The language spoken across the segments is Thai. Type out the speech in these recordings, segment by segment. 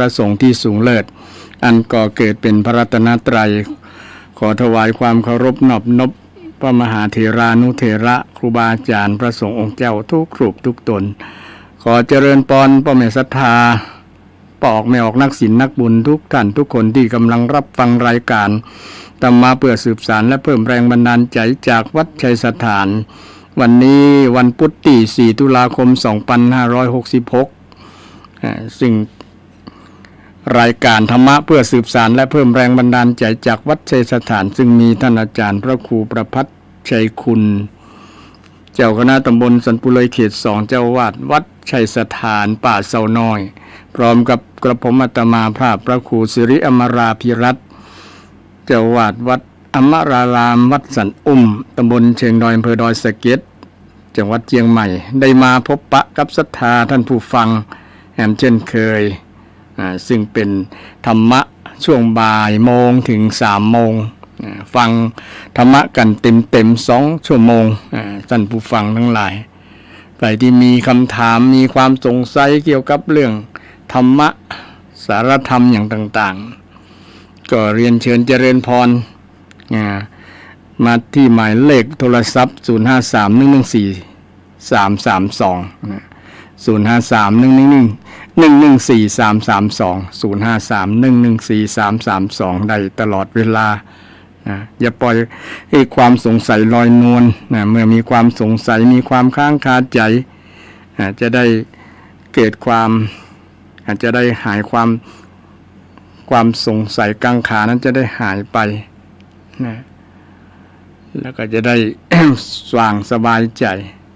ระสงฆ์ที่สูงเลิศอันก่อเกิดเป็นพระรัตนตรัยขอถวายความเคารพนอบนบพระมหาเถรานุเถระครูบาอาจารย์พระสงฆ์องค์เจ้าทุกรูปทุกตนขอเจริญพรพ่อแม่ศรัทธาปอกไม่ออกนักศีลนักบุญทุกท่านทุกคนที่กำลังรับฟังรายการธรรมะเพื่อสืบสานและเพิ่มแรงบันดาลใจจากวัดชัยสถานวันนี้วันพุธที่4ตุลาคม2566ซึ่งรายการธรรมะเพื่อสืบสานและเพิ่มแรงบันดาลใจจากวัดชัยสถานซึ่งมีท่านอาจารย์พระครูประภัสชัยคุณเจ้าคณะตำบลสันปุเลยเขต2เจ้าวาดวัดชัยสถานป่าเสาน้อยพร้อมกับกระผมอาตมาภาพพระครูสิริอมราภิรัตน์เจ้าวาดวัดอมรารามวัดสันตำบลเชียงดอยอำเภอดอยสะเก็ดจังหวัดเชียงใหม่ได้มาพบปะกับศรัทธาท่านผู้ฟังแอมเช่นเคยซึ่งเป็นธรรมะช่วงบ่ายโมงถึง3 โมงฟังธรรมะกันเต็ม2 ชั่วโมงท่านผู้ฟังทั้งหลายใครที่มีคำถามมีความสงสัยเกี่ยวกับเรื่องธรรมะสารธรรมอย่างต่างๆก็เรียนเชิญเจริญพรมาที่หมายเลขโทรศัพท์053114332053114332 ได้ตลอดเวลาอย่าปล่อยให้ความสงสัยลอยนวลเมื่อมีความสงสัยมีความค้างคาใจจะได้เกิดความอาจจะได้หายความสงสัยกังขานั้นจะได้หายไปนะแล้วก็จะได้ สว่างสบายใจ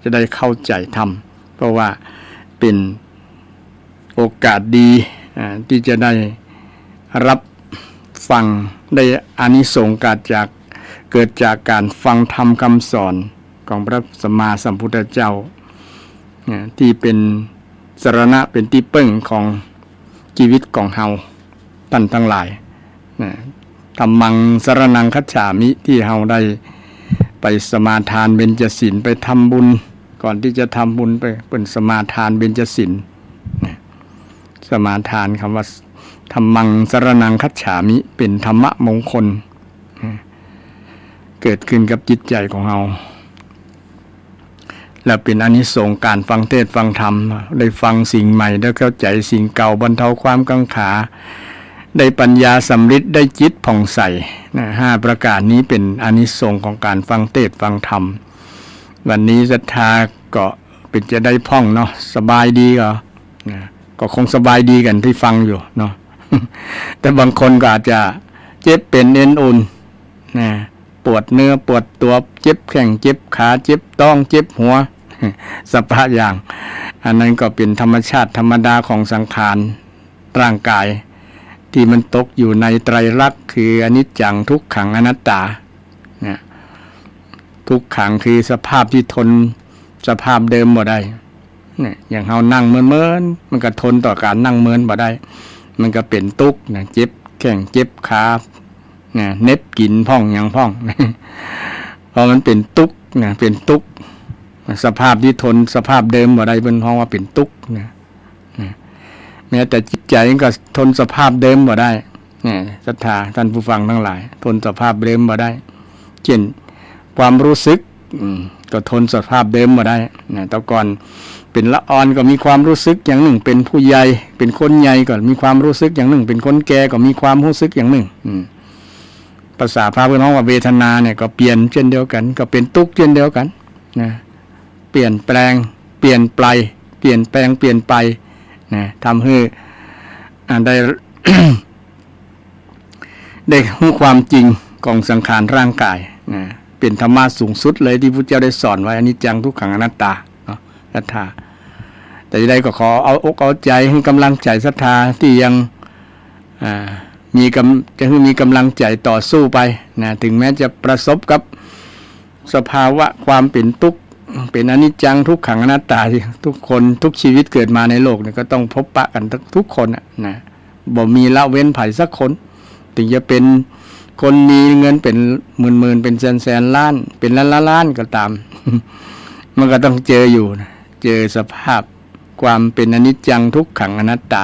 จะได้เข้าใจธรรมเพราะว่าเป็นโอกาสดีที่จะได้รับฟังได้อานิสงส์เกิดจากการฟังธรรมคำสอนของพระสัมมาสัมพุทธเจ้าที่เป็นสรณะเป็นที่พึ่งของชีวิตของเฮาท่านทั้งหลายธัมมังสรณังคัจฉามิที่เฮาได้ไปสมาทานเบญจศีลไปทำบุญก่อนที่จะทำบุญไปเป็นสมาทานเบญจศีลสมาทานคำว่าธัมมังสรณังคัจฉามิเป็นธรรมะมงคลเกิดขึ้นกับจิตใจของเราและเป็นอานิสงส์การฟังเทศน์ฟังธรรมได้ฟังสิ่งใหม่ได้เข้าใจสิ่งเก่าบรรเทาความกังขาได้ปัญญาสำฤทธิ์ได้จิตผ่องใส5 ประการนี้เป็นอานิสงส์ของการฟังเทศน์ฟังธรรมวันนี้ศรัทธาก็เป็นจะได้พ่องเนาะสบายดีก็คงสบายดีกันที่ฟังอยู่เนาะ แต่บางคนก็อาจจะเจ็บเป็นเอ็นอุ่นปวดเนื้อปวดตัวเจ็บแข้งเจ็บขาเจ็บท้องเจ็บหัว สภาพอย่างอันนั้นก็เป็นธรรมชาติธรรมดาของสังขารร่างกายที่มันตกอยู่ในไตรลักษณ์คืออนิจจังทุกขังอนัตตาทุกขังคือสภาพที่ทนสภาพเดิมบ่ได้อย่างเฮานั่งเมินๆมันก็ทนต่อการนั่งเมินบ่ได้มันก็เป็นทุกข์เจ็บแข้งเจ็บขาเน็บกินพ่องอย่างพ่อง เพราะมันเป็นทุกข์เป็นทุกข์สภาพที่ทนสภาพเดิมบ่ได้เป็นเพราะว่าเป็นทุกข์แม้แต่จิตใจก็ทนสภาพเดิมบ่ได้ศรัทธาท่านผู้ฟังทั้งหลายทนสภาพเดิมบ่ได้เช่นความรู้สึกก็ทนสภาพเดิมบ่ได้แต่ก่อนเป็นละอ่อนก็มีความรู้สึกอย่างหนึ่งเป็นผู้ใหญ่เป็นคนใหญ่ก็มีความรู้สึกอย่างหนึ่งเป็นคนแก่ก็มีความรู้สึกอย่างหนึ่งภาษาพระพุทธองค์ว่าเวทนาเนี่ยก็เปลี่ยนเช่นเดียวกันก็เป็นทุกข์เช่นเดียวกันเปลี่ยนแปลงเปลี่ยนไปเปลี่ยนแปลงเปลี่ยนไปทำให้ได้ ได้รู้ความจริงของสังขารร่างกายเป็นธรรมะสูงสุดเลยที่พระเจ้าได้สอนไว้อนิจจังทุกขังอนัตตาศรัทธาแต่ใดก็ขอเอาอกเอาใจให้กำลังใจศรัทธาที่ยังมีกำลังใจต่อสู้ไปถึงแม้จะประสบกับสภาวะความเป็นทุกข์เป็นอนิจจังทุกขังอนัตตาที่ทุกคนทุกชีวิตเกิดมาในโลกเนี่ยก็ต้องพบปะกันทุกคนบ่มีละเว้นไผสักคนถึงจะเป็นคนมีเงินเป็นหมื่นเป็นแสนล้านเป็นล้านก็ตาม มันก็ต้องเจออยู่เจอสภาพความเป็นอนิจจังทุกขังอนัตตา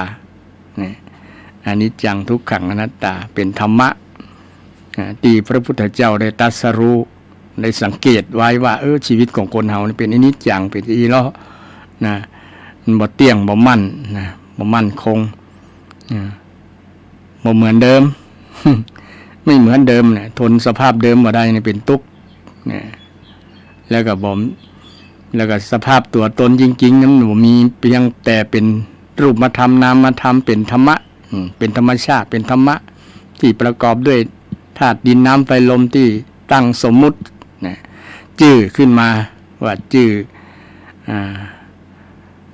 อนิจจังทุกขังอนัตตาเป็นธรรมะที่พระพุทธเจ้าได้ตรัสรู้ได้สังเกตไว้ว่าชีวิตของคนเฮานี่เป็นอนิจจังเป็นอีล้อนะมันบ่เที่ยงบ่มั่นนะบ่มั่นคงบ่เหมือนเดิม ไม่เหมือนเดิมเนี่ยทนสภาพเดิมบ่ได้เนี่ยเป็นทุกข์เนี่ยแล้วก็แล้วก็สภาพตัวตนจริงๆนั้นบ่มีเพียงแต่เป็นรูปธรรมนามธรรมเป็นธรรมะเป็นธรรมชาติเป็นธรรมะที่ประกอบด้วยธาตุดินน้ำไฟลมที่ตั้งสมมุตินะชื่อขึ้นมาว่าชื่อ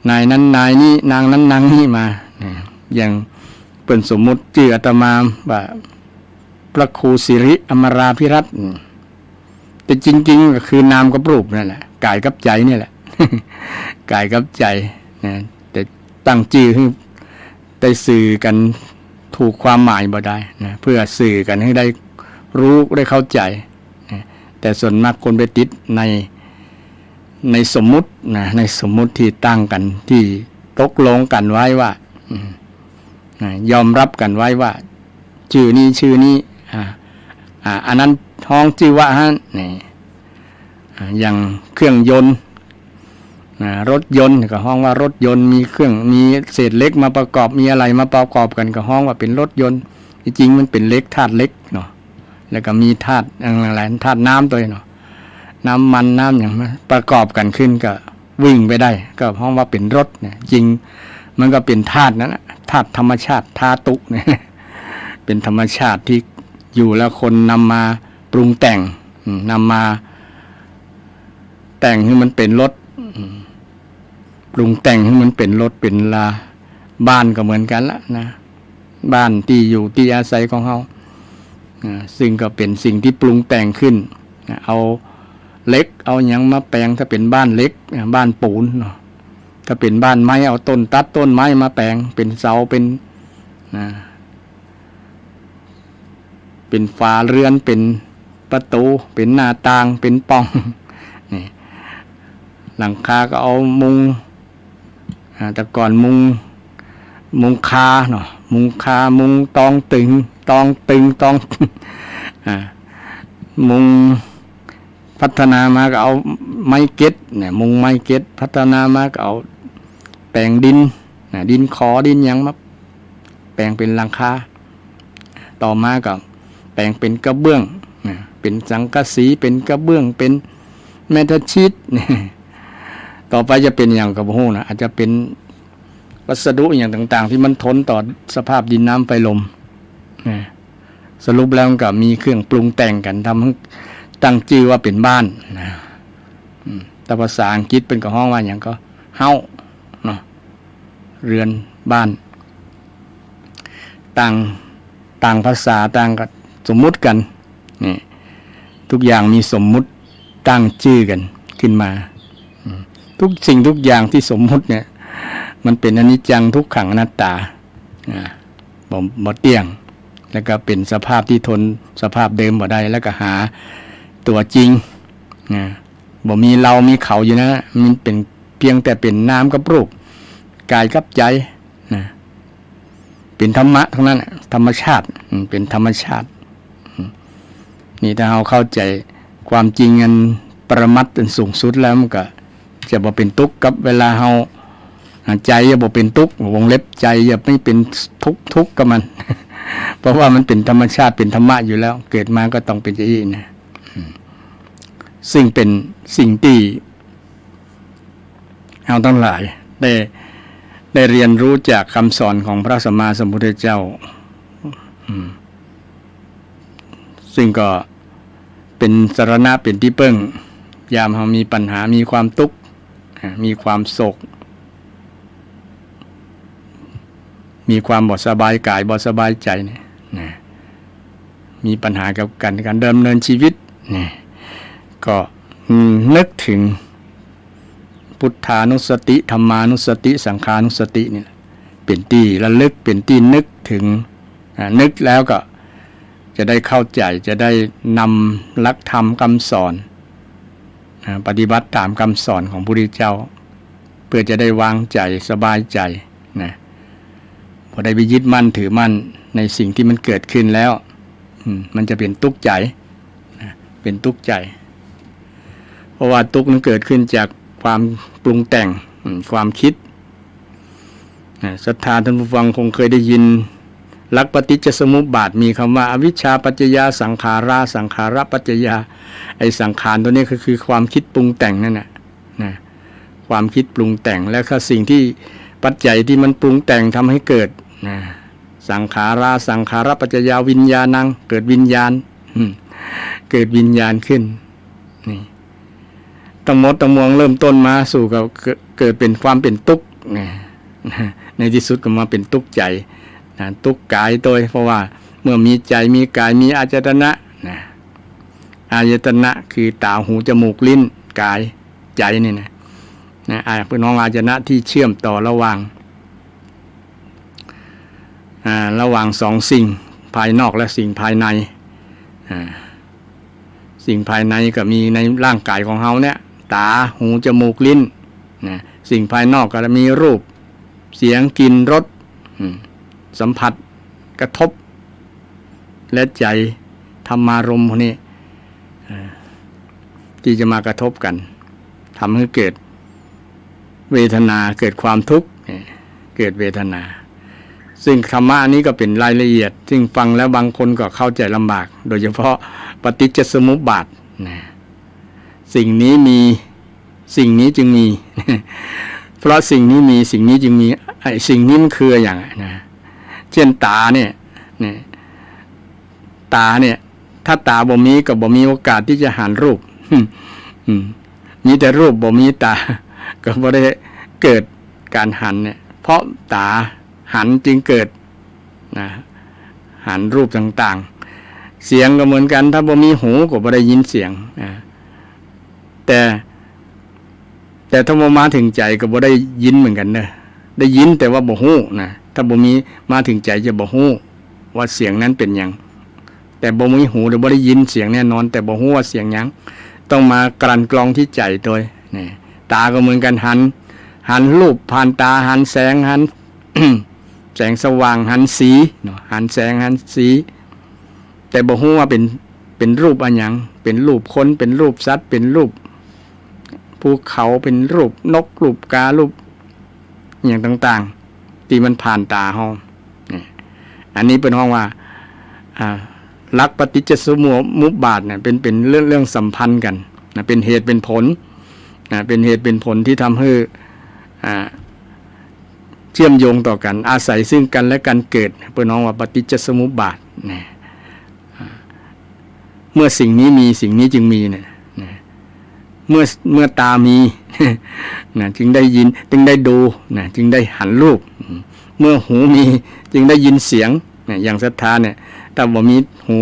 นายนั้นนายนี้นางนั้นนางนี้มาอย่างเป็นสมมุติชื่ออาตมาว่าพระครูสิริอมราภิรัตน์แต่จริงๆก็คือนามกับรูปนั่นแหละกายกับใจนี่แหละ กายกับใจนะแต่ตั้งชื่อให้ได้สื่อกันถูกความหมายบ่ได้นะเพื่อสื่อกันให้ได้รู้ได้เข้าใจนะแต่ส่วนมากคนไปติดในสมมุตินะในสมมุติที่ตั้งกันที่ตกลงกันไว้ว่ายอมรับกันไว้ว่าชื่อนี้อันนั้นท้องชื่อว่านี่อย่างเครื่องยนต์รถยนต์ก็ห้องว่ารถยนต์มีเครื่องมีเศษเหล็กมาประกอบมีอะไรมาประกอบกันก็ห้องว่าเป็นรถยนต์จริงๆมันเป็นเหล็กธาตุเหล็กเนาะแล้วก็มีธาตุอะไรธาตุน้ำตัวเนาะน้ำมันน้ำอย่างนั้นประกอบกันขึ้นก็วิ่งไปได้ก็ห้องว่าเป็นรถเนี่ยจริงมันก็เป็นธาตุนั้นธาตุธรรมชาติธาตุเนี่ยเป็นธรรมชาติที่อยู่แล้วคนนำมาปรุงแต่งนำมาแต่งให้มันเป็นรถปรุงแต่งให้มันเป็นรถเป็นลาบ้านก็เหมือนกันละนะบ้านที่อยู่ที่อาศัยของเขาซึ่งก็เป็นสิ่งที่ปรุงแต่งขึ้นเอาเล็กเอาหยังมาแปลงถ้าเป็นบ้านเล็กบ้านปูนเนาะถ้าเป็นบ้านไม้เอาตัดต้นไม้มาแปลงเป็นเสาเป็นฝาเรือนเป็นประตูเป็นหน้าต่างเป็นปล่องนี่หลังคาก็เอามุงแต่ก่อนมุงคาเนาะมุงคามุงตองตึงมุงพัฒนามาก็เอาไม้เก็ตเนี่ยมุงไม้เก็ตพัฒนามาก็เอาแปลงดินดินขอดินหยังมาแปลงเป็นหลังคาต่อมาก็แปลงเป็นกระเบื้องเป็นสังกะสีเป็นกระเบื้องเป็นเมทัลชีตต่อไปจะเป็นอย่างกับโหนะอาจจะเป็นวัสดุอย่างต่างๆที่มันทนต่อสภาพดินน้ำไฟลมสรุปแล้วก็มีเครื่องปรุงแต่งกันทำให้ตั้งชื่อว่าเป็นบ้านนะแต่ภาษาอังกฤษเป็นกับห้องว่าอย่างก็เฮาเนาะเรือนบ้านต่างภาษาต่างกับสมมุติกันนี่ทุกอย่างมีสมมุติตั้งชื่อกันขึ้นมาทุกสิ่งทุกอย่างที่สมมุติเนี่ยมันเป็นอนิจจังทุกขังอนัตตาบ่เที่ยงแล้วก็เป็นสภาพที่ทนสภาพเดิมบ่ได้แล้วก็หาตัวจริงบ่มีเรามีเขาอยู่นะมันเป็นเพียงแต่เป็นน้ำกับรูปกายกับใจเป็นธรรมะทั้งนั้นธรรมชาติเป็นธรรมชาตินี่ถ้าเราเข้าใจความจริงอันปรมัตถ์อันสูงสุดแล้วมันก็จะบ่เป็นทุกข์กับเวลาเราใจอย่าบ่เป็นทุกข์วงเล็บใจอย่าไม่เป็นทุกข์กับมัน เพราะว่ามันเป็นธรรมชาติเป็นธรรมะอยู่แล้วเกิดมาก็ต้องเป็นอย่างนี้นะซึ่งเป็นสิ่งที่เราทั้งหลายได้เรียนรู้จากคำสอนของพระสัมมาสัมพุทธเจ้าซึ่งก็เป็นสรณะเป็นที่พึ่งยามเรามีปัญหามีความทุกข์มีความโศกมีความบ่สบายกายบ่สบายใจเนี่ยมีปัญหากับการดำเนินชีวิตเนี่ยก็นึกถึงพุทธานุสติธรรมานุสติสังขานุสตินี่เป็นที่ระลึกเป็นที่นึกถึงนึกแล้วก็จะได้เข้าใจจะได้นำหลักธรรมคำสอนปฏิบัติตามคำสอนของพระพุทธเจ้าเพื่อจะได้วางใจสบายใจนะพ อได้ไปยึดมั่นถือมั่นในสิ่งที่มันเกิดขึ้นแล้วมันจะเป็นทุกข์ใจเป็นทุกข์ใจเพราะว่าทุกข์นั้นเกิดขึ้นจากความปรุงแต่งความคิดศรัทธาท่านผู้ฟังคงเคยได้ยินหลักปฏิจจสมุปบาทมีคำว่าอวิชชาปัจจยาสังขาราสังขารปัจจยาไอสังขารตัวนี้ก็คือความคิดปรุงแต่งนั่นแหละความคิดปรุงแต่งและก็สิ่งที่ปัจจัยที่มันปรุงแต่งทำให้เกิดสังขาราสังขารปัจจยาวิญญาณังเกิดวิญญาณเกิดวิญญาณขึ้นนี่ทั้งหมดทั้งมวลเริ่มต้นมาสู่กับเกิดเป็นความเป็นทุกข์ในที่สุดก็มาเป็นทุกข์ใจทุกข์กายโดยเพราะว่าเมื่อมีใจมีกายมีอายตนะอายตนะคือตาหูจมูกลิ้นกายใจนี่นะพี่น้องอายตนะที่เชื่อมต่อระหว่างสองสิ่งภายนอกและสิ่งภายในสิ่งภายในก็มีในร่างกายของเราเนี่ยตาหูจมูกลิ้นสิ่งภายนอกก็มีรูปเสียงกลิ่นรสสัมผัสกระทบและใจธรรมารมณ์พวกนี้ที่จะมากระทบกันทำให้เกิดเวทนาเกิดความทุกข์เกิดเวทนาซึ่งธรรมะนี้ก็เป็นรายละเอียดซึ่งฟังแล้วบางคนก็เข้าใจลำบากโดยเฉพาะปฏิจจสมุปบาทสิ่งนี้มีสิ่งนี้จึงมีเพราะสิ่งนี้มีสิ่งนี้จึงมีไอ้สิ่งนี้มันคืออย่างเช่นตาเนี่ยตาเนี่ยถ้าตาบ่มีก็บ่มีโอกาสที่จะหันรูปมีแต่รูปบ่มีตาก็บ่ได้เกิดการหันเนี่ยเพราะตาหันจึงเกิดหันรูปต่างๆเสียงก็เหมือนกันถ้าบ่มีหูก็บ่ได้ยินเสียงแต่ถ้าบ่มาถึงใจก็บ่ได้ยินเหมือนกันเนอะได้ยินแต่ว่าบ่ฮู้นะถ้าบ่มีมาถึงใจจะบ่ฮู้ว่าเสียงนั้นเป็นหยังแต่บ่มีหูหรือบ่ได้ยินเสียงแน่นอนแต่บ่ฮู้ว่าเสียงหยังต้องมากลั่นกรองที่ใจตัวนี่ตาก็เหมือนกันหันรูปผ่านตาหันแสงหัน แสงสว่างหันสีเนาะหันแสงหันสีแต่บ่ฮู้ว่าเป็นรูปอันหยังเป็นรูปคนเป็นรูปสัตว์เป็นรูปภูเขาเป็นรูปนกรูปการูปอย่างต่างๆที่มันผ่านตาเฮานี่อันนี้เป็นห้องว่าลักปฏิจจสมุปบาทเนี่ยเป็นเรื่องสัมพันธ์กันนะเป็นเหตุเป็นผลนะเป็นเหตุเป็นผลที่ทำให้เชื่อมโยงต่อกันอาศัยซึ่งกันและกันเกิดเป็นห้องว่าปฏิจจสมุปบาทนะเมื่อสิ่งนี้มีสิ่งนี้จึงมีเนี่ยเมื่อตามีนะจึงได้ยินจึงได้ดูนะจึงได้หันรูปเมื่อหูมีจึงได้ยินเสียงนะอย่างศรัทธาเนี่ยถ้าบ่มีหู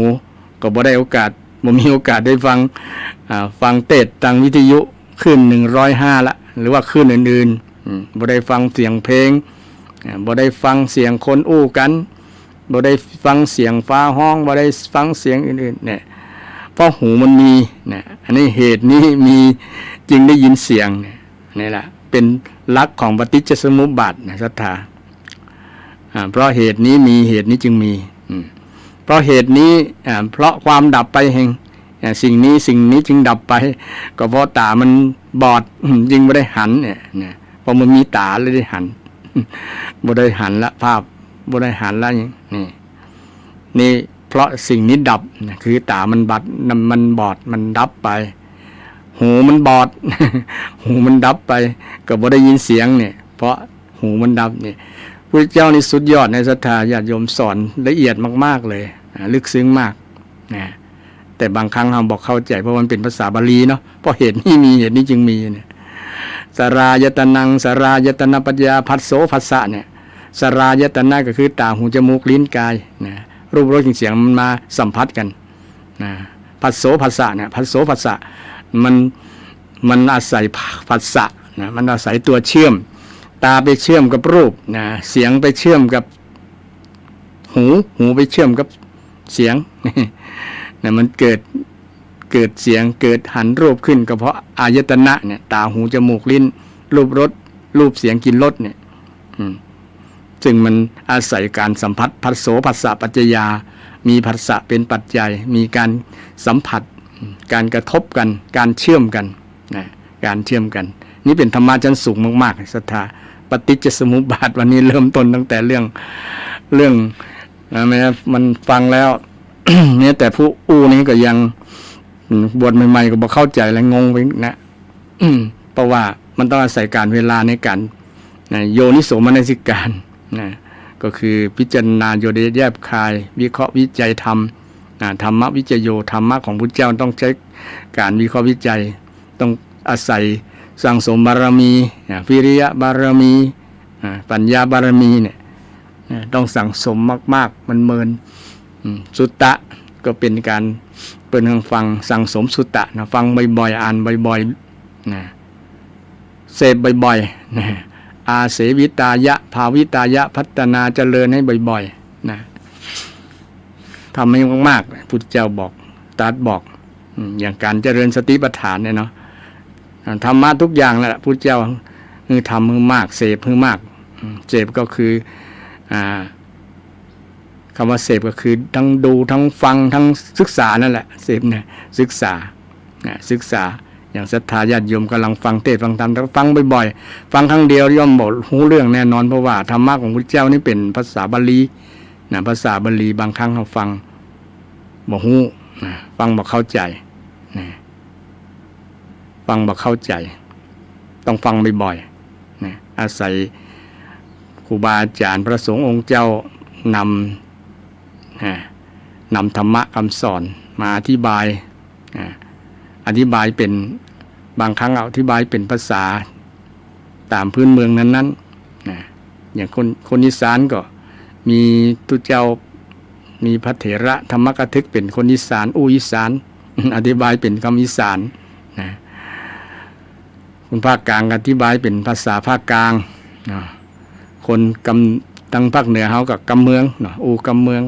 ก็บ่ได้โอกาสบ่มีโอกาสได้ฟังเทศน์ทางวิทยุขึ้น105ละหรือว่าขึ้นอื่นๆบ่ได้ฟังเสียงเพลงบ่ได้ฟังเสียงคนอู้กันบ่ได้ฟังเสียงฟ้าห้องบ่ได้ฟังเสียงอื่นๆเนี่ยเพราะหูมันมีนะอันนี้เหตุนี้มีจึงได้ยินเสียงนี่แหละเป็นหลักของปฏิจจสมุปบาทนะศรัทธาเพราะเหตุนี้มีเหตุนี้จึงมีเพราะเหตุนี้เพราะความดับไปแห่งสิ่งนี้จึงดับไปก็เพราะตามันบอดจึงไม่ได้หันเนี่ยพอมันมีตาเลยได้หันบ่ได้หันละภาพบ่ได้หันละนี่เพราะสิ่งนี้ดับคือตามันบอดมันดับไปหูมันบอด หูมันดับไปก็บ่ได้ยินเสียงเนี่ยเพราะหูมันดับเนี่ยพระเจ้านี่สุดยอดในศรัทธาญาติโยมสอนละเอียดมากๆเลยลึกซึ้งมากนะแต่บางครั้งเราบอกเข้าใจเพราะมันเป็นภาษาบาลีเนาะเพราะเหตุนี้มีเหตุนี้จึงมีเนี่ยสารายตนังสารายตนะปัญญาผัสโสผัสสะเนี่ยสารายตนะก็คือตาหูจมูกลิ้นกายนะรูปรสกลิ่นเสียงมันมาสัมผัสกันนะผัสโสผัสสะเนี่ยผัสโสผัสสะมันอาศัยผัสสะนะมันอาศัยตัวเชื่อมตาไปเชื่อมกับรูปนะเสียงไปเชื่อมกับหูไปเชื่อมกับเสียงนะมันเกิดเสียงเกิดหันรูปขึ้นก็เพราะอายตนะเนี่ยตาหูจมูกลิ้นรูปรสรูปเสียงกลิ่นรสเนี่ย ซึ่งมันอาศัยการสัมผัสผัสโสผัสสะปัจจยามีผัสสะเป็นปัจจัยมีการสัมผัสการกระทบกันการเชื่อมกันนะการเชื่อมกันนี่เป็นธรรมะชั้นสูงมากๆศรัทธาปฏิจจสมุปบาทวันนี้เริ่มต้นตั้งแต่เรื่องมันฟังแล้ว เนี่ยแต่ผู้อู้นี้ก็ยังบวชใหม่ๆก็บอกเข้าใจและงงไปนะ เพราะว่ามันต้องอาศัยการเวลาในการโยนิโสมนสิการนะก็คือพิจารณาโยเดแยบคายวิเคราะห์วิจัยธรรมธรรมวิจโยธรรมะของพุทธเจ้าต้องใช้การวิเคราะห์วิจัยต้องอาศัยสั่งสมบารมีวิริยะบารมีปัญญาบารมีเนี่ยต้องสั่งสมมากๆมันเมินสุตตะก็เป็นการเปิดฟังสั่งสมสุตตะนะฟังบ่อยๆอ่านบ่อยๆนะเสพบ่อยๆนะอาเสวิตายะภาวิตายะพัฒนาเจริญให้บ่อยๆนะทำให้มากๆพุทธเจ้าบอกตรัสบอกอย่างการเจริญสติปัฏฐานเนี่ยเนาะธรรมะทุกอย่างแหละพุทธเจ้าทำให้มากเสพให้มากเสพก็คือคำว่าเสพก็คือทั้งดูทั้งฟังทั้งศึกษานั่นแหละเสพเนี่ยศึกษาอย่างศรัทธาญาติโยมกำลังฟังเทศน์ฟังธรรมแล้วฟังบ่อยๆฟังครั้งเดียวย่อมบอกรู้เรื่องแน่นอนเพราะว่าธรรมะของพุทธเจ้านี่เป็นภาษาบาลีนะภาษาบาลีบางครั้งเราฟังบ่ฮู้ฟังบ่เข้าใจนะฟังบ่เข้าใจต้องฟังบ่อยๆนะอาศัยครูบาอาจารย์พระสงฆ์องค์เจ้านำธรรมะคำสอนมาอธิบายเป็นบางครั้งอธิบายเป็นภาษาตามพื้นเมืองนั้นๆอย่างคนอีสานก็มีตุเจ้ามีพระเถระธรรมกถึกเป็นคนอีสานอีสานอธิบายเป็นคำอีสานคนภาคกลางอธิบายเป็นภาษาภาคกลางคนทางภาคเหนือเขากับกำเมืองกำเมือง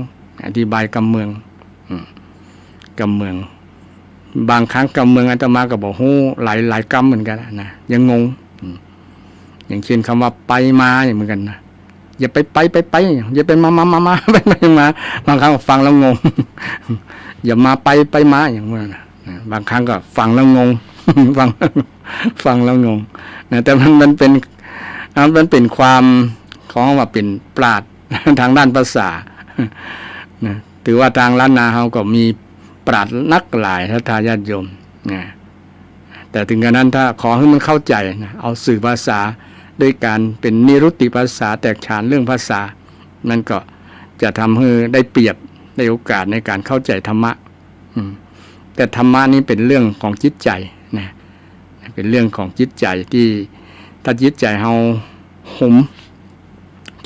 อธิบายกำเมืองบางครั้งกำเมืองอาตมาก็บอกโหหลายกำเหมือนกันนะยังงงอย่างเช่นคำว่าไปมาอย่างเหมือนกันนะอย่าไปอย่าไปมาไปมาบางครั้งฟังแล้วงง อย่ามาไปมาอย่างนั้นนะบางครั้งก็ฟังแล้วงง ฟังแล้วงงนะแต่มันเป็นความของว่าเป็นปราชญ์ทางด้านภาษานะถือว่าทางล้านนาเขาก็มีปราชญ์นักหลายศรัทธาญาติโยมนะแต่ถึงกระนั้นถ้าขอให้มันเข้าใจนะเอาสื่อภาษาด้วยการเป็นนิรุตติภาษาแตกฉานเรื่องภาษานั่นก็จะทำให้ได้เปรียบได้โอกาสในการเข้าใจธรรมะแต่ธรรมะนี้เป็นเรื่องของจิตใจนะเป็นเรื่องของจิตใจที่ถ้าจิตใจเรา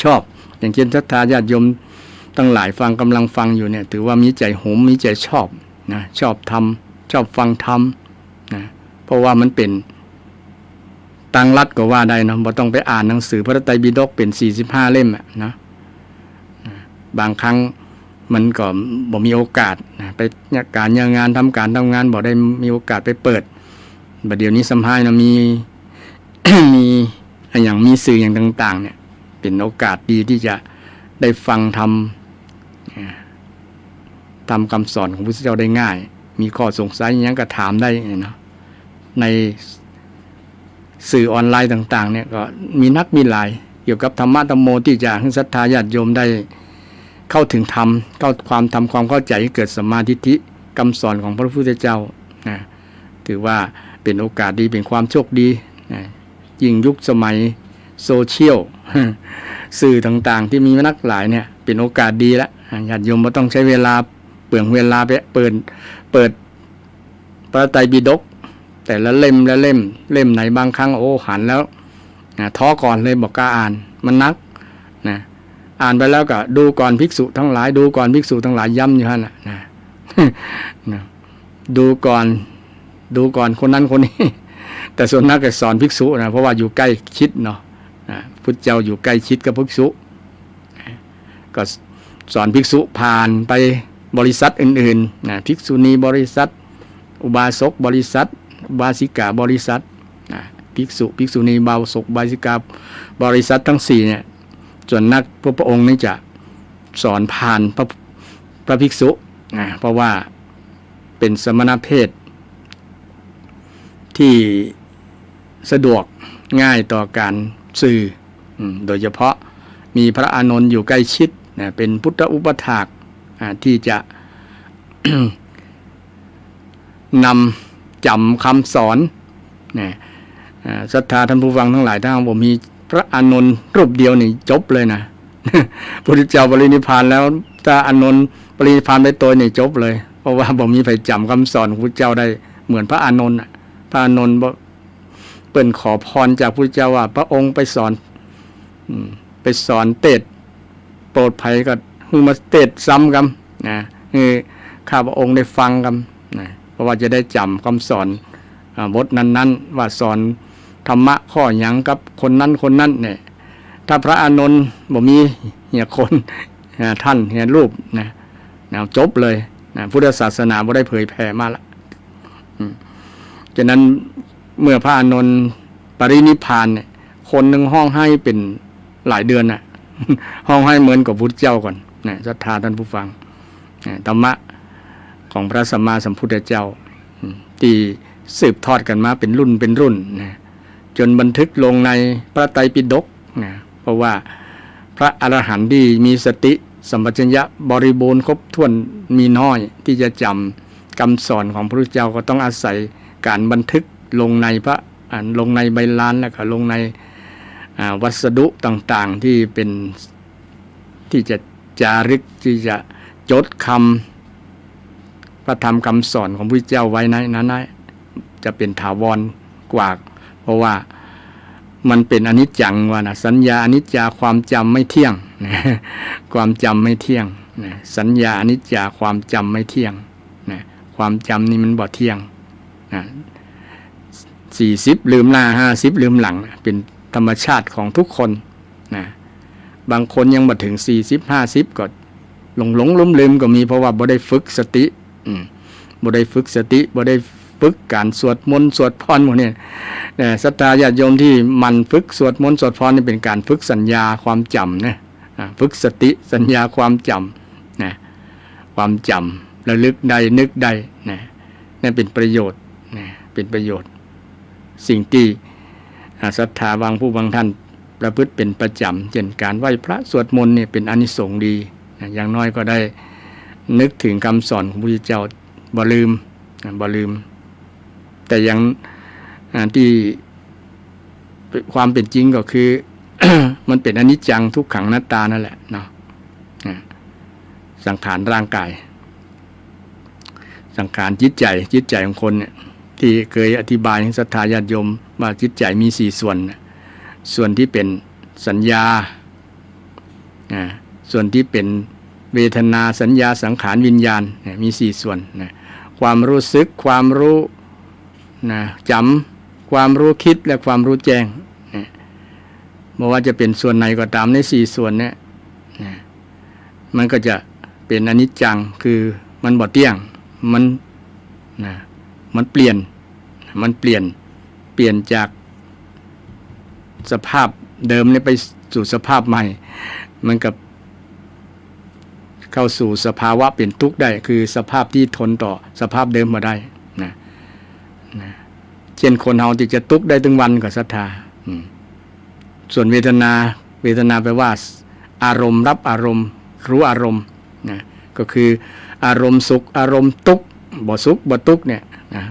ชอบอย่างเช่นศรัทธาญาติโยมตั้งหลายกำลังฟังอยู่เนี่ยถือว่ามีใจมีใจชอบนะชอบธรรมชอบฟังธรรมนะเพราะว่ามันเป็นตังรัดก็ว่าได้นะบ่ต้องไปอ่านหนังสือพระไตรปิฎกเป็น45เล่มนะบางครั้งมันก็บ่มีโอกาสนะไปการงานทำงานบ่ได้มีโอกาสไปเปิดบัดเดี๋ยวนี้สัมภาษณ์นะมี มีอย่างมีสื่ออย่างต่างๆเนี่ยเป็นโอกาสดีที่จะได้ฟังทำคำสอนของพระพุทธเจ้าได้ง่ายมีข้อสงสัยอย่างก็ถามได้เนาะในสื่อออนไลน์ต่างๆเนี่ยก็มีหลายเกี่ยวกับธรรมะธรรมโมที่จะให้ศรัทธาญาติโยมได้เข้าถึงธรรมความเข้าใจให้เกิดสัมมาทิฏฐิคำสอนของพระพุทธเจ้านะถือว่าเป็นโอกาสดีเป็นความโชคดีนะยิ่งยุคสมัยโซเชียล สื่อต่างๆที่มีนักหลายเนี่ยเป็นโอกาสดีแล้วญาติโยมไม่ต้องใช้เวลาเปลืองเวลาไปเปิดพระไตรปิฎกแต่ละเล่มไหนบางครั้งหันแล้วท้อก่อนเลยบอกกล้าอ่านมันนักนะอ่านไปแล้วก็ดูก่อนภิกษุทั้งหลายย้ำอยู่นั่นนะนะดูก่อนคนนั้นคนนี้ แต่ส่วนนักก็สอนภิกษุนะเพราะว่าอยู่ใกล้ชิดเนาะพุทธเจ้าอยู่ใกล้ชิดกับภิกษุก็สอนภิกษุผ่านไปบริษัทอื่นๆนะภิกษุณีบริษัทอุบาสกบริษัทอุบาสิกาบริษัทภิกษุณีอุบาสกอุบาสิกาบริษัททั้ง4เนี่ย ส่วนนักพระองค์นี่จะสอนผ่านพระภิกษุเพราะว่าเป็นสมณเพศที่สะดวกง่ายต่อการสื่อโดยเฉพาะมีพระอานนท์อยู่ใกล้ชิดเป็นพุทธอุปถากที่จะ นำจำคำสอนศรัทธาท่านผู้ฟังทั้งหลายถ้าผมมีพระอานนท์รูปเดียวนี่จบเลยนะ พระพุทธเจ้าปรินิพพานแล้วถ้าอานนท์ปรินิพพานไปตัวนี่จบเลยเพราะว่าผมมีไปจำคำสอนของพระเจ้าได้เหมือนพระอานนท์พระอานนท์เปิ้นขอพรจากพระเจ้าว่าพระองค์ไปสอนเทศโปรดภัยก็คือมาเทศซ้ำกันคือข้าพระองค์ได้ฟังกันเพราะว่าจะได้จำคำสอนบทนั้นๆว่าสอนธรรมะข้อหยังกับคนนั้นเนี่ยถ้าพระอานนท์บ่มีเหียคนท่านเหียรูปจบเลยพุทธศาสนาบ่ได้เผยแผ่มาละฉะนั้นเมื่อพระอานนท์ปรินิพพานเนี่ยคนหนึ่งห้องให้เป็นหลายเดือนห้องให้เหมือนกับพุทธเจ้าก่อนศรัทธาท่านผู้ฟังธรรมะของพระสัมมาสัมพุทธเจ้าที่สืบทอดกันมาเป็นรุ่นจนบันทึกลงในพระไตรปิฎกเพราะว่าพระอรหันต์ที่มีสติสัมปชัญญะบริบูรณ์ครบถ้วนมีน้อยที่จะจำคำสอนของพระพุทธเจ้าก็ต้องอาศัยการบันทึกลงในใบลานแล้วก็ลงในวัสดุต่างๆที่เป็นที่จะจารึกที่จะจดคำพระธรรมคำสอนของพระพุทธเจ้าไว้ในนั้นจะเป็นถาวรกว่าเพราะว่ามันเป็นอนิจจังว่านะสัญญาอนิจจาความจำไม่เที่ยงความจำไม่เที่ยงสัญญาอนิจจาความจำไม่เที่ยงความจำนี่มันบ่เที่ยง40ลืมหน้า50ลืมหลังเป็นธรรมชาติของทุกคนบางคนยังมาถึง40-50ก็หลงลืมก็มีเพราะว่าบ่ได้ฝึกสติบ่ได้ฝึกสติบ่ได้ฝึกการสวดมนต์สวดพรพวกนี้ศรัทธาญาติโยมที่มันฝึกสวดมนต์สวดพรนี่เป็นการฝึกสัญญาความจำนะฝึกสติสัญญาความจำนะความจำระลึกได้นึกได้นี่เป็นประโยชน์เป็นประโยชน์สิ่งที่ศรัทธาบางผู้บางท่านประพฤติเป็นประจำเช่นการไหว้พระสวดมนต์เนี่ยเป็นอานิสงส์ดีอย่างน้อยก็ได้นึกถึงคำสอนของพระพุทธเจ้าบ่ลืมแต่อย่างที่ความเป็นจริงก็คือ มันเป็นอนิจจังทุกขังอนัตตานั่นแหละเนาะสังขารร่างกายสังขารจิตใจของคนเนี่ยที่เคยอธิบายให้ศรัทธาญาติโยมว่าจิตใจมี4ส่วนส่วนที่เป็นสัญญาส่วนที่เป็นเวทนาสัญญาสังขารวิญญาณมี4ส่วนความรู้สึกความรู้จำความรู้คิดและความรู้แจ้งไม่ว่าจะเป็นส่วนไหนก็ตามใน4ส่วนนี้มันก็จะเป็นอนิจจังคือมันบ่เที่ยงมันเปลี่ยนจากสภาพเดิมไปสู่สภาพใหม่มันกับเข้าสู่สภาวะเป็นทุกข์ได้คือสภาพที่ทนต่อสภาพเดิมมาได้เช่นคนเฮาที่จะทุกข์ได้ถึงวันก็ศรัทธาส่วนเวทนาแปลว่าอารมณ์รับอารมณ์รู้อารมณ์ก็คืออารมณ์สุขอารมณ์ทุกข์บ่สุขบ่ทุกข์เนี่ย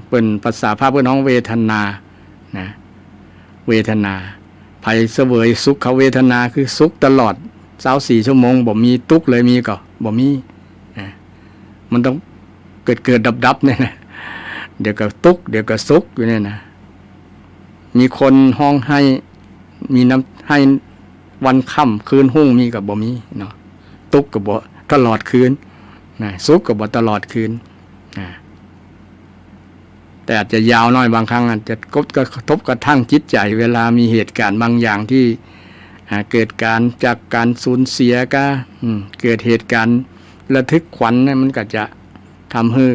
เป็นภาษาพระเพื่อนน้องเวทนาเวทนาไผเสวยสุขเวทนาคือสุขตลอด24ชั่วโมงบ่มีทุกข์เลยมีก็บ่มีมันต้องเกิดดับเนี่ยนะเดี๋ยวก็ทุกข์เดี๋ยวก็สุขอยู่เนี่ยนะมีคนห้องให้มีน้ำให้วันค่ำคืนหุ่งมีกับบ่มีเนาะทุกข์กับบ่ตลอดคืนสุขกับบ่ตลอดคืนแต่อาจจะยาวน้อยบางครั้งอาจจะกระทบกระทั่งจิตใจเวลามีเหตุการณ์บางอย่างที่เกิดการจากการสูญเสียก็เกิดเหตุการณ์ระทึกขวัญเนี่ยมันก็จะทำให้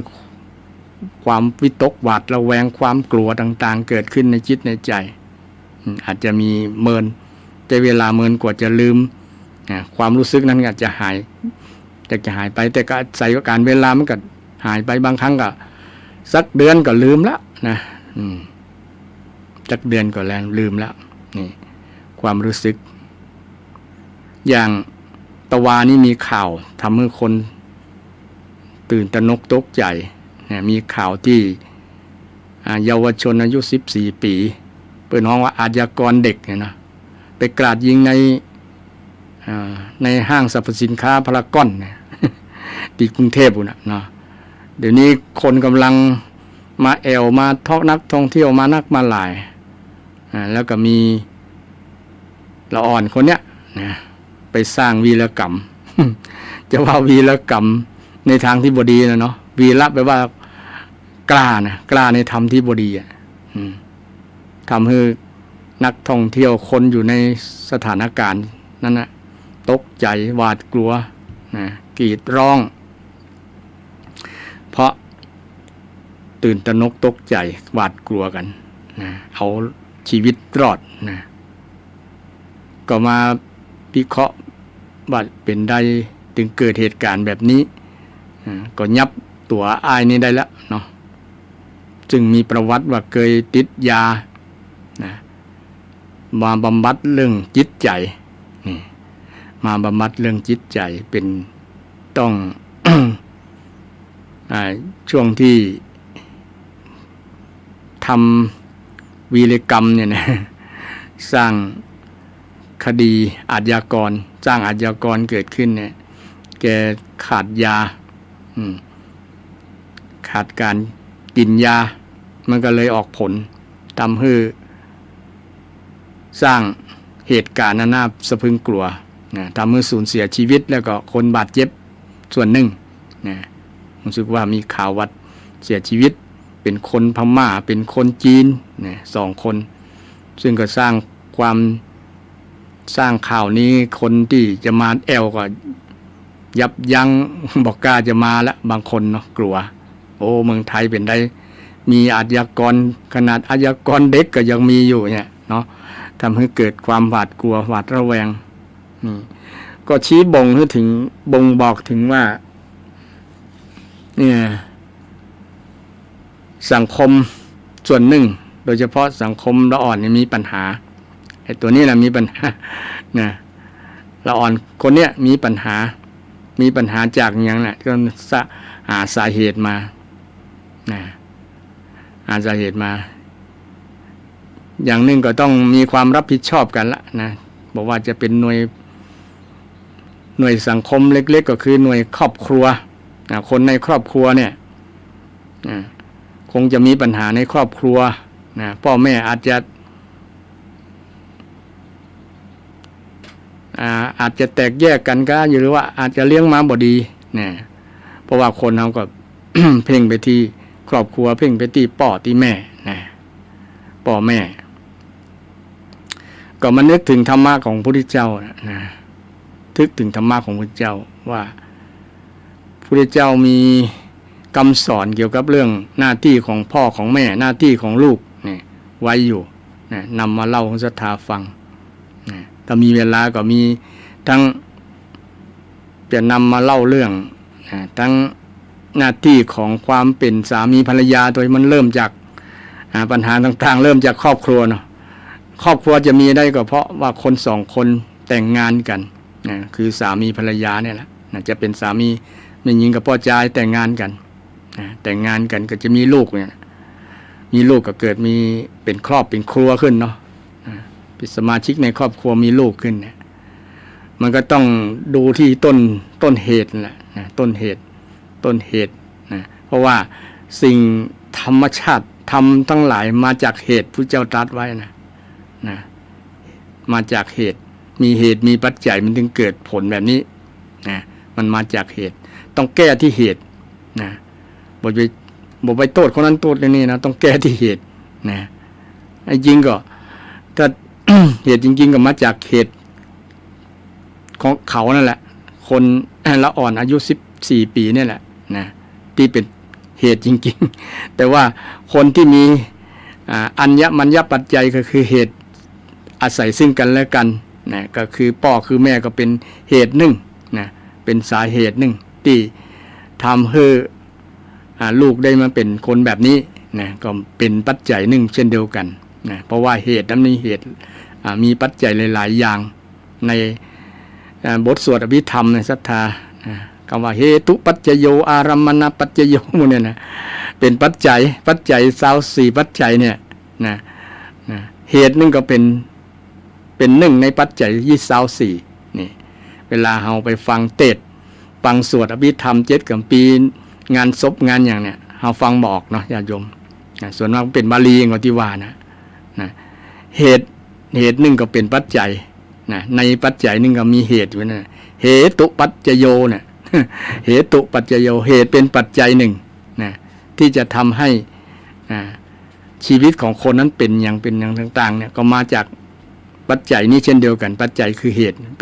ความวิตกหวาดระแวงความกลัวต่างๆเกิดขึ้นในจิตในใจอาจจะมีเมินแต่เวลาเมินกว่าจะลืม ความรู้สึกนั้นก็จะหายไปแต่ก็ใส่กับการเวลามันก็หายไปบางครั้งก็สักเดือนก็ลืมแล้วนะสักเดือนก็แล้วลืมแล้วนี่ความรู้สึกอย่างตะวานี่มีข่าวทำให้คนตื่นตระหนกตกใจมีข่าวที่เยาวชนอายุ14 ปีเปิดห้องว่าอาชญากรเด็กเนี่ยนะไปกราดยิงในห้างสรรพสินค้าพารากอนเนี่ยที่กรุงเทพนะเนาะเดี๋ยวนี้คนกำลังมามานักท่องเที่ยวมานักมาหลายแล้วก็มีละอ่อนคนเนี้ยนะไปสร้างวีรกรรม จะว่าวีรกรรมในทางที่บดีนะเนาะวีรแปลว่ากล้าในธรรมที่บดีทำให้นักท่องเที่ยวคนอยู่ในสถานการณ์นั้นนะตกใจหวาดกลัวกรีดร้องเพราะตื่นตระหนกตกใจหวาดกลัวกันเอาชีวิตรอดก็มาวิเคราะห์ว่าเป็นได้ถึงเกิดเหตุการณ์แบบนี้ก็ยับตัวอ้ายนี่ได้แล้วเนาะจึงมีประวัติว่าเคยติดยามาบำบัดเรื่องจิตใจนี่มาบำบัดเรื่องจิตใจเป็นต้อง ช่วงที่ทำวีรกรรมเนี่ยนะสร้างคดีอาชญากรสร้างอาชญากรเกิดขึ้นเนี่ยแกขาดยาขาดการกินยามันก็เลยออกผลทำให้สร้างเหตุการณ์น่าสะพรึงกลัวทำให้สูญเสียชีวิตแล้วก็คนบาดเจ็บส่วนหนึ่งรู้สึกว่ามีข่าววัดเสียชีวิตเป็นคนพม่าเป็นคนจีน2 คนซึ่งก็สร้างข่าวนี้คนที่จะมาก็ยับยั้งบอกกล้าจะมาละบางคนเนาะกลัวโอ้เมืองไทยเป็นได้มีอาชญากรขนาดอาชญากรเด็กก็ยังมีอยู่เนี่ยเนาะทำให้เกิดความหวาดกลัวหวาดระแวงก็ชี้บ่งบอกถึงว่าเนี่ยสังคมส่วนหนึ่งโดยเฉพาะสังคมละอ่อนนี่มีปัญหาไอ้ตัวนี้แหละมีปัญหาละอ่อนคนเนี้ยมีปัญหาจากอย่างแหละก็หาสาเหตุมาหาสาเหตุมาอย่างหนึ่งก็ต้องมีความรับผิดชอบกันละนะบอกว่าจะเป็นหน่วยสังคมเล็กๆก็คือหน่วยครอบครัวคนในครอบครัวเนี่ยคงจะมีปัญหาในครอบครัวพ่อแม่อาจจะแตกแยกกันก็หรือว่าอาจจะเลี้ยงมาบ่ดีเพราะว่าคนเขาก็ เพ่งไปที่ครอบครัวเพ่งไปที่พ่อที่แม่พ่อแม่ก็มานึกถึงธรรมะของพระพุทธเจ้าทึกถึงธรรมะของพระพุทธเจ้าว่าพระพุทธเจ้ามีคำสอนเกี่ยวกับเรื่องหน้าที่ของพ่อของแม่หน้าที่ของลูกไว้อยู่นำมาเล่าให้ศรัทธาฟังถ้ามีเวลาก็มีทั้งจะนำมาเล่าเรื่องทั้งหน้าที่ของความเป็นสามีภรรยาโดยมันเริ่มจากปัญหาต่างๆเริ่มจากครอบครัวเนาะครอบครัวจะมีได้ก็เพราะว่าคน2 คนแต่งงานกันคือสามีภรรยาเนี่ยแหละจะเป็นสามีแม่หญิงกับพ่อชายแต่งงานกันแต่งงานกันก็จะมีลูกเนี่ยมีลูกก็เกิดมีเป็นครอบเป็นครัวขึ้นเนาะเป็นสมาชิกในครอบครัวมีลูกขึ้นเนี่ยมันก็ต้องดูที่ต้นเหตุแหละต้นเหตุเพราะว่าสิ่งธรรมชาติธรรมทั้งหลายมาจากเหตุพระเจ้าตรัสไว้นะมาจากเหตุมีเหตุมีปัจจัยมันถึงเกิดผลแบบนี้มันมาจากเหตุต้องแก้ที่เหตุบ่ไปโทษคนนั้นโทษนี่นะต้องแก้ที่เหตุไอ้จริงก็ถ้า เหตุจริงๆก็มาจากเหตุของเขานั่นแหละคนละอ่อนอายุ14 ปีนี่แหละที่เป็นเหตุจริงๆแต่ว่าคนที่มี อัญญมัญญปัจจัยก็คือเหตุอาศัยซึ่งกันและกัน นะก็คือพ่อคือแม่ก็เป็นเหตุหนึ่งนะเป็นสาเหตุหนึ่งที่ทำให้ลูกได้มาเป็นคนแบบนี้นะก็เป็นปัจจัยหนึ่งเช่นเดียวกันนะเพราะว่าเหตุนั้นมีเหตุมีปัจจัยหลายๆอย่างในบทสวดอภิธรรมในศรัทธาคำว่าเหตุปัจจโยอารัมมณปัจจโยเนี่ยนะเป็นปัจจัย24ปัจจัยเนี่ยนะเหตุนึงก็เป็นหนึ่งในปัจจัย24นี่เวลาเราไปฟังเทศน์ฟังสวดอภิธรรม7 กัมปีงานศพงานอย่างเนี่ยเราฟังบอกเนาะญาติโยมส่วนมากเป็นบาลีอย่างที่ว่านะเหตุหนึ่งก็เป็นปัจจัยนะในปัจจัยหนึ่งก็มีเหตุอยู่นะเหตุปัจจโยเนี่ยเหตุปัจจโยเหตุเป็นปัจจัยหนึ่งนะที่จะทำให้ชีวิตของคนนั้นเป็นอย่างต่างๆเนี่ยก็มาจากปัจจัยนี้เช่นเดียวกันปัจจัยคือเหตุเ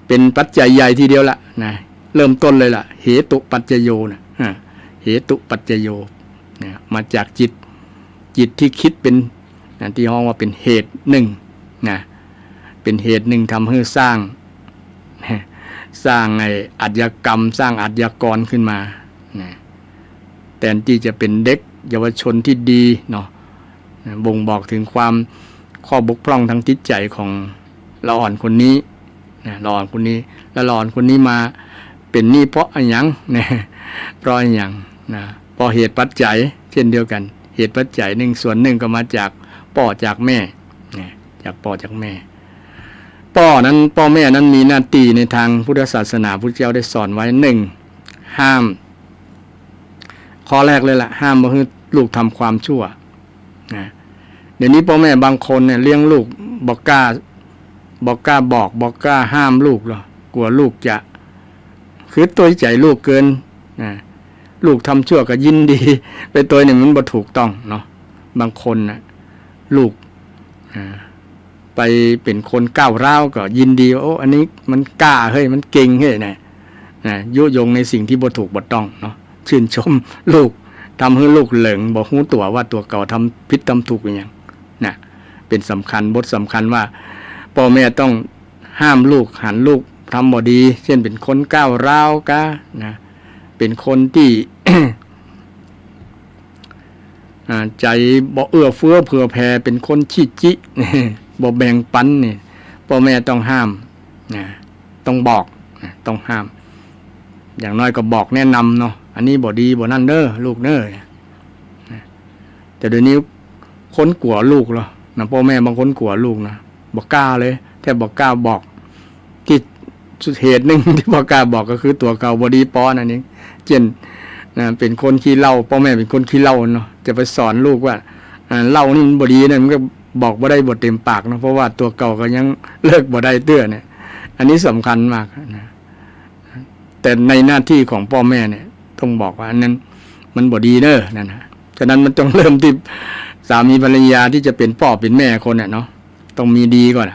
ป็นปัจจัยใหญ่ทีเดียวละนะเริ่มต้นเลยล่ะเหตุปัจจโยนะเหตุปัจจโยนะมาจากจิตที่คิดเป็นที่ห้องว่าเป็นเหตุหนึ่งนะเป็นเหตุหนึ่งทำให้สร้างไอ้อาชญากรรมสร้างอาชญากรขึ้นมานะแทนที่จะเป็นเด็กเยาวชนที่ดีเนาะบ่งบอกถึงความข้อบกพร่องทางจิตใจของละอ่อนคนนี้นะละอ่อนคนนี้แล้วละอ่อนคนนี้มาเป็นนี่เพราะอะไรอย่างนะเพราะอะไรอย่างนะเพราะเหตุปัจจัยเช่นเดียวกันเหตุปัจจัยหนึ่งส่วนหนึ่งก็มาจากพ่อจากแม่นะจากพ่อจากแม่พ่อแม่นั้นมีหน้าที่ในทางพุทธศาสนาพุทธเจ้าได้สอนไว้1ห้ามข้อแรกเลยล่ะห้ามบ่ให้ลูกทำความชั่วนะเดี๋ยวนี้พ่อแม่บางคนเนี่ยเลี้ยงลูกบอกกล้าบอกกล้าห้ามลูกหรอกกลัวลูกจะคือตัวใจลูกเกินนะลูกทำชั่วก็ยินดีไปตัวหนึ่งมันบ่ถูกต้องเนาะบางคนนะลูกไปเป็นคนก้าวร้าวก็ยินดีโอ้อันนี้มันกล้าเฮ้ยมันเก่งเฮ้ยนะยุยงในสิ่งที่บ่ถูกบ่ต้องเนาะชื่นชมลูกทำให้ลูกเหลิงบอกหูตัวว่าตัวเก่าทำผิดทำถูกอย่างนะเป็นสำคัญบทสำคัญว่าพ่อแม่ต้องห้ามลูกหันลูกทำบ่ดี เช่นเป็นคนก้าวร้าวกะนะเป็นคนที่ ใจบ่เอื้อเฟื้อเผื่อแผ่เป็นคนขี้จิบ่แบ่งปันนี่พ่อแม่ต้องห้ามนะต้องบอกนะต้องห้ามอย่างน้อยก็บอกแนะนำเนาะอันนี้บ่ดีบ่นั่นเด้อลูกเด้อนะแต่เดี๋ยวนี้คนกลัวลูกเหรอนะพ่อแม่บางคนกลัวลูกนะบ่กล้าเลยแทบบ่กล้าบอกที่เหตุหนึ่งที่บ่กล้าบอกก็คือตัวเก่าบ่ดีป้อนั่นเองเช่นนะเป็นคนขี้เหล้าพ่อแม่เป็นคนขี้เหล้าเนาะจะไปสอนลูกว่าเหล้านี่มันบ่ดีนะมันก็บอกบ่ได้บ่เต็มปากนะเพราะว่าตัวเก่าก็ยังเลิกบ่ได้เตื้อเนี่ยอันนี้สำคัญมากนะแต่ในหน้าที่ของพ่อแม่เนี่ยต้องบอกว่าอันนั้นมันบ่ดีเด้อนั่นนะฉะนั้นมันต้องเริ่มที่สามีภรรยาที่จะเป็นพ่อเป็นแม่คนน่ะเนาะต้องมีดีก่อน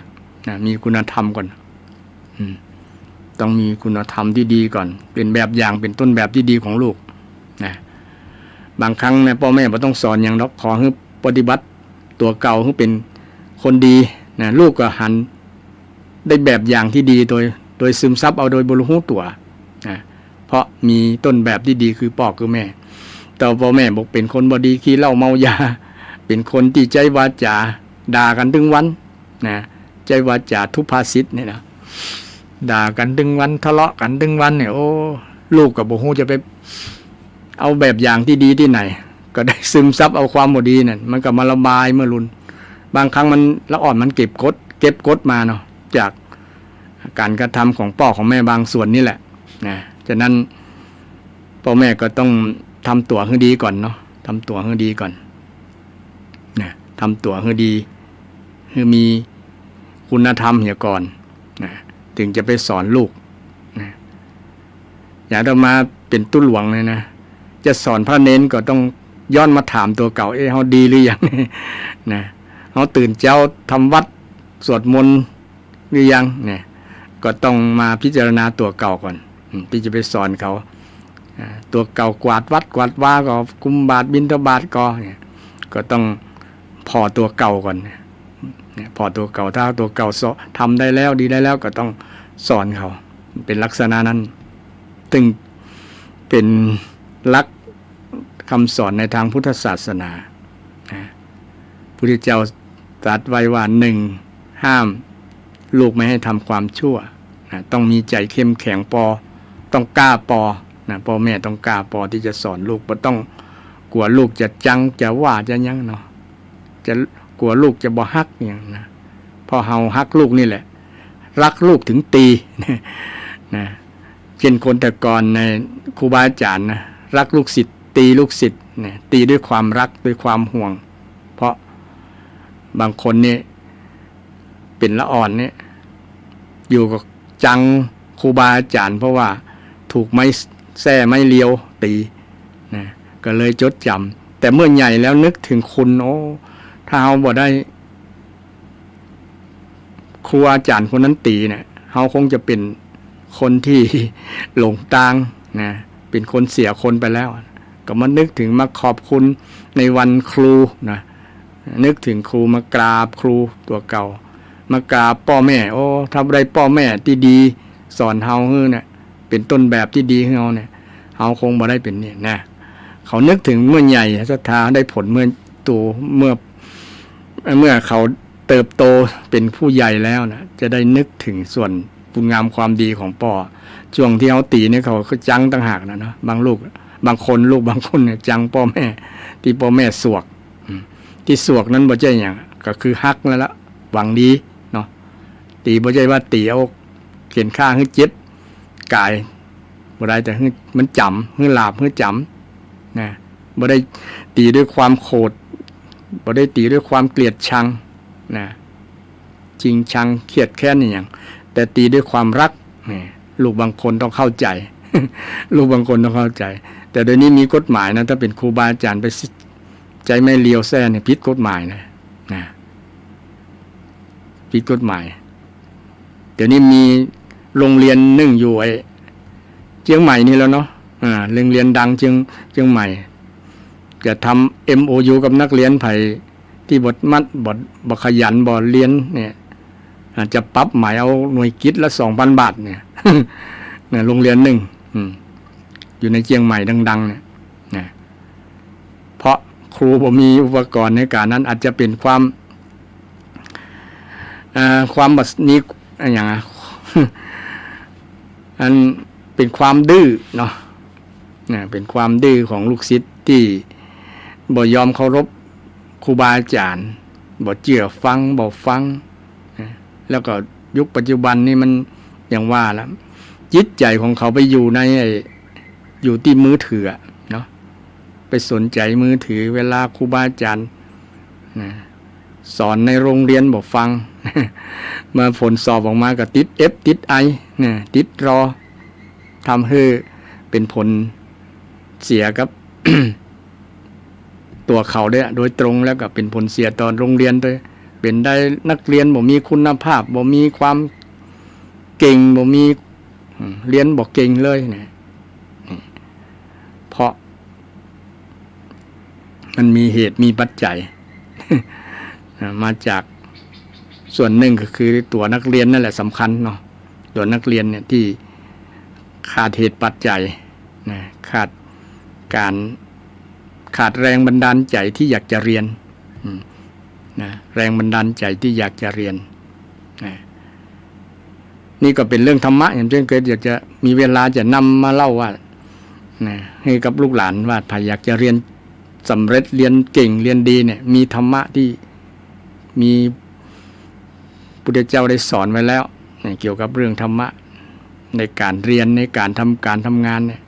นะมีคุณธรรมก่อนต้องมีคุณธรรมที่ดีก่อนเป็นแบบอย่างเป็นต้นแบบที่ดีของลูกนะบางครั้งเนี่ยพ่อแม่บ่ต้องสอนอย่างดอกขอให้ปฏิบัติตัวเก่าให้เป็นคนดีนะลูกก็หันได้แบบอย่างที่ดีโดยซึมซับเอาโดยบ่รู้ตัวนะเพราะมีต้นแบบที่ดีคือพ่อคือแม่แต่พ่อแม่บอกเป็นคนบ่ดีขี้เหล้าเมายาเป็นคนที่ใจวาจาด่ากันถึงวันนะใจวาจาทุพภาษิตเนี่ยนะด่ากันถึงวันทะเลาะกันถึงวันเนี่ยโอ้ลูกก็บ่ฮู้จะไปเอาแบบอย่างที่ดีที่ไหนก็ได้ซึมซับเอาความบ่ดีนั่นมันก็มาระบายเมื่อรุนบางครั้งมันละอ่อนมันเก็บกดมาเนาะจากการกระทำของพ่อของแม่บางส่วนนี่แหละนะฉะนั้นพ่อแม่ก็ต้องทำตัวให้ดีก่อนเนาะทำตัวให้ดีก่อนนะทำตัวให้ดีให้มีคุณธรรมเหี่ยก่อนนะถึงจะไปสอนลูกนะอย่าต้องมาเป็นตุ้หลวงเลยนะจะสอนพระเน้นก็ต้องย้อนมาถามตัวเก่าเฮาดีหรือยังนะเฮาตื่นเช้าทำวัดสวดมนต์หรือยังเนี่ยก็ต้องมาพิจารณาตัวเก่าก่อนที่จะไปสอนเขาตัวเก่ากวาดวัดกวาดว่าก็กุมบาทบิณฑบาตก็เนี่ยก็ต้องพอตัวเก่าก่อน เนี่ยพอตัวเก่าถ้าตัวเก่าทำได้แล้วดีได้แล้วก็ต้องสอนเขาเป็นลักษณะนั้นซึ่งเป็นหลักคำสอนในทางพุทธศาสนาพระพุทธเจ้าตรัสไว้ว่าหนึ่งห้ามลูกไม่ให้ทำความชั่วต้องมีใจเข้มแข็งต้องกล้าพ่อแม่ต้องกล้าที่จะสอนลูกบ่ต้องกลัวลูกจะจังจะว่าจะยังเนาะจะกลัวลูกจะบ่ฮักอย่างนะพอเฮาฮักลูกนี่แหละรักลูกถึงตีนะเช่นคนแต่ก่อนในครูบาอาจารย์นะรักลูกศิษย์ตีลูกศิษย์เนี่ยตีด้วยความรักด้วยความห่วงเพราะบางคนนี่เป็นละอ่อนเนี่ยอยู่กับจังครูบาอาจารย์เพราะว่าถูกไม้แส้ไม้เลียวตีนะก็เลยจดจำแต่เมื่อใหญ่แล้วนึกถึงคุณถ้าเราบ่ได้ครูอาจารย์คนนั้นตีเนี่ยเราคงจะเป็นคนที่หลงทางนะเป็นคนเสียคนไปแล้วก็มานึกถึงมาขอบคุณในวันครูนะนึกถึงครูมากราบครูตัวเก่ามากราบพ่อแม่ทำไรพ่อแม่ที่ดีสอนเฮาเนี่ยเป็นต้นแบบที่ดีของเฮาเนี่ยเฮาคงบ่ได้เป็นเนี่ยนะเขานึกถึงเมื่อใหญ่ศรัทธาได้ผลเมื่อเขาเติบโตเป็นผู้ใหญ่แล้วนะจะได้นึกถึงส่วนคุณงามความดีของพ่อช่วงที่เขาตีเนี่ยเขาก็จังต่างหากนะบางคนบางคนเนี่ยจังพ่อแม่ที่พ่อแม่สวกที่สวกนั้นบ่ใช่อย่างก็คือฮักแล้วละหวังดีเนาะตีบ่ใช่ว่าตีเอาเขียนข้างให้เจ็บกายบ่ได้แต่ให้มันจำให้หลาบให้จำนะบ่ได้ตีด้วยความโกรธบ่ได้ตีด้วยความเกลียดชังนะจริงชังเครียดแค้นอย่างแต่ตีด้วยความรักนี่ลูกบางคนต้องเข้าใจ ลูกบางคนต้องเข้าใจแต่เดี๋ยวนี้มีกฎหมายนะถ้าเป็นครูบาอาจารย์ไปใจไม่เลียวแซ่เนี่ยผิดกฎหมายนะผิดกฎหมายเดี๋ยวนี้มีโรงเรียนนึ่งอยู่เชียงใหม่นี่แล้วเนาะโรงเรียนดังเชียงใหม่จะทำ MOU กับนักเรียนไผ่ที่บทขยันบ่เรียนเนี่ยอาจจะปรับหมายเอาหน่วยกิจละ 2,000 บาทเนี่ย โรงเรียนหนึ่งอยู่ในเชียงใหม่ดังๆเนี่ยเพราะครูบ่มีอุปกรณ์ในการนั้นอาจจะเป็นความบัดนี้อย่างอันเป็นความดื้อเนาะเป็นความดื้อของลูกศิษย์ที่บ่ยอมเคารพครูบาอาจารย์บ่เชื่อฟังบ่ฟังแล้วก็ยุคปัจจุบันนี่มันอย่างว่าแล้วจิตใจของเขาไปอยู่ที่มือถือเนาะไปสนใจมือถือเวลาครูบาอาจารย์สอนในโรงเรียนบ่ฟัง มาผลสอบออกมาก็ติด F ติด I ติดรอทำให้เป็นผลเสียกับ ตัวเขาโดยตรงแล้วก็เป็นผลเสียตอนโรงเรียนด้วยเป็นได้นักเรียนบ่มีคุณภาพบ่มีความเก่งบ่มีเรียนบ่เก่งเลยเนี่ยเพราะมันมีเหตุมีปัจจัย มาจากส่วนหนึ่งก็คือตัวนักเรียนนั่นแหละสำคัญเนาะตัวนักเรียนเนี่ยที่ขาดเหตุปัจจัยขาดแรงบันดาลใจที่อยากจะเรียนแรงบันดาลใจที่อยากจะเรียนนี่ก็เป็นเรื่องธรรมะอย่างเช่นเกิดอยากจะมีเวลาจะนำมาเล่าว่าให้กับลูกหลานว่าถ้าอยากจะเรียนสำเร็จเรียนเก่งเรียนดีเนี่ยมีธรรมะที่มีพุทธเจ้าได้สอนไว้แล้วเกี่ยวกับเรื่องธรรมะในการเรียนในการทำงานเนี่ย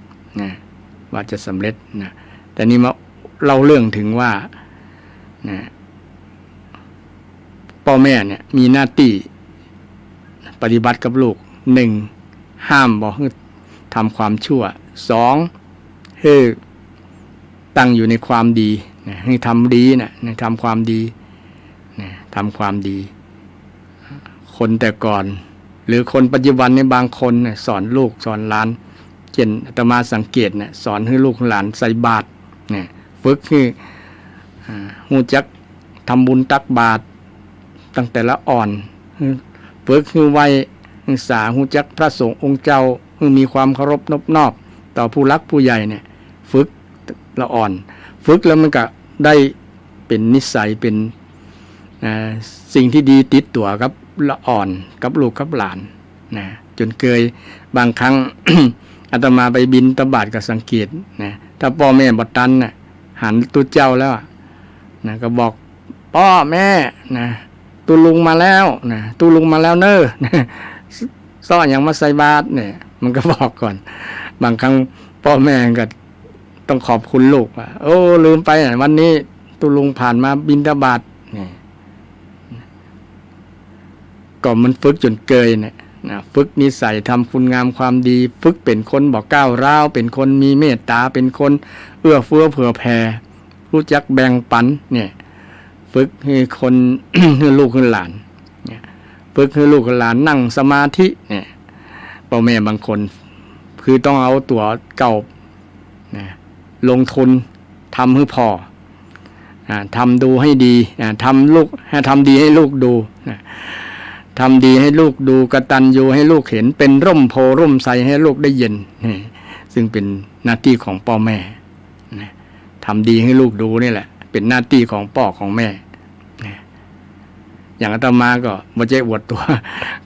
ว่าจะสำเร็จนะแต่นี่มาเล่าเรื่องถึงว่าพ่อแม่เนี่ยมีหน้าที่ปฏิบัติกับลูก 1. ห้ามบอกให้ทำความชั่ว 2. ให้ตั้งอยู่ในความดีให้ทำดีให้ทำความดีทำความดีคนแต่ก่อนหรือคนปัจจุบันในบางคนสอนลูกสอนหลานเช่นอาตมาสังเกตสอนให้ลูกหลานใส่บาตรฝึกให้รู้จักทำบุญตักบาตร ตั้งแต่ละอ่อนฝึกให้ไวศึกษาหูจักพระสงฆ์องค์เจ้าให้มีความเคารพนบนอบต่อผู้รักผู้ใหญ่เนี่ยฝึกละอ่อนฝึกแล้วมันก็ได้เป็นนิสัยเป็นสิ่งที่ดีติดตัวกับละอ่อนกับลูกกับหลานนะจนเคยบางครั้ง อาตมาไปบินตบาทกับสังเกตนะถ้าพ่อแม่บัดตันนะหันตุเจ้าแล้วนะก็บอกพ่อแม่นะตุลุงมาแล้วนะตุลุงมาแล้วเนอะนะซ่ออย่างมาใส่บาตรเนี่ยมันก็บอกก่อนบางครั้งพ่อแม่ก็ต้องขอบคุณลูกว่าโอ้ลืมไปวันนี้ตุลุงผ่านมาบิณฑบาตเนี่ยก็มันฝึกจนเกยเนี่ยนะฝึกนิสัยทำคุณงามความดีฝึกเป็นคนบอกก้าวร้าวเป็นคนมีเมตตาเป็นคนเอื้อเฟื้อเผื่อแผ่รู้จักแบ่งปันเนี่ยฝึกให้คน ให้ลูกให้หลานเนี่ยฝึกให้ลูกให้หลานนั่งสมาธิเนี่ยพ่อแม่บางคนคือต้องเอาตัวเก่านะลงทุนทำให้พอทำดูให้ดีทำลูกให้ทำดีให้ลูกดูทำดีให้ลูกดูกตัญญูให้ลูกเห็นเป็นร่มโพร่มไทรให้ลูกได้เย็นซึ่งเป็นหน้าที่ของพ่อแม่ทำดีให้ลูกดูนี่แหละเป็นหน้าที่ของพ่อของแม่อย่างอาตมาก็ไม่ใช่อวดตัว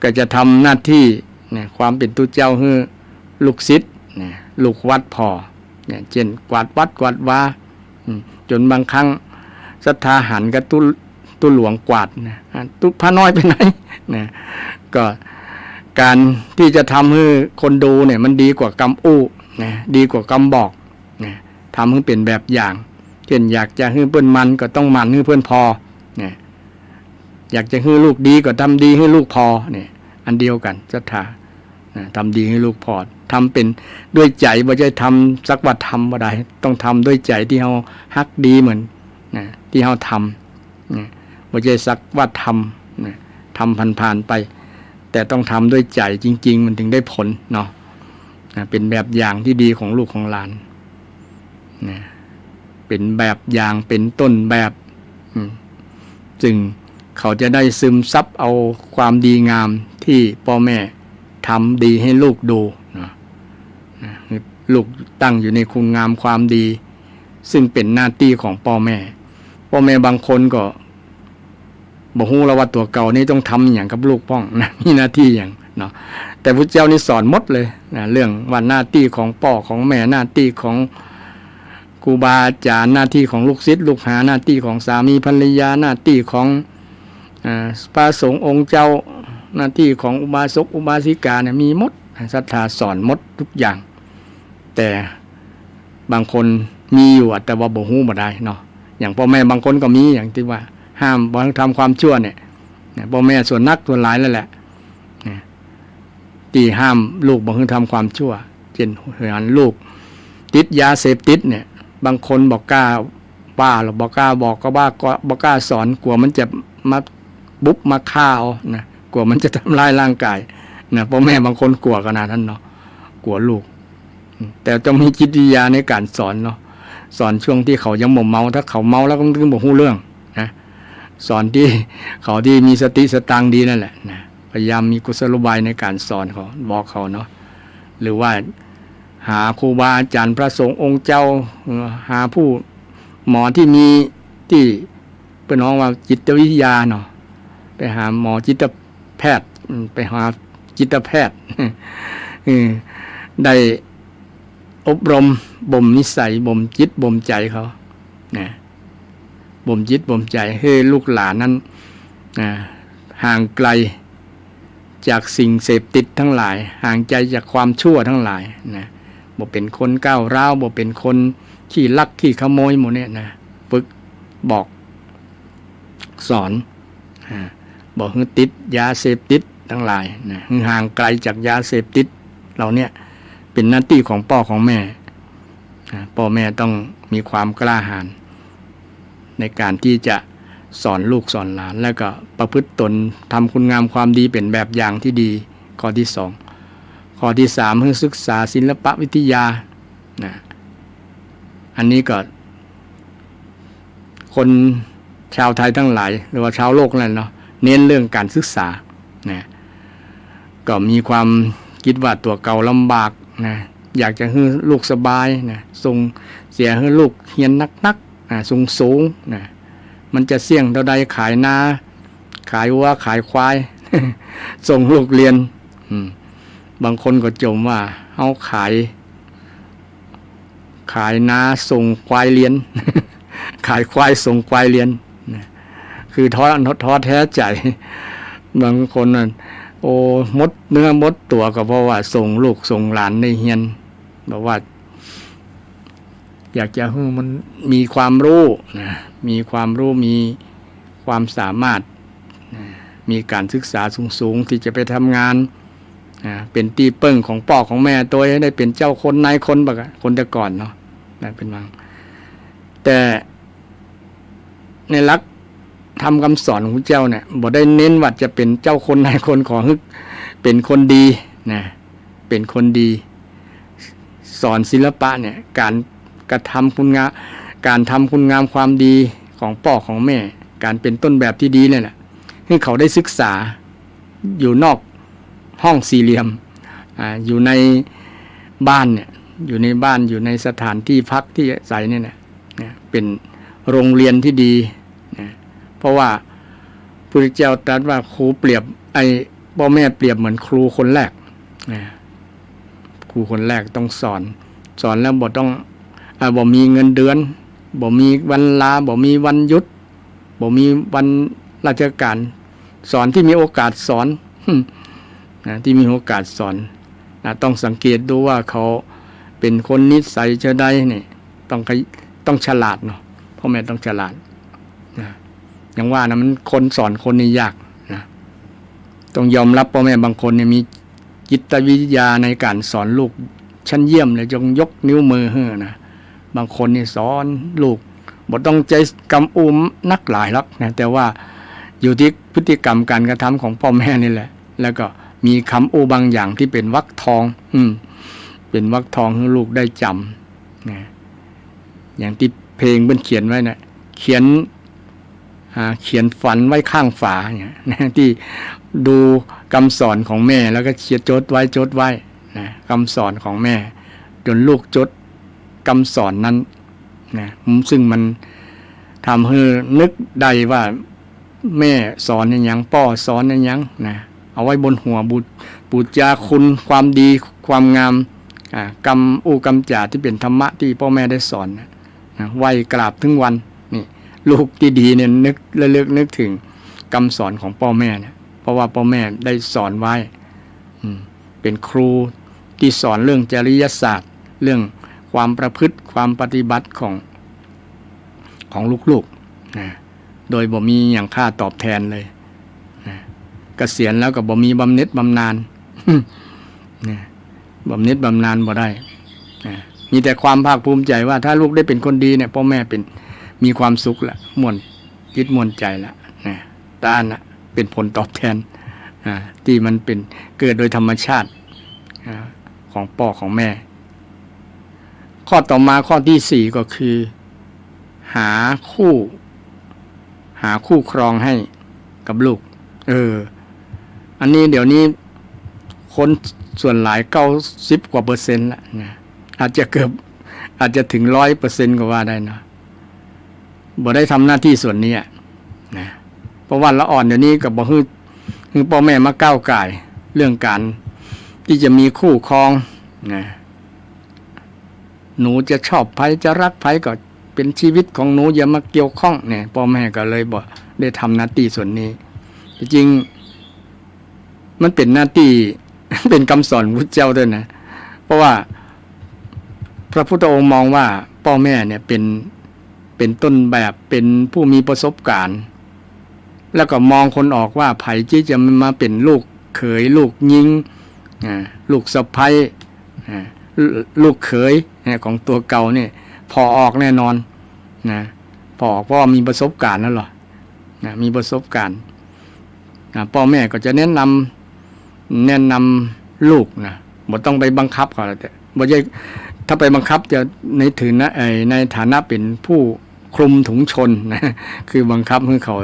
ก็จะทำหน้าที่ความเป็นตุเจ้าให้ลูกศิษย์ลูกวัดพอเช่นกวาดวัดกวาดวาจนบางครั้งศรัทธาหันกับตุหลวงกวาดตุพระน้อยไปไหนก็การที่จะทำให้คนดูเนี่ยมันดีกว่ากำอู้ดีกว่ากำบอกทำให้เป็นแบบอย่างเช่นอยากจะให้เพื่อนมันก็ต้องมันให้เพื่อนพออยากจะให้ลูกดีก็ทำดีให้ลูกพอเนี่ยอันเดียวกันศรัทธาทำดีให้ลูกพอทำเป็นด้วยใจไม่ใช่ทำสักว่าทำบ่ได้ต้องทำด้วยใจที่เราฮักดีเหมือนที่เราทำไม่ใช่สักว่าทำผ่านๆไปแต่ต้องทำด้วยใจจริงๆมันถึงได้ผลเนาะเป็นแบบอย่างที่ดีของลูกของหลานเป็นแบบอย่างเป็นต้นแบบจึงเขาจะได้ซึมซับเอาความดีงามที่พ่อแม่ทำดีให้ลูกดูลูกตั้งอยู่ในคุณงามความดีซึ่งเป็นหน้าที่ของพ่อแม่บางคนก็บอกฮู้แล้วว่าตัวเก่านี่ต้องทำอย่างกับลูกป้องนะมีหน้าที่อย่างเนาะแต่พระเจ้านี่สอนหมดเลยนะเรื่องว่าหน้าที่ของพ่อของแม่หน้าที่ของครูบาอาจารย์หน้าที่ของลูกศิษย์ลูกหาหน้าที่ของสามีภรรยาหน้าที่ของพระสงฆ์องค์เจ้าหน้าที่ของอุบาสกอุบาสิกาเนี่ยมีหมดศรัทธาสอนหมดทุกอย่างแต่บางคนมีอยู่แต่ว่าบ่ฮู้บ่ได้เนาะอย่างพ่อแม่บางคนก็มีอย่างที่ว่าห้ามบ่ทำความชั่วเนี่ยพ่อแม่ส่วนนักส่วนหลายแล้วแหละที่ห้ามลูกบ่ให้ทำความชั่วเช่นหันลูกติดยาเสพติดเนี่ยบางคนบอกกล้าว่าหรือบอกกล้าบอกก็ว่าก็บอกกล้าสอนกลัวมันจะมาบุบมาฆ่าเอานะกลัวมันจะทำลายร่างกายนะพ่อแม่บางคนกลัวขนาดนั้นเนาะกลัวลูกแต่ต้องมีจิตวิทยาในการสอนเนาะสอนช่วงที่เขายังบ่เมาถ้าเขาเมาแล้วก็ต้องบอกฮู้เรื่องนะสอนที่เขาที่มีสติสตังดีนั่นแหละนะพยายามมีกุศโลบายในการสอนเขาบอกเขาเนาะหรือว่าหาครูบาอาจารย์พระสงฆ์องค์เจ้าหาผู้หมอที่มีที่เป็นน้องว่าจิตวิทยาเนาะไปหาหมอจิตแพทย์ไปหาจิตแพทย์ได้อบรมบ่มนิสัยบ่มจิตบ่มใจเขาบ่มจิตบ่มใจให้ลูกหลานนั้นห่างไกลจากสิ่งเสพติดทั้งหลายห่างใจจากความชั่วทั้งหลายนะบ่เป็นคนก้าวร้าวบ่เป็นคนขี้ลักขี้ขโมยหมดเนี่ยนะฝึกบอกสอนบอกให้ติดยาเสพติดทั้งหลายนะให้ห่างไกลจากยาเสพติดเราเนี่ยเป็นหน้าที่ของพ่อของแม่พ่อแม่ต้องมีความกล้าหาญในการที่จะสอนลูกสอนหลานแล้วก็ประพฤติตนทำคุณงามความดีเป็นแบบอย่างที่ดีข้อที่สองข้อที่สามคือศึกษาศิลปวิทยาอันนี้ก็คนชาวไทยทั้งหลายหรือว่าชาวโลกนั่นเนาะ เน้นเรื่องการศึกษานะก็มีความคิดว่าตัวเก่าลำบากนะอยากจะให้ลูกสบายนะส่งเสียให้ลูกเรียนนักๆนะสูงนะมันจะเสี่ยงเท่าใดขายนาขายวัวขายควาย ส่งลูกเรียนบางคนก็จมว่าเอาขายนาส่งควายเรียน ขายควายส่งควายเรียนนะคือท้อแท้ใจบางคนน่ะโอ้มดเนื้อมดตัวก็เพราะว่าส่งลูกส่งหลานในเฮียนบอกว่าอยากจะให้มันมีความรู้นะมีความรู้มีความสามารถนะมีการศึกษาสูงที่จะไปทำงานนะเป็นตีเปิ้งของพ่อของแม่ตัวให้ได้เป็นเจ้าคนนายคนบักคนแต่ก่อนเนาะนะเป็นบางแต่ในหลักทำคำสอนของพระเจ้าเนี่ยบ่ได้เน้นว่าจะเป็นเจ้าคนนายคนขอให้เป็นคนดีนะเป็นคนดีสอนศิลปะเนี่ยการกระทำคุณงามการทำคุณงามความดีของพ่อของแม่การเป็นต้นแบบที่ดีเนี่ยแหละให้เขาได้ศึกษาอยู่นอกห้องสี่เหลี่ยมอยู่ในบ้านเนี่ยอยู่ในบ้านอยู่ในสถานที่พักที่อาศัยเนี่ยนะเป็นโรงเรียนที่ดีนะเพราะว่าพระพุทธเจ้าตรัสว่าครูเปรียบพ่อแม่เปรียบเหมือนครูคนแรกนะครูคนแรกต้องสอนแล้วบ่มีเงินเดือนบ่มีวันลาบ่มีวันหยุดบ่มีวันราชการสอนที่มีโอกาสสอนนะที่มีโอกาสสอนนะต้องสังเกตดูว่าเขาเป็นคนนิสัยเฉยใดนี่ต้องฉลาดเนาะพ่อแม่ต้องฉลาดนะอย่างว่านะมันคนสอนคนนี่ยากนะต้องยอมรับพ่อแม่บางคนเนี่ยมีจิตวิทยาในการสอนลูกชั้นเยี่ยมเลยจงยกนิ้วมือให้นะบางคนนี่สอนลูกบ่ต้องใจกำอุ้มนักหลายหรอกนะแต่ว่าอยู่ที่พฤติกรรมการกระทำของพ่อแม่นี่แหละแล้วก็มีคำอู้บางอย่างที่เป็นวรรคทองเป็นวรรคทองให้ลูกได้จำนะอย่างที่เพลงเพิ่นเขียนไว้นะเขียนฝันไว้ข้างฝาเนี่ยนะที่ดูคำสอนของแม่แล้วก็จดไว้นะคำสอนของแม่จนลูกจดคำสอนนั้นนะซึ่งมันทำให้นึกได้ว่าแม่สอนอย่างยังพ่อสอนอย่างยังนะเอาไว้บนหัวบูชาคุณความดีความงามกรรมที่เป็นธรรมะที่พ่อแม่ได้สอนนะไหวกราบถึงวันนี่ลูกที่ดีเนี่ยนึกถึงคำสอนของพ่อแม่เนี่ยเพราะว่าพ่อแม่ได้สอนไว้เป็นครูที่สอนเรื่องจริยศาสตร์เรื่องความประพฤติความปฏิบัติของลูกๆนะโดยบ่มีอย่างค่าตอบแทนเลยนะเกษียณแล้วก็บ่มีบำเหน็จบำนาญ นะบำเหน็จบำนาญบ่ได้นะมีแต่ความภาคภูมิใจว่าถ้าลูกได้เป็นคนดีเนี่ยพ่อแม่มีความสุขละม่วนจิตม่วนใจละนะตาน่ะเป็นผลตอบแทนที่มันเป็นเกิดโดยธรรมชาติของพ่อของแม่ข้อต่อมาข้อที่ 4ก็คือหาคู่ครองให้กับลูกอันนี้เดี๋ยวนี้คนส่วนหลาย90%กว่าละนะอาจจะถึง 100% ก็ว่าได้นะบ่ได้ทำหน้าที่ส่วนนี้นะเพราะว่าละอ่อนเดี๋ยวนี้ก็บ่ฮือพ่อแม่มาก้าวก่ายเรื่องการที่จะมีคู่ครองนะหนูจะชอบไผจะรักไผก็เป็นชีวิตของหนูอย่ามาเกี่ยวข้องเนี่ยพ่อแม่ก็เลยบ่ได้ทำหน้าที่ส่วนนี้จริงมันเป็นหน้าที่ เป็นคำสอนของพระเจ้าด้วยนะเพราะว่าพระพุทธองค์มองว่าพ่อแม่เนี่ยเป็นต้นแบบเป็นผู้มีประสบการณ์แล้วก็มองคนออกว่าไผที่จะมาเป็นลูกเขยลูกยิงลูกสะใภ้ลูกเขยของตัวเก่าเนี่ยพอออกแน่นอนนะพอออกเพราะมีประสบการณ์แล้วหรอนะมีประสบการณ์พ่อแม่ก็จะแนะนำลูกนะบ่ต้องไปบังคับเขาแต่บ่ใช่ถ้าไปบังคับจะในฐานะเป็นผู้คลุมถุงชนนะคือบังคับให้เขา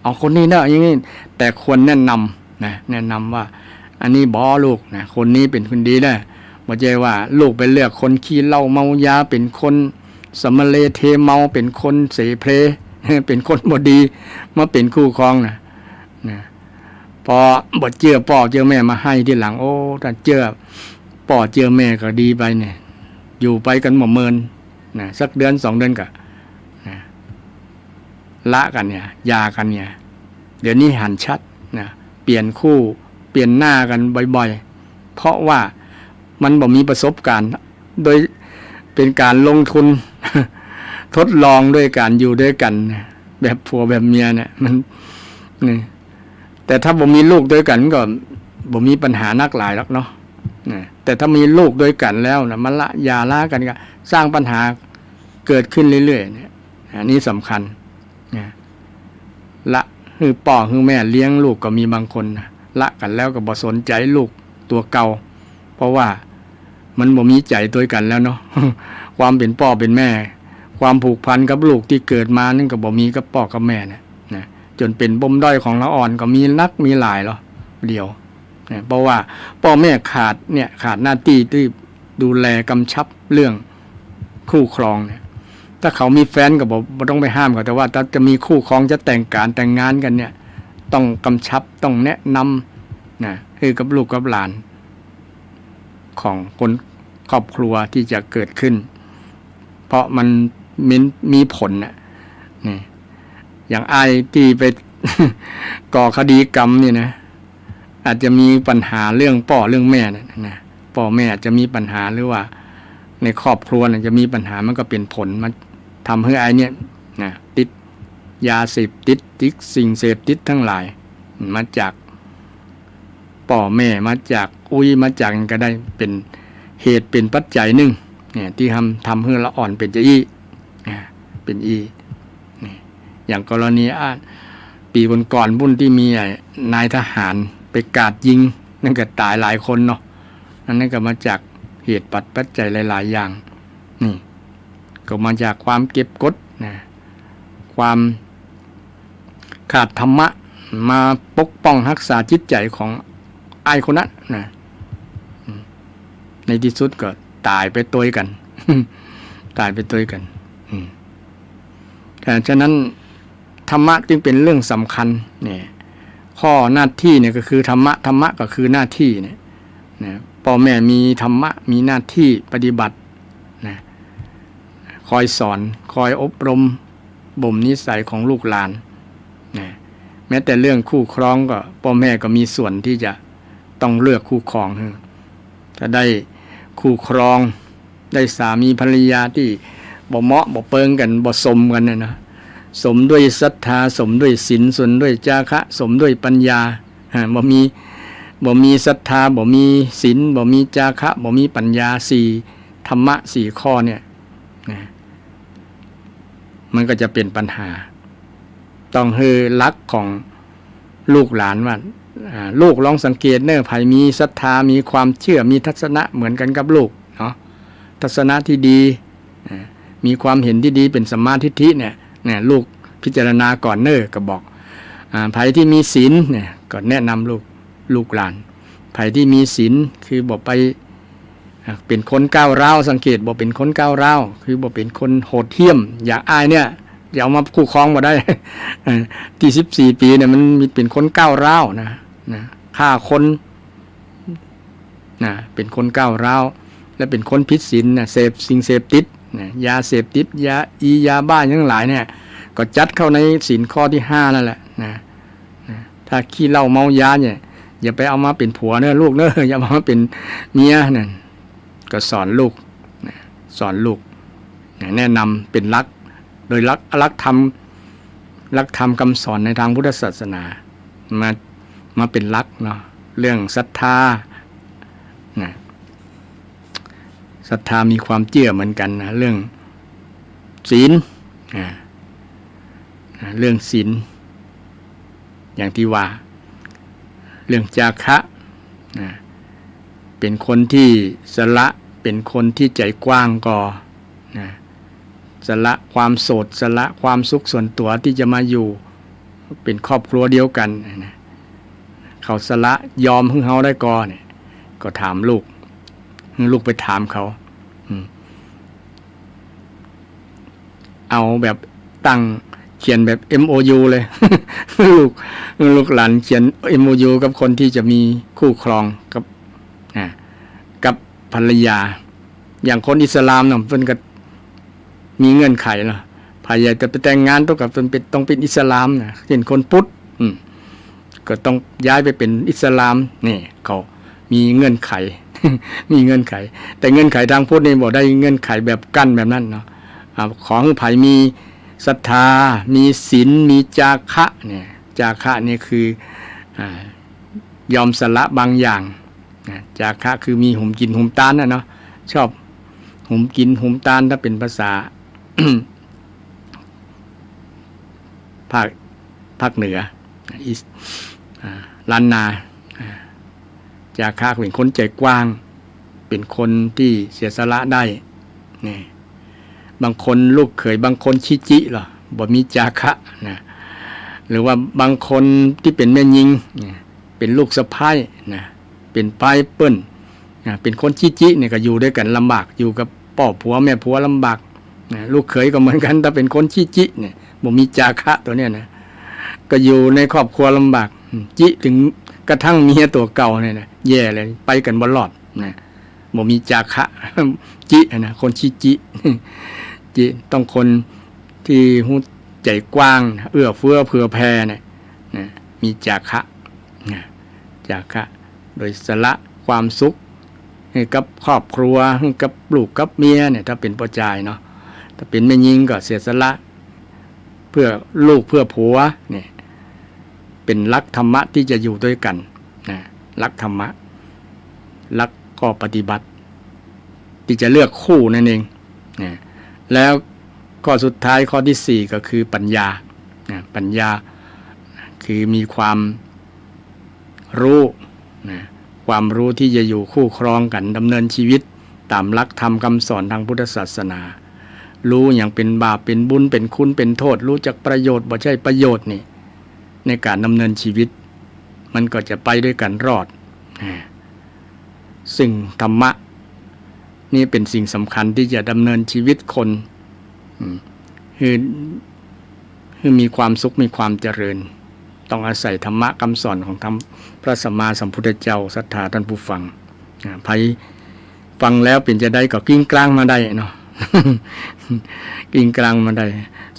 เอา เอาคนนี้เนอะอย่างนี้แต่ควรแนะนำนะแนะนำว่าอันนี้บอลูกนะคนนี้เป็นคนดีนะบ่ใช่ว่าลูกไปเลือกคนขี้เหล้าเมายาเป็นคนสมเลเทเมาเป็นคนเสเพล เป็นคนบ่ดีมาเป็นคู่ครองนะพอบ่เจอพ่อเจอแม่มาให้ทีหลังโอ้ถ้าเจอพ่อเจอแม่ก็ดีไปเนี่ยอยู่ไปกันหมดเมินนะสักเดือน2 เดือนก็นะละกันเนี่ยยากันเนี่ยเดี๋ยวนี้หันชัดนะเปลี่ยนคู่เปลี่ยนหน้ากันบ่อยๆเพราะว่ามันบ่มีประสบการณ์โดยเป็นการลงทุน ทดลองด้วยการอยู่ด้วยกันแบบผัวแบบเมียเนี่ยมันนี่แต่ถ้าบ่มีลูกด้วยกันก็บ่มีปัญหานักหลายหรอกเนาะแต่ถ้ามีลูกด้วยกันแล้วนะมันละยาละกันก็สร้างปัญหาเกิดขึ้นเรื่อยๆเนี่ยอันนี้สำคัญละคือพ่อคือแม่เลี้ยงลูกก็มีบางคนนะละกันแล้วก็บ่สนใจลูกตัวเก่าเพราะว่ามันบ่มีใจตัวกันแล้วเนาะ ความเป็นพ่อเป็นแม่ความผูกพันกับลูกที่เกิดมานั่นก็บ่มีกับพ่อกับแม่นะจนเป็นบ่มด้อยของละอ่อนก็มีนักมีหลายหรอเดียวเพราะว่าพ่อแม่ขาดหน้าที่ที่ดูแลกำชับเรื่องคู่ครองเนี่ยถ้าเขามีแฟนก็บ่ต้องไปห้ามเขาแต่ว่าถ้าจะมีคู่ครองจะแต่งงานกันเนี่ยต้องกำชับต้องแนะนำคือกับลูกกับหลานของคนครอบครัวที่จะเกิดขึ้นเพราะมันมีผลนี่อย่างไอ้ที่ไป ก่อคดีกรรมนี่นะอาจจะมีปัญหาเรื่องพ่อเรื่องแม่นะพ่อแม่อาจจะมีปัญหาหรือว่าในครอบครัวจะมีปัญหามันก็เป็นผลมันทำให้ไอ้เนี่ยติดยาเสพติดสิ่งเสพติดทั้งหลายมาจากพ่อแม่มาจากมาจากก็ได้เป็นเหตุเป็นปัจจัยหนึ่งที่ทำให้ละอ่อนเป็นจะเป็นอย่างกรณีปีก่อนบุญที่มีนายทหารไปกราดยิงนั่นก็ตายหลายคนเนาะนั่นก็มาจากเหตุปัจจัยหลายๆอย่างนี่ก็มาจากความเก็บกดความขาดธรรมะมาปกป้องรักษาจิตใจของไอ้คนนั้นในที่สุดก็ตายไปตัวกัน ตายไปตัวกันฉะนั้นธรรมะจึงเป็นเรื่องสำคัญเนี่ยข้อหน้าที่เนี่ยก็คือธรรมะก็คือหน้าที่เนี่ยพ่อแม่มีธรรมะมีหน้าที่ปฏิบัติคอยสอนคอยอบรมบ่มนิสัยของลูกหลานแม้แต่เรื่องคู่ครองก็พ่อแม่ก็มีส่วนที่จะต้องเลือกคู่ครองถ้าได้คู่ครองได้สามีภรรยาที่บ่เหมาะบ่เปิงกันบ่สมกันนะสมด้วยศรัทธาสมด้วยศีลสมด้วยจาคะสมด้วยปัญญาบ่มีศรัทธาบ่มีศีลบ่มีจาคะบ่มีปัญญา4ธรรมะ4ข้อเนี่ยมันก็จะเป็นปัญหาต้องให้ลักของลูกหลานว่าลูกลองสังเกตเนอะไผมีศรัทธามีความเชื่อมีทัศนะเหมือนกันกับลูกเนาะทัศนะที่ดีมีความเห็นที่ดีเป็นสัมมาทิฏฐิเนี่ยลูกพิจารณาก่อนเนอะก็บอกไผที่มีศีลเนี่ยก็แนะนำลูกหลานไผที่มีศีลคือบอกไปเป็นคนก้าวร้าวสังเกตบอกเป็นคนก้าวร้าวคือบอกเป็นคนโหดเหี้ยมอยากอายเนี่ยอย่าเอามาคู่ครองมาได้ ที่14 ปีเนี่ยมันมีเป็นคนก้าวร้าวนะฆ่าคนเป็นคนก้าวร้าวและเป็นคนผิดศีลเสพสิ่งเสพติดยาเสพติดยาบ้าทั้งหลายเนี่ยก็จัดเข้าในศีลข้อที่5นั่นแหละถ้าขี้เหล้าเมายาเนี่ยอย่าไปเอามาเป็นผัวเนอะลูกเนอะอย่าเอามาเป็นเมียนั่นก็สอนลูกแนะนำเป็นลักโดยลักธรรมคำสอนในทางพุทธศาสนามาเป็นลักเนาะเรื่องศรัทธาศรัทธามีความเชื่อเหมือนกันนะเรื่องศีลเรื่องศีลอย่างที่ว่าเรื่องจาคะเป็นคนที่สละเป็นคนที่ใจกว้างก็สละความโสดสละความสุขส่วนตัวที่จะมาอยู่ เป็นครอบครัวเดียวกันนะเขาสละยอมให้เฮาได้ก่อนเนี่ยก็ถามลูกไปถามเขาเอาแบบตั้งเขียนแบบ MOU เลย ลูกหลานเขียน MOU กับคนที่จะมีคู่ครองกับภรรยาอย่างคนอิสลามเนาะเพิ่นก็มีเงื่อนไขเนาะภรรยาจะไปแต่งงานต้องเป็นอิสลามนะเช่นคนพุทธก็ต้องย้ายไปเป็นอิสลามนี่เขามีเงื่อนไข มีเงื่อนไขแต่เงื่อนไขทางพุทธนี่บ่ได้เงื่อนไขแบบกั้นแบบนั้นเนาะขอให้ไผมีศรัทธามีศีลมีจาคะเนี่ยจาคะนี่คือยอมสละบางอย่างจาคะคือมีหุมกินหุมตานนะเนาะชอบหุมกินหุมตานถ้าเป็นภาษา ภาคเหนือล้านนาจาคะเป็นคนใจกว้างเป็นคนที่เสียสละได้นี่บางคนลูกเขยบางคนชิจิหรอบ่มีจาคะนะหรือว่าบางคนที่เป็นแม่ยิงเป็นลูกสะใภ้นะเป็นป้ายเปิ้นเป็นคนชิจิเนี่ยก็อยู่ด้วยกันลำบากอยู่กับพ่อผัวแม่ผัวลำบากนะลูกเขยก็เหมือนกันถ้าเป็นคนชิจิเนี่ยบ่มีจาคะตัวเนี้ยนะก็อยู่ในครอบครัวลำบากจิถึงกระทั่งเมียตัวเก่าเนี่ยนะแย่เลยไปกันบ่รอดนะบ่มีจาคะจินะคนชิจิจิต้องคนที่หูใจกว้างเอื้อเฟื้อเผื่อแผ่เนี่ยมีจาคะจาคะโดยสละความสุขให้กับครอบครัวให้กับลูกกับเมียเนี่ยถ้าเป็นผู้ชายเนาะถ้าเป็นแม่หญิงก็เสียสละเพื่อลูกเพื่อผัวเนี่ยเป็นหลักธรรมะที่จะอยู่ด้วยกันนะหลักธรรมะหลักข้อปฏิบัติที่จะเลือกคู่นั่นเองนะแล้วข้อสุดท้ายข้อที่4ก็คือปัญญานะปัญญาคือมีความรู้นะความรู้ที่จะอยู่คู่ครองกันดำเนินชีวิตตามหลักธรรมคำสอนทางพุทธศาสนารู้อย่างเป็นบาปเป็นบุญเป็นคุณเป็นโทษรู้จักประโยชน์บ่ใช่ประโยชน์นี่ในการดำเนินชีวิตมันก็จะไปด้วยกันรอดซึ่งธรรมะนี่เป็นสิ่งสำคัญที่จะดำเนินชีวิตคนคือมีความสุขมีความเจริญต้องอาศัยธรรมะคำสอนของพระสัมมาสัมพุทธเจ้าศรัทธาท่านผู้ฟังไผฟังแล้วเป็นจะได้ก็กิ้งกลางมาได้เนาะ กิ้งกลางมาได้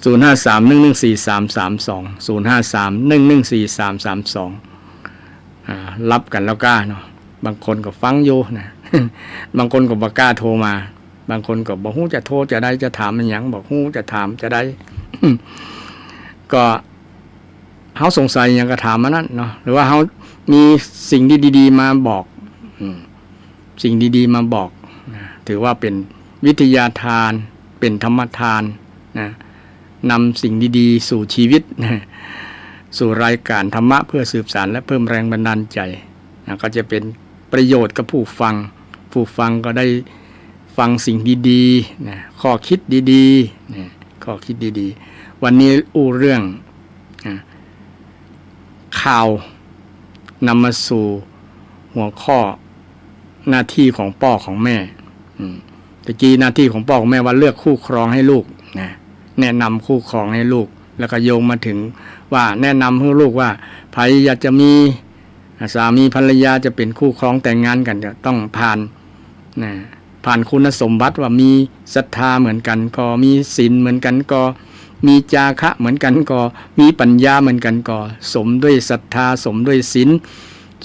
053114332 053114332รับกันแล้วกล้าเนาะบางคนก็ฟังอยู่นะ บางคนก็บ่กล้าโทรมาบางคนก็บอกฮู้จะโทรจะได้จะถามมันหยังบอกฮู้จะถามจะได้ ก็เฮาสงสัยหยังก็ถามมานั่นเนาะหรือว่าเฮามีสิ่งดีๆมาบอกสิ่งดีๆมาบอกนะถือว่าเป็นวิทยาทานเป็นธรรมทานนะนำสิ่งดีๆสู่ชีวิตนะสู่รายการธรรมะเพื่อสืบสานและเพิ่มแรงบันดาลใจนะก็จะเป็นประโยชน์กับผู้ฟังก็ได้ฟังสิ่งดีๆนะข้อคิดดีๆนะข้อคิดดีๆวันนี้เรื่องข่าวนำมาสู่หัวข้อหน้าที่ของพ่อของแม่ตะกี้หน้าที่ของพ่อของแม่ว่าเลือกคู่ครองให้ลูกนะแนะนำคู่ครองให้ลูกแล้วก็โยงมาถึงว่าแนะนำให้ลูกว่าใครอยากจะมีสามีภรรยาจะเป็นคู่ครองแต่งงานกันจะต้องผ่านคุณสมบัติว่ามีศรัทธาเหมือนกันก็มีศีลเหมือนกันก็มีจาคะเหมือนกันก็มีปัญญาเหมือนกันก็สมด้วยศรัทธาสมด้วยศีล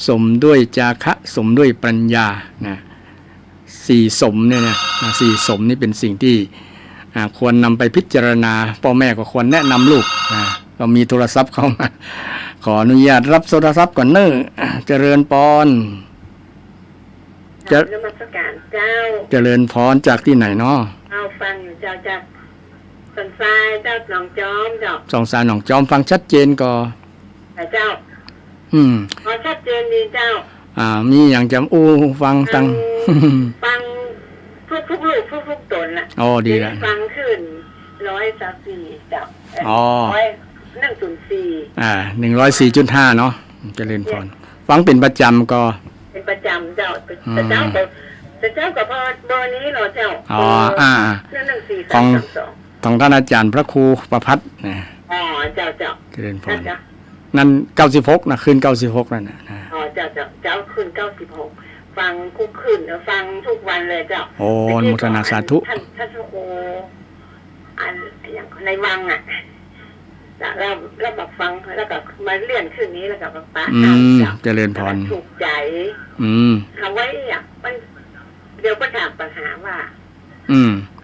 สมด้วยจาคะสมด้วยปัญญานะ4สมเนี่ยนะ4สมนี่เป็นสิ่งที่ควรนำไปพิจารณาพ่อแม่ก็ควรแนะนำลูกก็มีโทรศัพท์เข้ามาขออนุญาตรับโทรศัพท์ก่อนเนอะเจริญพรนมัสการเจ้าเจริญพรจากที่ไหนเนาะเอาฟังอยู่เจ้าจากสันทรายเจ้าหนองจอมเจ้าสองสายหนองจอมฟังชัดเจนก็เจ้าพอชัดเจนดีเจ้ามีอย่างจำฟังตังฟังทุกลูกทุกตนน่ะอ๋อดีแล้วฟังขึ้น134เจ้า 104 104.5เนาะเจริญพรฟังเป็นประจำก็ เป็นประจำเจ้าแต่เจ้าก็พอเบอร์นี้เหรอเจ้า อ๋อ114 ของท่านอาจารย์พระครูประพัฒน์นะ อ๋อเจ้าเจริญพรนั่น96นะคืน96นั่นนะ อ๋อเจ้าคืน96ฟังทุกคืนฟังทุกวันเลยเจ้าโอ้อนุโมทนาสาธุท่านโอ้อันอย่างในวังอ่ะเราแบบฟังแล้วก็มาเลื่อนขึ้นนี้แล้วก็ป้าเจริญพรถูกใจคำไว้อ่ะมันเดี๋ยวก็ถามปัญหาว่า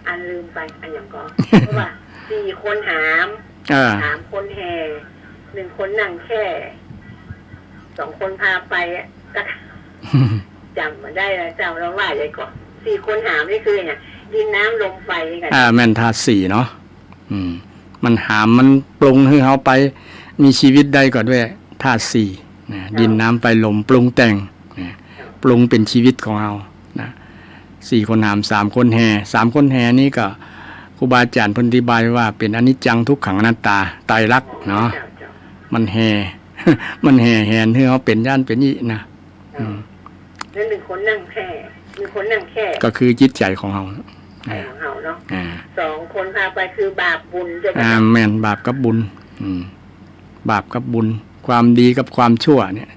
อันลืมไปอันอย่างก็เพราะว่า4 คนหาม3 คนแห่1 คนนั่งแค่2 คนพาไปก็จำมาได้แล้วเจ้าเราว่าอย่างก่อน4 คนหามนี่คือเนี่ยดินน้ำลมไฟกันแม่นธาตุ4เนาะมันหามมันปรุงให้เขาไปมีชีวิตได้ก่อนด้วยธาตุ4นะดินน้ำไฟลมปรุงแต่งนะปรุงเป็นชีวิตของเรานะ4 คนหาม3 คนแห่3 คนแห่นี่ก็ครูบาอาจารย์อธิบายว่าเป็นอนิจจังทุกขังอนัตตาไตรลักษณ์เนาะมันแห่ มันแห่แหนให้เขาเป็นย่านเป็นยี่นะแล้ว1 คนนั่งแค่1 คนนั่งแค่ก็คือจิตใจของเราเนาะ2 คนพาไปคือบาปบุญใช่ไหมแม่นบาปกับบุญบาปกับบุญความดีกับความชั่วเนี่ย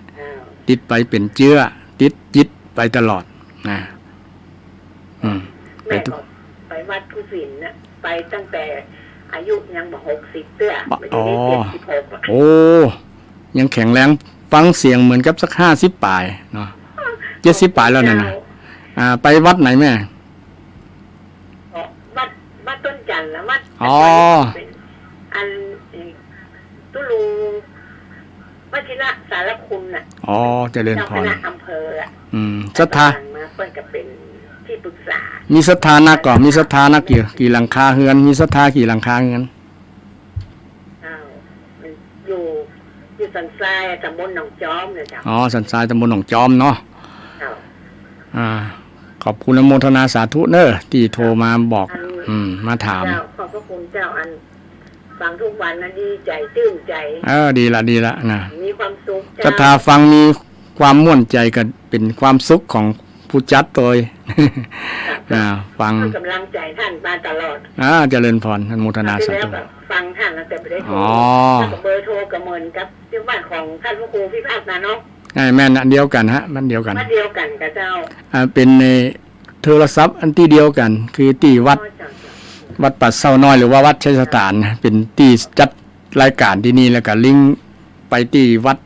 ติดไปเป็นเจื้อติดจิตไปตลอดนะไปวัดกุศิลนะไปตั้งแต่อายุยังบอก60เตื้อไม่ได้76โอ้ยังแข็งแรงฟังเสียงเหมือนกับสัก50 ปลายเนาะ70 ปลายแล้วนั่นนะไปวัดไหนแม่วัดต้นจันทร์แล้ววัดอันตุลูวัชิระสารคุณน่ะเจริญพรเจ้าคณะอำเภอศรัทธามาเพิ่นก็เป็นที่ปรึกษามีศรัทธานักก่อนมีศรัทธานักกี่หลังคาเฮือนมีศรัทธากี่หลังคาเฮือนอยู่สันทรายตำบลหนองจอมเนี่ยจ้ะสันทรายตำบลหนองจอมเนาะขอบคุณอนุโมทนาสาธุเนอะที่โทรมาบอกมาถามขอบพระคุณเจ้าอันฟังทุกวันนะดีใจตื้นใจดีละนะมีความสุขศรัทธาฟังมีความม่วนใจก็เป็นความสุขของผู้จัดตัวฟังกำลังใจท่านมาตลอดเจริญพรอนุโมทนาสาธุฟังท่านแล้วแต่ไม่ได้โทรกับเบอร์โทรกับเหมือนกับที่บ้านของท่านพระครูพิพัฒน์นะเนาะแม่นอันเดียวกันฮะมันเดียวกันกับเจ้าเป็นในโทรศัพท์อันที่เดียวกันคือที่วัดปัดเศร้าน้อยหรือว่าวัดชัยสถานเป็นที่จัดรายการที่นี่แล้วก็ลิงก์ไปที่วัด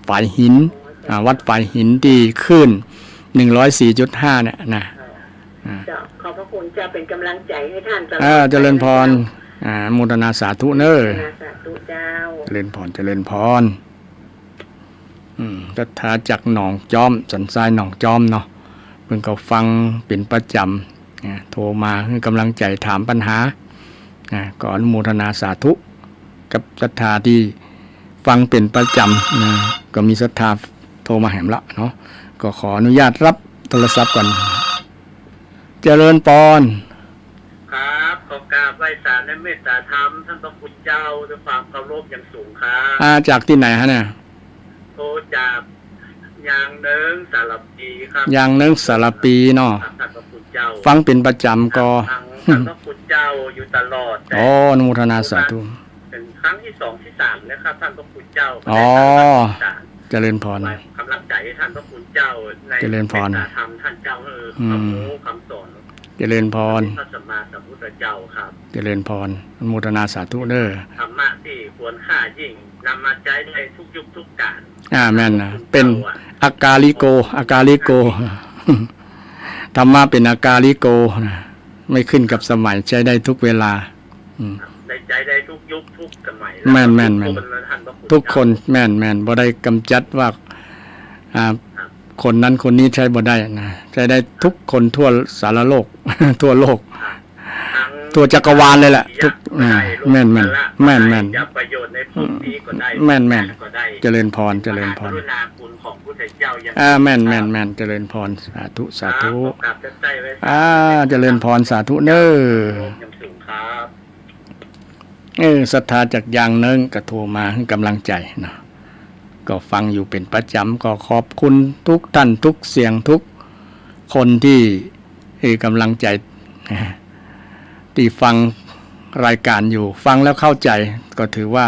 ฝายหินวัดฝายหินที่ขึ้น104.5เนี่ยนะขอบพระคุณจะเป็นกำลังใจให้ท่านตลอดเจริญพรโมทนาสาธุเนอสาธุเจ้าเจริญพรศรัทธาจากหนองจอมสันทรายหนองจอมเนาะเพิ่งเขาฟังเป็นประจำโทรมาให้กำลังใจถามปัญหาก่อนโมทนาสาธุกับศรัทธาที่ฟังเป็นประจำก็มีศรัทธาโทรมาแหมละเนาะก็ขออนุญาตรับโทรศัพท์ก่อนเจริญพรครับขอกราบไหว้ศาลและเมตตาธรรมท่านพระคุณเจ้าด้วยความเคารพอย่างสูงครับจากที่ไหนฮะเนี่ยโทรจากยางเนิ้งสารปีครับยางเนิ้งสารปีเนาะท่านพระคุณเจ้าฟังเป็นประจำก็ท่านพระคุณเจ้าอยู่ตลอดอนุโมทนาสาธุเป็นครั้งที่2ที่3นะครับท่านพระคุณเจ้าเจริญพรกำลังใจให้ท่านพระคุณเจ้าในเจริญพรธรรมท่านเจ้าคำสอนเจริญพรพระสัมมาสัมพุทธเจ้าครับเจริญพรอนุโมทนาสาธุเด้อธรรมะที่ควรค่ายิ่งนำมาใช้ในทุกยุคทุกกาลแม่นนะเป็นอากาลิโกธรรมะเป็นอากาลิโกไม่ขึ้นกับสมัยใช้ได้ทุกเวลาได้ใจได้ทุกยุคทุกสมัยแม่นทุกคนแม่นบ่ได้กำจัดว่าคนนั้นคนนี้ใช้บ่ได้นะใช้ได้ทุกคนทั่วสารโลกทั่วโลกทั่วจักรวาลเลยแหละทุกแม่นประโยชน์ในภูมินี้ก็ได้แม่นเจริญพรกรุณาคุณของพุทธเจ้าแม่นเจริญพรสาธุเจริญพรสาธุเน้อ ศรัทธาจากอย่างหนึงก็โทรมาให้กำลังใจเนาะก็ฟังอยู่เป็นประจำก็ขอบคุณทุกท่านทุกเสียงทุกคนที่ให้กำลังใจที่ฟังรายการอยู่ฟังแล้วเข้าใจก็ถือว่า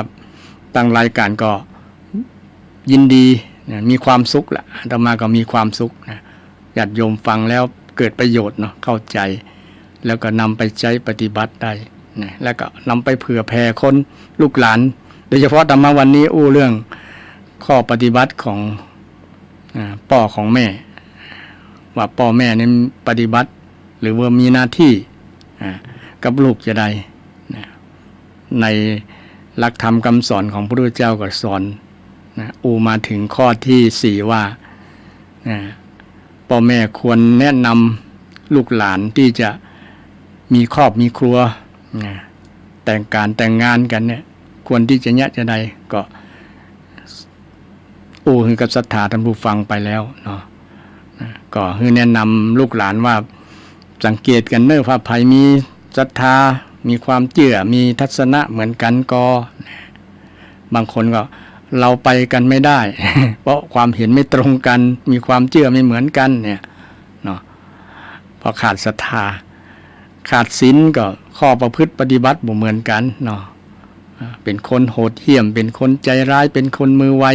ตั้งรายการก็ยินดีนะมีความสุขละอาตมาก็มีความสุขนะญาติโยมฟังแล้วเกิดประโยชน์เนาะเข้าใจแล้วก็นำไปใช้ปฏิบัติได้นะแล้วก็นำไปเผื่อแผ่คนลูกหลานโดยเฉพาะธรรมะวันนี้เรื่องข้อปฏิบัติของพ่อของแม่ว่าพ่อแม่นี่ปฏิบัติหรือว่ามีหน้าที่กับลูกจะได้ในหลักธรรมคำสอนของพระพุทธเจ้าก็สอนมาถึงข้อที่4ว่าพ่อแม่ควรแนะนำลูกหลานที่จะมีครอบมีครัวแต่งงานกันเนี่ยควรที่จะจะใดก็คือกับศรัทธาท่านผู้ฟังไปแล้วเนาะก็คือแนะนำลูกหลานว่าสังเกตกันเน้อว่าไผมีศรัทธามีความเชื่อมีทัศนะเหมือนกันก็บางคนก็เราไปกันไม่ได้ เพราะความเห็นไม่ตรงกันมีความเชื่อไม่เหมือนกันเนี่ยเนาะพอขาดศรัทธาขาดศีลก็ข้อประพฤติปฏิบัติบ่เหมือนกันเนาะเป็นคนโหดเหี้ยมเป็นคนใจร้ายเป็นคนมือไว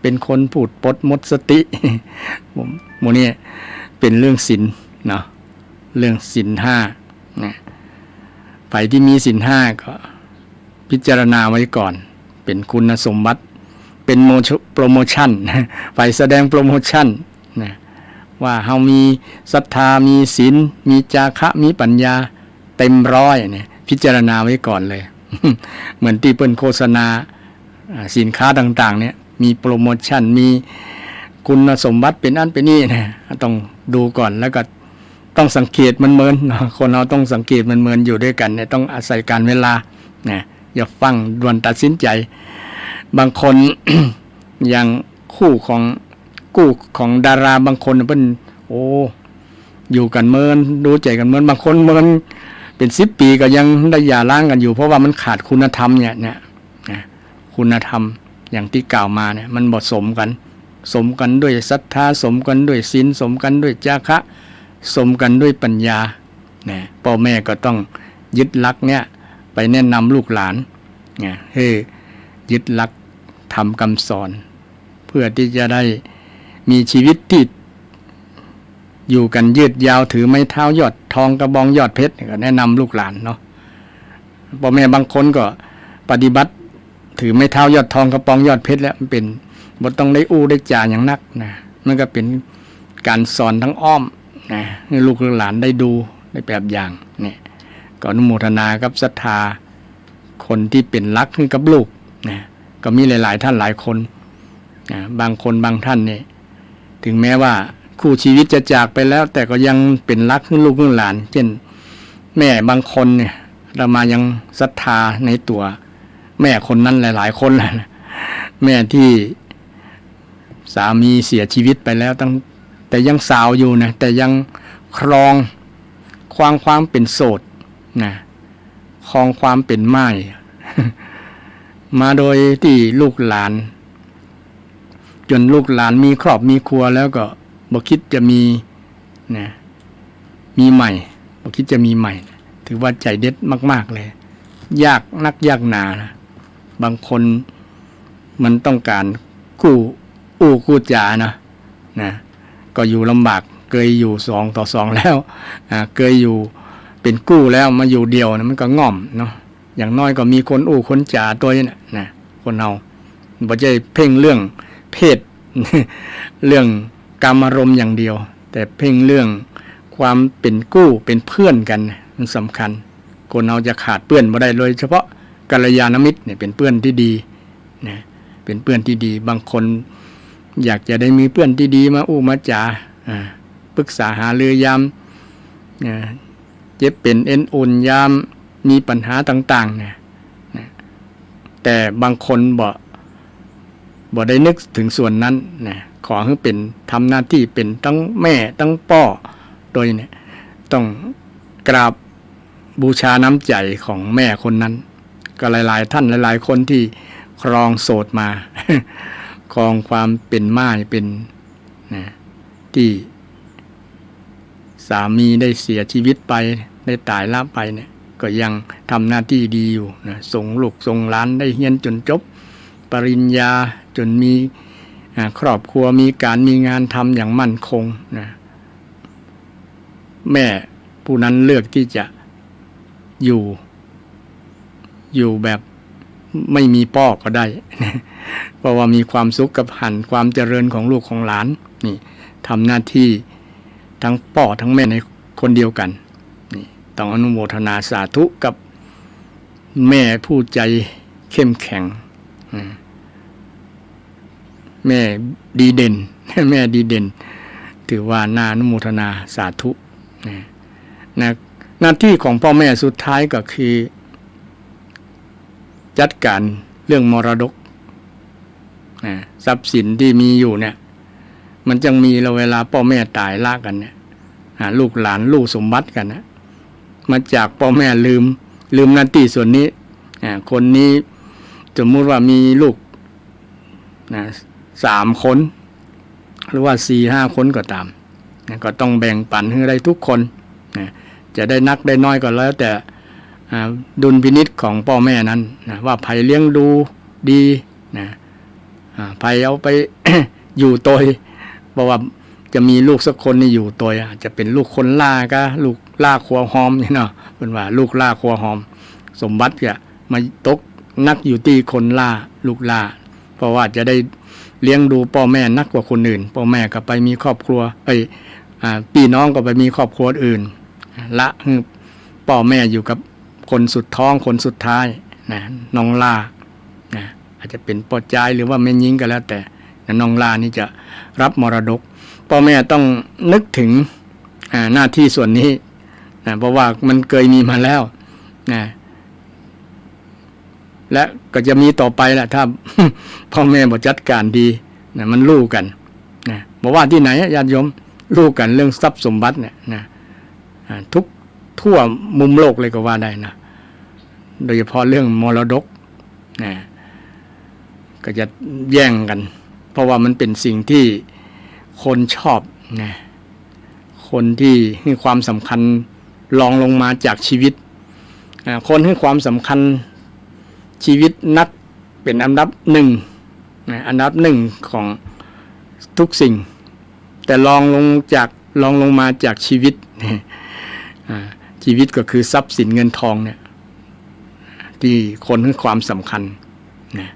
เป็นคนพูดปดหมดสติ โมนี่เป็นเรื่องศีลเนาะเรื่องศีล5นะฝ่ายที่มีศีล5ก็พิจารณาไว้ก่อนเป็นคุณสมบัติเป็นโปรโมชั่นฝ่ายแสดงโปรโมชั่นนะว่าเฮามีศรัทธามีศีลมีจาคะมีปัญญาเต็มร้อยเนี่ยพิจารณาไว้ก่อนเลย เหมือนที่เปิ้นโฆษณาสินค้าต่างๆเนี่ยมีโปรโมชั่นมีคุณสมบัติเป็นอันเป็นนี่นะต้องดูก่อนแล้วก็ต้องสังเกตมันเหมือนคนเราต้องสังเกตมันเหมือนอยู่ด้วยกันเนี่ยต้องอาศัยการเวลานะอย่าฟังด่วนตัดสินใจบางคน อย่างคู่ของดาราบางคนเป็นอยู่กันเมินดูใจกันเมินบางคนเมินเป็น10 ปีก็ยังได้หย่าร้างกันอยู่เพราะว่ามันขาดคุณธรรมเนี่ยคุณธรรมอย่างที่กล่าวมาเนี่ยมันบ่สมกันด้วยศรัทธาสมกันด้วยศีลสมกันด้วยจาคะสมกันด้วยปัญญาเนี่ยพ่อแม่ก็ต้องยึดหลักเนี่ยไปแนะนำลูกหลานเนี่ยให้ยึดหลักทำคำสอนเพื่อที่จะได้มีชีวิตที่อยู่กันยืดยาวถือไม้เท้ายอดทองกระบองยอดเพชรก็แนะนำลูกหลานเนาะพ่อแม่บางคนก็ปฏิบัติถือไม้เท้ายอดทองกระบองยอดเพชรแล้วมันเป็นบ่ต้องได้ได้จ่าอย่างนักนะมันก็เป็นการสอนทั้งอ้อมนะให้ลูกหลานได้ดูได้แบบอย่างเนี่ยก็อนุโมทนากับศรัทธาคนที่เป็นรักให้กับลูกนะก็มีหลายๆท่านหลายคนบางคนบางท่านเนี่ยถึงแม้ว่าคู่ชีวิตจะจากไปแล้วแต่ก็ยังเป็นรักให้ลูกให้หลานเช่นแม่บางคนเนี่ยเรามายังศรัทธาในตัวแม่คนนั้นหลายๆคนนะแม่ที่สามีเสียชีวิตไปแล้วแต่ยังสาวอยู่นะแต่ยังครองความเป็นโสดนะครองความเป็นม่าย มาโดยที่ลูกหลานจนลูกหลานมีครอบมีครัวแล้วก็บ่คิดจะมีใหม่บ่คิดจะมีใหม่ถือว่าใจเด็ดมากๆเลยยากนักยากหนานะบางคนมันต้องการกู้จ่านะก็อยู่ลำบากเคยอยู่2 ต่อ 2แล้วเคยอยู่เป็นกู้แล้วมาอยู่เดียวนะมันก็ง่อมเนาะอย่างน้อยก็มีคนคนจ่าตัวนี่นะคนเอาบ่ใช่เพ่งเรื่องเพศ เรื่องกามารมณ์อย่างเดียวแต่เพ่งเรื่องความเป็นกู้เป็นเพื่อนกันมันสำคัญคนเราจะขาดเพื่อนบ่ได้เลยเฉพาะกัลยาณมิตรเนี่ยเป็นเพื่อนที่ดีนะเป็นเพื่อนที่ดีบางคนอยากจะได้มีเพื่อนที่ดีมามาจ่าปรึกษาหารือยามเจ็บเป็นเอ็นอุ่นยามมีปัญหาต่างๆเนี่ยแต่บางคนบ่ได้นึกถึงส่วนนั้นนะขอให้เป็นทำหน้าที่เป็นทั้งแม่ทั้งพ่อโดยเนี่ยต้องกราบบูชาน้ำใจของแม่คนนั้น ก็หลายๆท่านหลายๆคนที่ครองโสดมา ครองความเป็นม่ายเป็นนะที่สามีได้เสียชีวิตไปได้ตายละไปเนี่ยก็ยังทำหน้าที่ดีอยู่นะส่งลูกส่งหลานได้เรียนจนจบปริญญาจนมีครอบครัวมีการมีงานทำอย่างมั่นคงนะแม่ผู้นั้นเลือกที่จะอยู่แบบไม่มีพ่อก็ได้ เพราะว่ามีความสุขกับความเจริญของลูกของหลานนี่ทำหน้าที่ทั้งพ่อทั้งแม่ในคนเดียวกันนี่ต้องอนุโมทนาสาธุกับแม่ผู้ใจเข้มแข็งแม่ดีเด่น แม่ดีเด่นถือว่าน่าอนุโมทนาสาธุนะหน้าที่ของพ่อแม่สุดท้ายก็คือจัดการเรื่องมรดกทรัพย์สินที่มีอยู่เนี่ยมันจึงมีเราเวลาพ่อแม่ตายละกันเนี่ยลูกหลานลูกสมบัติกันนะมาจากพ่อแม่ลืมหน้าที่ส่วนนี้คนนี้สมมุติว่ามีลูก3 คนหรือว่า 4-5 คนก็ตามก็ต้องแบ่งปันให้ได้ทุกคนจะได้นักได้น้อยก็แล้วแต่ดุลพินิจของพ่อแม่นั้นว่าไผเลี้ยงดูดีไผเอาไป อยู่ตัวเพราะว่าจะมีลูกสักคนนี่อยู่ตัวจะเป็นลูกคนล่าก็ลูกล่าครัวหอมนี่เนาะเป็นว่าลูกล่าครัวหอมสมบัติจะมาตกนักอยู่ที่คนล่าลูกล่าเพราะว่าจะได้เลี้ยงดูพ่อแม่นักกว่าคนอื่นพ่อแม่ก็ไปมีครอบครัวพี่น้องก็ไปมีครอบครัวอื่นละพ่อแม่อยู่กับคนสุดท้องคนสุดท้ายนะน้องล่านะอาจจะเป็นพ่อใจหรือว่าแม่ยิงก็แล้วแต่น้องล่านี่จะรับมรดกพ่อแม่ต้องนึกถึงหน้าที่ส่วนนี้นะเพราะว่ามันเคยมีมาแล้วนะและก็จะมีต่อไปแหละถ้า พ่อแม่บ่จัดการดีนะมันรู้กันนะบอกว่าที่ไหนญาติโยมรู้กันเรื่องทรัพย์สมบัติเนี่ยนะทุกทั่วมุมโลกเลยก็ว่าได้นะโดยเฉพาะเรื่องมรดกนะก็จะแย่งกันเพราะว่ามันเป็นสิ่งที่คนชอบนะคนที่ให้ความสำคัญรองลงมาจากชีวิตคนให้ความสำคัญชีวิตนักเป็นอันดับ1นะอันดับ1ของทุกสิ่งแต่รองลงมาจากชีวิตชีวิตก็คือทรัพย์สินเงินทองเนี่ยที่คนให้ความสำคัญนะ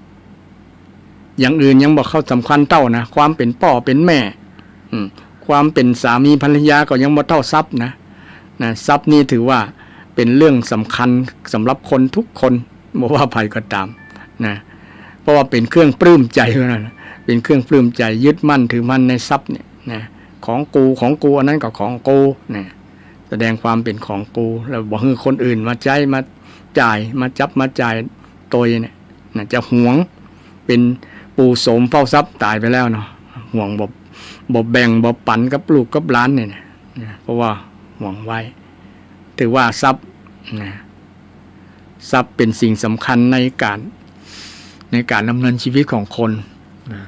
อย่างอื่นยังบอกเข้าสำคัญเท่านะความเป็นพ่อเป็นแม่ความเป็นสามีภรรยาก็ยังบ่เท่าทรัพย์นะทรัพย์นี่ถือว่าเป็นเรื่องสำคัญสำหรับคนทุกคนบ่ว่าใครก็ตามนะเพราะว่าเป็นเครื่องปลื้มใจนะเป็นเครื่องปลื้มใจยึดมั่นถือมั่นในทรัพย์เนี่ยนะของกูอันนั้นก็ของกูนะแสดงความเป็นของกูแล้วบอกให้คนอื่นมาใช้มาจ่ายมาจับมาจ่ายตัวเนี่ยนะจะหวงเป็นปู่โสมเฝ้าทรัพย์ตายไปแล้วเนาะห่วงบ่แบ่งบ่ปันกับลูกกับหลานเนี่ยนะเพราะว่าห่วงไว้ถือว่าทรัพย์นะทรัพย์เป็นสิ่งสำคัญในการดำเนินชีวิตของคนนะ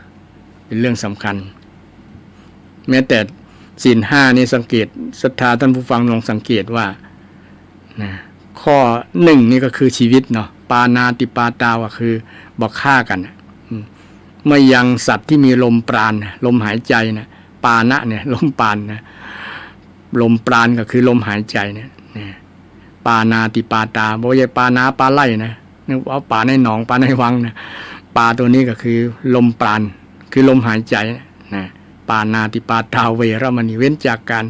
เป็นเรื่องสำคัญแม้แต่ศีล 5นี่สังเกตศรัทธาท่านผู้ฟังลองสังเกตว่านะข้อ1นี่ก็คือชีวิตเนาะปานาติปาตาก็คือบ่ฆ่ากันไม่ยังสัตว์ที่มีลมปราณลมหายใจนะปานะเนี่ยลมปราณนะลมปราณก็คือลมหายใจเนี่ยปานาติปาตาบ่ใช่ปานาปลาไหลนะนึกว่าปลาในหนองปลาในวังนะปลาตัวนี้ก็คือลมปราณคือลมหายใจนะปานาติปาตาเวรมณีเว้นจากการ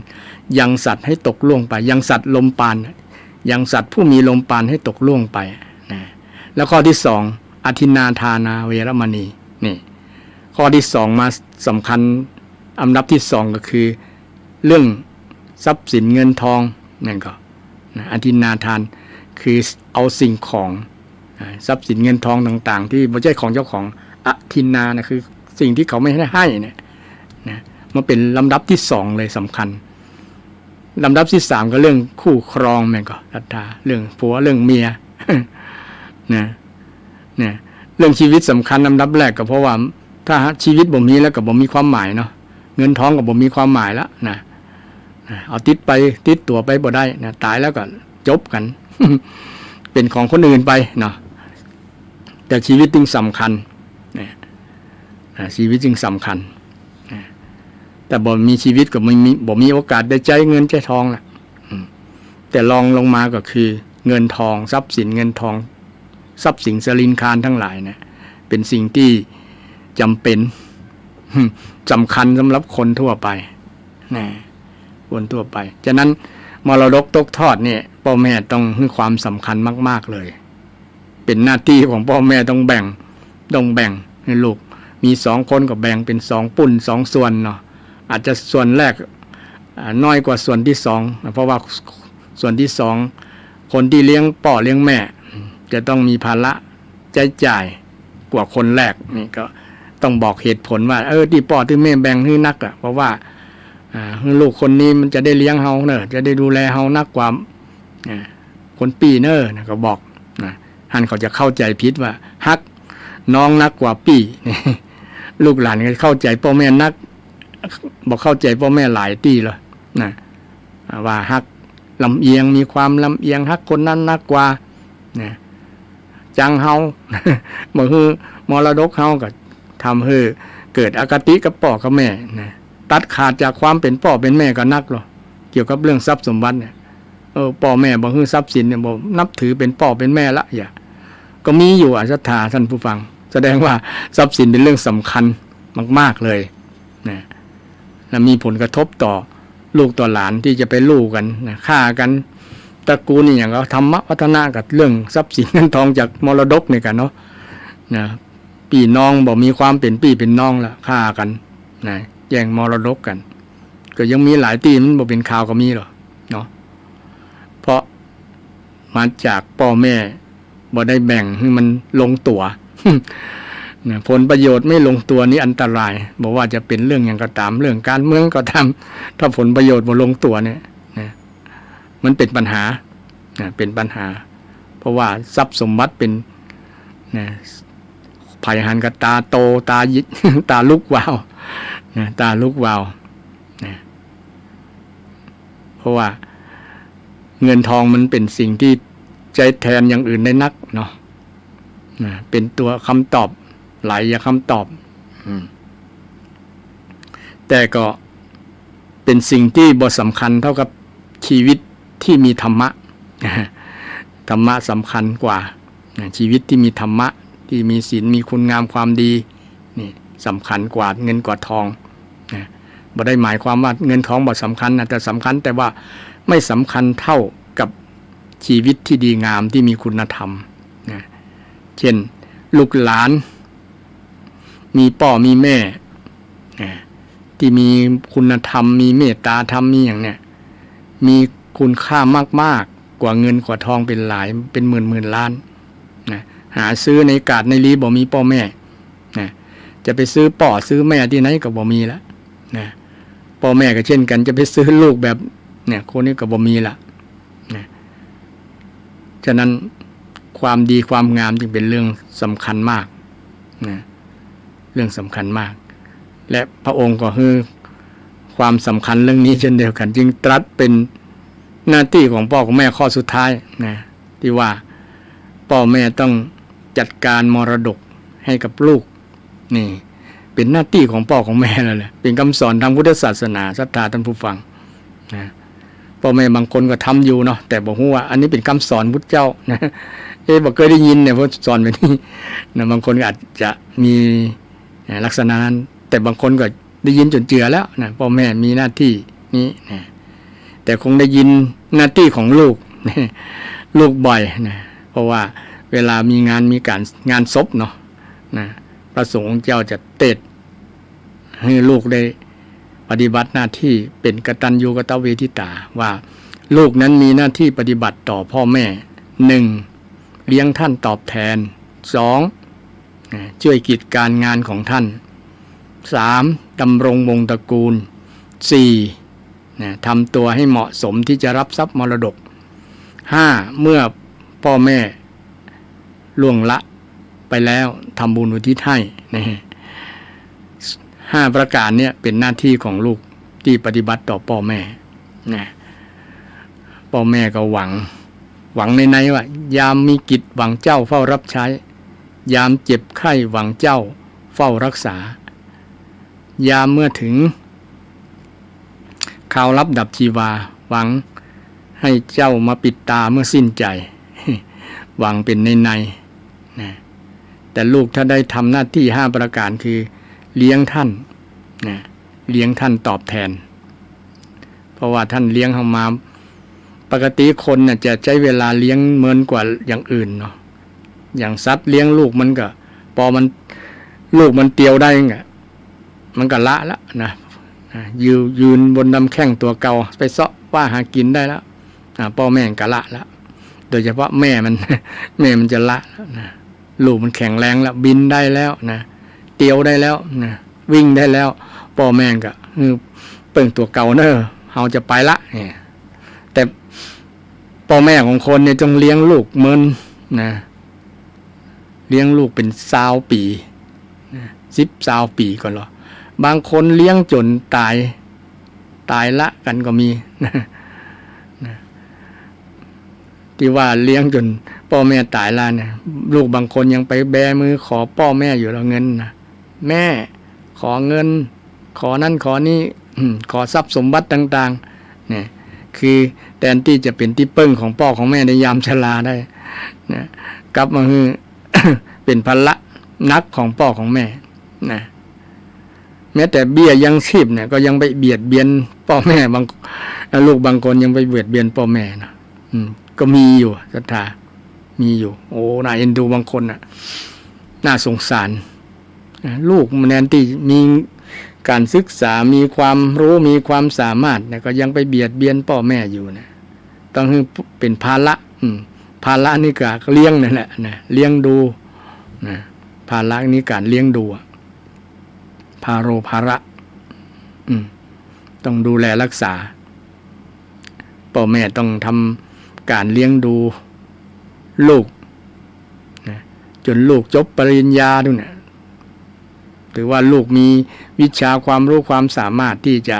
ยังสัตว์ให้ตกล่วงไปยังสัตว์ลมปราณยังสัตว์ผู้มีลมปราณให้ตกล่วงไปนะแล้วข้อที่2อทินนาทานาเวรมณีนี่ข้อที่2มาสำคัญอันดับที่2ก็คือเรื่องทรัพย์สินเงินทองนั่นก็อทินนาทานคือเอาสิ่งของทรัพย์สินเงินทองต่างๆที่ไม่ใช่ของเจ้าของอทินนานะคือสิ่งที่เขาไม่ได้ให้เนี่ยนะมันเป็นลำดับที่2เลยสำคัญลำดับที่3ก็เรื่องคู่ครองแม่นก็ศรัทธาเรื่องผัวเรื่องเมีย นะเนี่ยเรื่องชีวิตสำคัญอันดับแรกก็เพราะว่าถ้าชีวิตบ่มีแล้วก็บ่มีความหมายเนาะเงินทองก็บ่มีความหมายแล้วนะเอาติดตัวไปบ่ได้นะตายแล้วก็จบกัน เป็นของคนอื่นไปเนาะแต่ชีวิตจึงสำคัญนะชีวิตจึงสำคัญนะแต่บ่มีชีวิตก็บ่มีโอกาสได้ใจเงินใจทองล่ะแต่ลองลงมาก็คือเงินทองทรัพย์สินเงินทองทรัพย์สินสลินคารทั้งหลายเนี่ยเป็นสิ่งที่จำเป็นสำคัญสำหรับคนทั่วไปนะคนทั่วไปฉะนั้นมรดกตกทอดเนี่ยพ่อแม่ต้องให้ความสำคัญมากๆเลยเป็นหน้าที่ของพ่อแม่ต้องแบ่งให้ลูกมี2 คนก็แบ่งเป็น2 ปุ่น2 ส่วนเนาะอาจจะส่วนแรกน้อยกว่าส่วนที่2เพราะว่าส่วนที่2คนที่เลี้ยงพ่อเลี้ยงแม่จะต้องมีภาระใช้จ่ายกว่าคนแรกนี่ก็ต้องบอกเหตุผลว่าที่พ่อที่แม่แบ่งให้นักเพราะว่าลูกคนนี้มันจะได้เลี้ยงเฮาเนอะจะได้ดูแลเฮานักกว่าคนปีเนอะนะก็บอกนะท่านเขาจะเข้าใจผิดว่าฮักน้องนักกว่าปีลูกหลานก็เข้าใจพ่อแม่นักบอกเข้าใจพ่อแม่หลายตีเลยนะว่าฮักลำเอียงมีความลำเอียงฮักคนนั้นนักกว่านะจังเฮาบ่คือมรดกเฮาก็ทำให้เกิดอคติกับพ่อกับแม่นะตัดขาดจากความเป็นพ่อเป็นแม่ก็นักหรอเกี่ยวกับเรื่องทรัพย์สมบัติเนี่ยพ่อแม่บ่คือทรัพย์สินเนี่ยบ่นับถือเป็นพ่อเป็นแม่ละอย่าก็มีอยู่ศรัทธาท่านผู้ฟังแสดงว่าทรัพย์สินเป็นเรื่องสำคัญมากๆเลยนะและมีผลกระทบต่อลูกต่อหลานที่จะไปลูกกันนะฆ่ากันตระกูลนี่อย่างเราธรรมะวัฒนะกับเรื่องทรัพย์สินเงินทองจากมรดกนี่กันเนาะนะพี่น้องบอกมีความเป็นพี่เป็นน้องละฆ่ากันนะแย่งมรดกกันก็ยังมีหลายที่มันบอกเป็นข่าวก็มีหรอเนาะเพราะมาจากพ่อแม่บ่ได้แบ่งให้มันลงตัว นะผลประโยชน์ไม่ลงตัวนี้อันตรายบอกว่าจะเป็นเรื่องอย่างก็ตามเรื่องการเมืองก็ตามถ้าผลประโยชน์บ่ลงตัวเนี่ยนะมันเป็นปัญหานะเป็นปัญหาเพราะว่าทรัพย์สมบัติเป็นนะไผ่หันกับตาโตตายิ ตาลุกวาวนะตาลุกวาวนะเพราะว่าเงินทองมันเป็นสิ่งที่ใจแทนอย่างอื่นได้นักเนาะนะเป็นตัวคำตอบหลายอย่างคำตอบแต่ก็เป็นสิ่งที่บ่สำคัญเท่ากับชีวิตที่มีธรรมะธรรมะสำคัญกว่าชีวิตที่มีธรรมะที่มีศีลมีคุณงามความดีนี่สำคัญกว่าเงินกว่าทองนะบ่ได้หมายความว่าเงินทองบ่สำคัญนะแต่สำคัญแต่ว่าไม่สำคัญเท่ากับชีวิตที่ดีงามที่มีคุณธรรมนะเช่นลูกหลานมีพ่อมีแม่ที่มีคุณธรรมมีเมตตาธรรมมีอย่างเนี้ยมีคุณค่ามากๆกว่าเงินกว่าทองเป็นหลายเป็นหมื่นล้านนะหาซื้อในกาดในรีบ่มีพ่อแม่นะจะไปซื้อพ่อซื้อแม่ที่ไหนก็บ่มีละนะพ่อแม่ก็เช่นกันจะไปซื้อลูกแบบเนี่ยคนนี้ก็บ่มีละนะฉะนั้นความดีความงามจึงเป็นเรื่องสำคัญมากนะเรื่องสำคัญมากและพระองค์ก็ให้ความสำคัญเรื่องนี้เช่นเดียวกันจึงตรัสเป็นหน้าที่ของพ่อของแม่ข้อสุดท้ายนะที่ว่าพ่อแม่ต้องจัดการมรดกให้กับลูกนี่เป็นหน้าที่ของพ่อของแม่แล้วแหละเป็นคำสอนทางพุทธศาสนาศรัทธาท่านผู้ฟังนะพ่อแม่บางคนก็ทำอยู่เนาะแต่บอกว่าอันนี้เป็นคำสอนพุทธเจ้านะบอกเคยได้ยินเนี่ยเพราะสอนแบบนี้นะบางคนอาจจะมีลักษณะนั้นแต่บางคนก็ได้ยินจนเจือแล้วนะพ่อแม่มีหน้าที่นี้นะแต่คงได้ยินหน้าที่ของลูกนะลูกบ่อยนะเพราะว่าเวลามีงานมีการงานศพเนาะนะพระสงฆ์เจ้าจะเทศให้ลูกได้ปฏิบัติหน้าที่เป็นกตัญญูกตเวทิตาว่าลูกนั้นมีหน้าที่ปฏิบัติต่อพ่อแม่ 1. เลี้ยงท่านตอบแทน 2. ช่วยกิจการงานของท่าน 3. ดำรงวงศ์ตระกูล 4. ทำตัวให้เหมาะสมที่จะรับทรัพย์มรดก 5. เมื่อพ่อแม่ ล่วงละไปแล้วทำบุญอุทิศให้นะ5 ประการเนี่ยเป็นหน้าที่ของลูกที่ปฏิบัติต่อพ่อแม่นะพ่อแม่ก็หวังในว่ายามมีกิจหวังเจ้าเฝ้ารับใช้ยามเจ็บไข้หวังเจ้าเฝ้ารักษายามเมื่อถึงข่าวรับดับชีวาหวังให้เจ้ามาปิดตาเมื่อสิ้นใจหวังเป็นในนะแต่ลูกถ้าได้ทำหน้าที่5 ประการคือเลี้ยงท่านนะเลี้ยงท่านตอบแทนเพราะว่าท่านเลี้ยงเรามาปกติคนน่ะจะใช้เวลาเลี้ยงเหมือนกว่าอย่างอื่นเนาะอย่างสัตว์เลี้ยงลูกมันก็พอมันลูกมันเตียวได้ไงมันก็ละนะยืนบนลำแข้งตัวเก่าไปเซาะว่าหากินได้แล้วพ่อแม่ก็ละแล้วโดยเฉพาะแม่มันจะละแล้วนะลูกมันแข็งแรงแล้วบินได้แล้วนะเตียวได้แล้วนะวิ่งได้แล้วพ่อแม่ก็เปิ่งตัวเก่าเนอะเฮาจะไปละเนี่ยแต่พ่อแม่ของคนเนี่ยต้องเลี้ยงลูกเหมือนนะเลี้ยงลูกเป็น20 ปีนะ10-20 ปีก่อนหรอบางคนเลี้ยงจนตายละกันก็มีนะที่ว่าเลี้ยงจนพ่อแม่ตายละเนี่ยลูกบางคนยังไปแบมือขอพ่อแม่อยู่แล้วเงินนะแม่ขอเงินขอนั่นขอนี่ขอทรัพย์สมบัติต่างๆเนี่ยคือแทนที่จะเป็นที่พึ่งของพ่อของแม่ในยามชราได้นะกลับมาคือ เป็นภาระนักของพ่อของแม่นะแม้แต่เบี้ยยังชีพเนี่ยก็ยังไปเบียดเบียนพ่อแม่บางลูกบางคนยังไปเบียดเบียนพ่อแม่นะก็มีอยู่ศรัทธามีอยู่โอ้น่าเอ็นดูบางคนน่ะน่าสงสารลูกมันแทนที่มีการศึกษามีความรู้มีความสามารถเนี่ยก็ยังไปเบียดเบียนพ่อแม่อยู่นะต้องเป็นภาระนี่ก็เลี้ยงนั่นแหละนะเลี้ยงดูนะภาระนี่การเลี้ยงดูภาระต้องดูแลรักษาพ่อแม่ต้องทำการเลี้ยงดูลูกนะจนลูกจบปริญญาด้วยเนี่ยถือว่าลูกมีวิชาความรู้ความสามารถที่จะ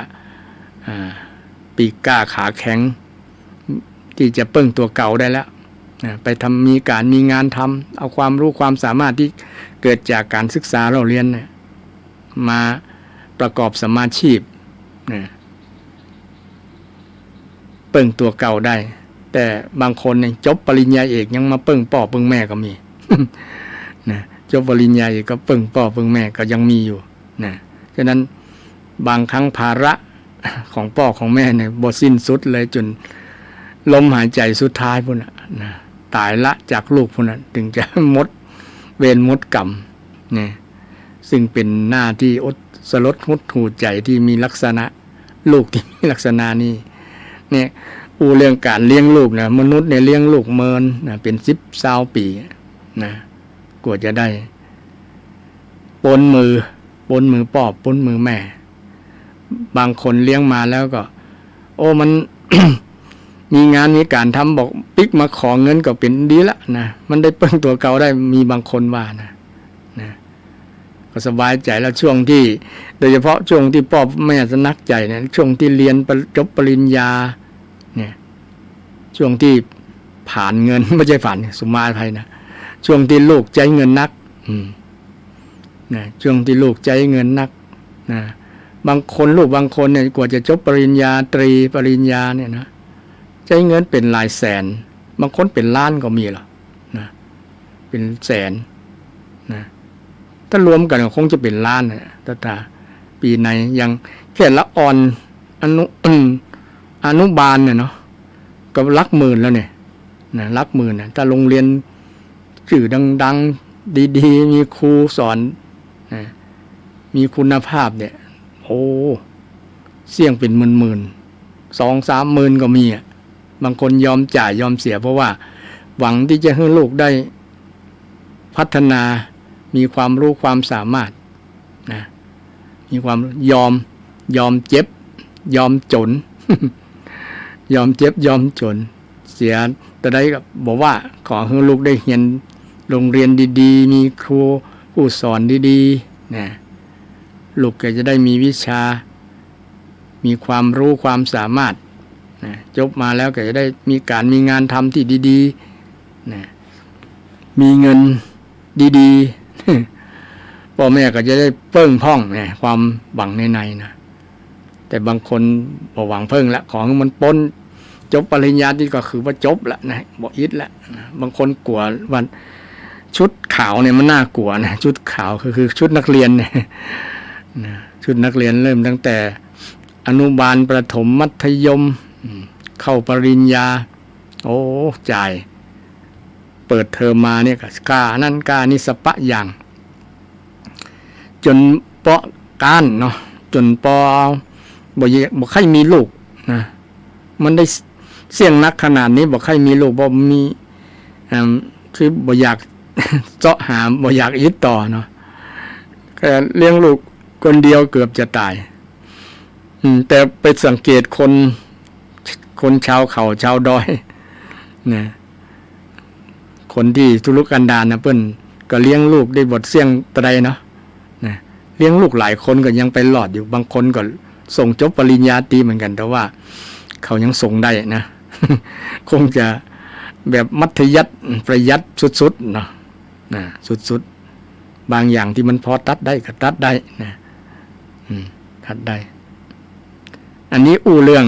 ปีกกล้าขาแข็งที่จะเปิ้งตัวเก่าได้แล้วไปมีงานทำเอาความรู้ความสามารถที่เกิดจากการศึกษาเราเรียนเนี่ยมาประกอบสมาชีพเปิ้งตัวเก่าได้แต่บางคนเนี่ยจบปริญญาเอกยังมาเปิ้งพ่อเปิ้งแม่ก็มี นะจบปริญญาเอกก็เปิ้งพ่อเปิ้งแม่ก็ยังมีอยู่นะฉะนั้นบางครั้งภาระของพ่อของแม่เนี่ยบ่สิ้นสุดเลยจนลมหายใจสุดท้ายพุ่นนะตายละจากลูกพุ่นนะถึงจะหมดเวรหมดกรรมเนี่ยซึ่งเป็นหน้าที่อดสลดหดหู่ใจที่มีลักษณะลูกที่มีลักษณะนี้เนี่ยเรื่องการเลี้ยงลูกนะมนุษย์เนี่ยเลี้ยงลูกเมินนะเป็น10-20 ปีนะกว่าจะได้ปนมือพ่อปนมือแม่บางคนเลี้ยงมาแล้วก็มัน มีงานมีการทำบอกปิ๊กมาขอเงินก็เป็นดีละนะมันได้เปิ้งตัวเก่าได้มีบางคนว่านะก็สบายใจแล้วช่วงที่โดยเฉพาะช่วงที่พ่อแม่สนักใจเนี่ยช่วงที่เรียนจบปริญญาเนี่ยช่วงที่ผ่านเงินไม่ใช่ผ่านสุมาภัยนะช่วงที่ลูกใจเงินนักนะช่วงที่ลูกใจเงินนักนะบางคนลูกบางคนเนี่ยกว่าจะจบปริญญาตรีปริญญาเนี่ยนะใจเงินเป็นหลายแสนบางคนเป็นล้านก็มีหรอนะเป็นแสนนะถ้ารวมกันก็คงจะเป็นล้านนะตาปีในยังแค่ละอ่อนอนุบาลเนี่ยเนาะก็หลักหมื่นแล้วเนี่ยนะหลักหมื่นนะถ้าโรงเรียนชื่อดังๆดีๆมีครูสอนนะมีคุณภาพเนี่ยเสี่ยงเป็นหมื่น2-3 หมื่นก็มีบางคนยอมจ่ายยอมเสียเพราะว่าหวังที่จะให้ลูกได้พัฒนามีความรู้ความสามารถนะมีความยอมเจ็บยอมจน ยอมเจ็บยอมจนเสียแต่ได้ก็บอกว่าขอให้ลูกได้เรียน โรงเรียนดีๆมีครูผู้สอนดีๆนะลูกก็จะได้มีวิชามีความรู้ความสามารถนะจบมาแล้วก็จะได้มีงานทำที่ดีๆนะมีเงินดีๆ พ่อแม่ก็จะได้เพิ่งพ่องเนี่ยความหวังในนะแต่บางคนบ่หวังเพิ่งละของมันปนจบปริญญาที่ก็คือว่าจบละนะบ่อิดละนะบางคนกลัววันชุดขาวเนี่ยมันน่ากลัวนะชุดขาวคือชุดนักเรียนเนี่ยนะชุดนักเรียนเริ่มตั้งแต่อนุบาลประถมมัธยมเข้าปริญญาโอ้จ่ายเปิดเทอมมาเนี่ยก็กล้านั่นกล้านี่สปะอย่างจนปอก้านเนาะจนปอบ่ใครมีลูกนะมันได้เสี่ยงนักขนาดนี้บ่ใครมีลูกบ่มีคือบ่อยากเจาะหาบ่อยากอิดต่อเนาะก็เลี้ยงลูกคนเดียวเกือบจะตายแต่ไปสังเกตคนชาวเขาชาวดอยนะคนที่ทุรกันดารนะเพิ่นก็เลี้ยงลูกได้บทเสี่ยงตะไดเนาะนะเลี้ยงลูกหลายคนก็ยังไปหลอดอยู่บางคนก็ส่งจบปริญญาตรีเหมือนกันแต่ว่าเขายังส่งได้นะ คงจะแบบมัธยัสถ์ประหยัดสุดๆเนาะนะสุดๆบางอย่างที่มันพอตัดได้ก็ตัดได้นะตัดได้อันนี้เรื่อง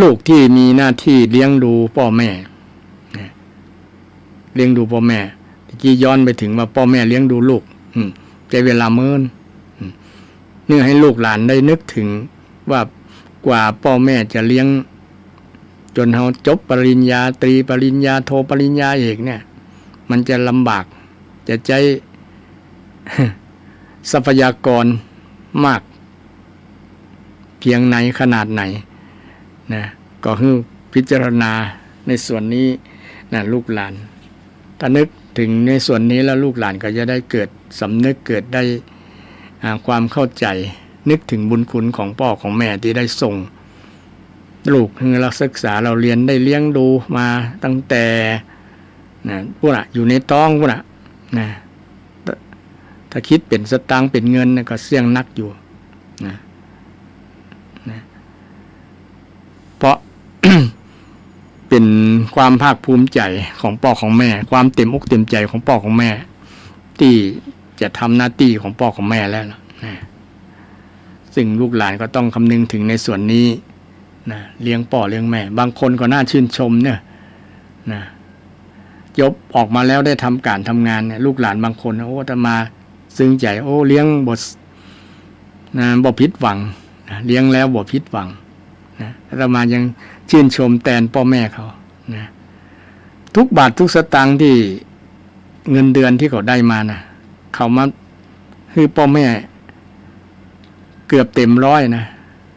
ลูกที่มีหน้าที่เลี้ยงดูพ่อแม่เลี้ยงดูพ่อแม่ที่กี้ย้อนไปถึงว่าพ่อแม่เลี้ยงดูลูกใจเวลาเมินเนื่อให้ลูกหลานได้นึกถึงว่ากว่าพ่อแม่จะเลี้ยงจนเขาจบปริญญาตรีปริญญาโทปริญญาเอกเนี่ยมันจะลำบากจะใช้ ทรัพยากรมากเพียงไหนขนาดไหนนะก็คือพิจารณาในส่วนนี้นะลูกหลานถ้านึกถึงในส่วนนี้แล้วลูกหลานก็จะได้เกิดสำนึกเกิดได้ความเข้าใจนึกถึงบุญคุณของพ่อของแม่ที่ได้ส่งลูกให้เราศึกษาเราเรียนได้เลี้ยงดูมาตั้งแต่นะพวกน่ะอยู่ในท้องพวกน่ะนะถ้าคิดเป็นสตางค์เป็นเงินก็เสี่ยงนักอยู่นะเพราะ เป็นความภาคภูมิใจของพ่อของแม่ความเต็มอกเต็มใจของพ่อของแม่ที่จะทำหน้าที่ของพ่อของแม่แล้วนะซึ่งลูกหลานก็ต้องคำนึงถึงในส่วนนี้นะเลี้ยงพ่อเลี้ยงแม่บางคนก็น่าชื่นชมเนี่ยนะจบออกมาแล้วได้ทำการทำงานเนี่ยลูกหลานบางคนโอ้จะมาซึ้งใจโอ้เลี้ยงบ่ผิดหวังนะเลี้ยงแล้วบ่ผิดหวังนะอามายังชื่นชมแทนพ่อแม่เขานะทุกบาททุกสตางค์ที่เงินเดือนที่เขาได้มานะเขามาคือพ่อแม่เกือบเต็มร้อยนะ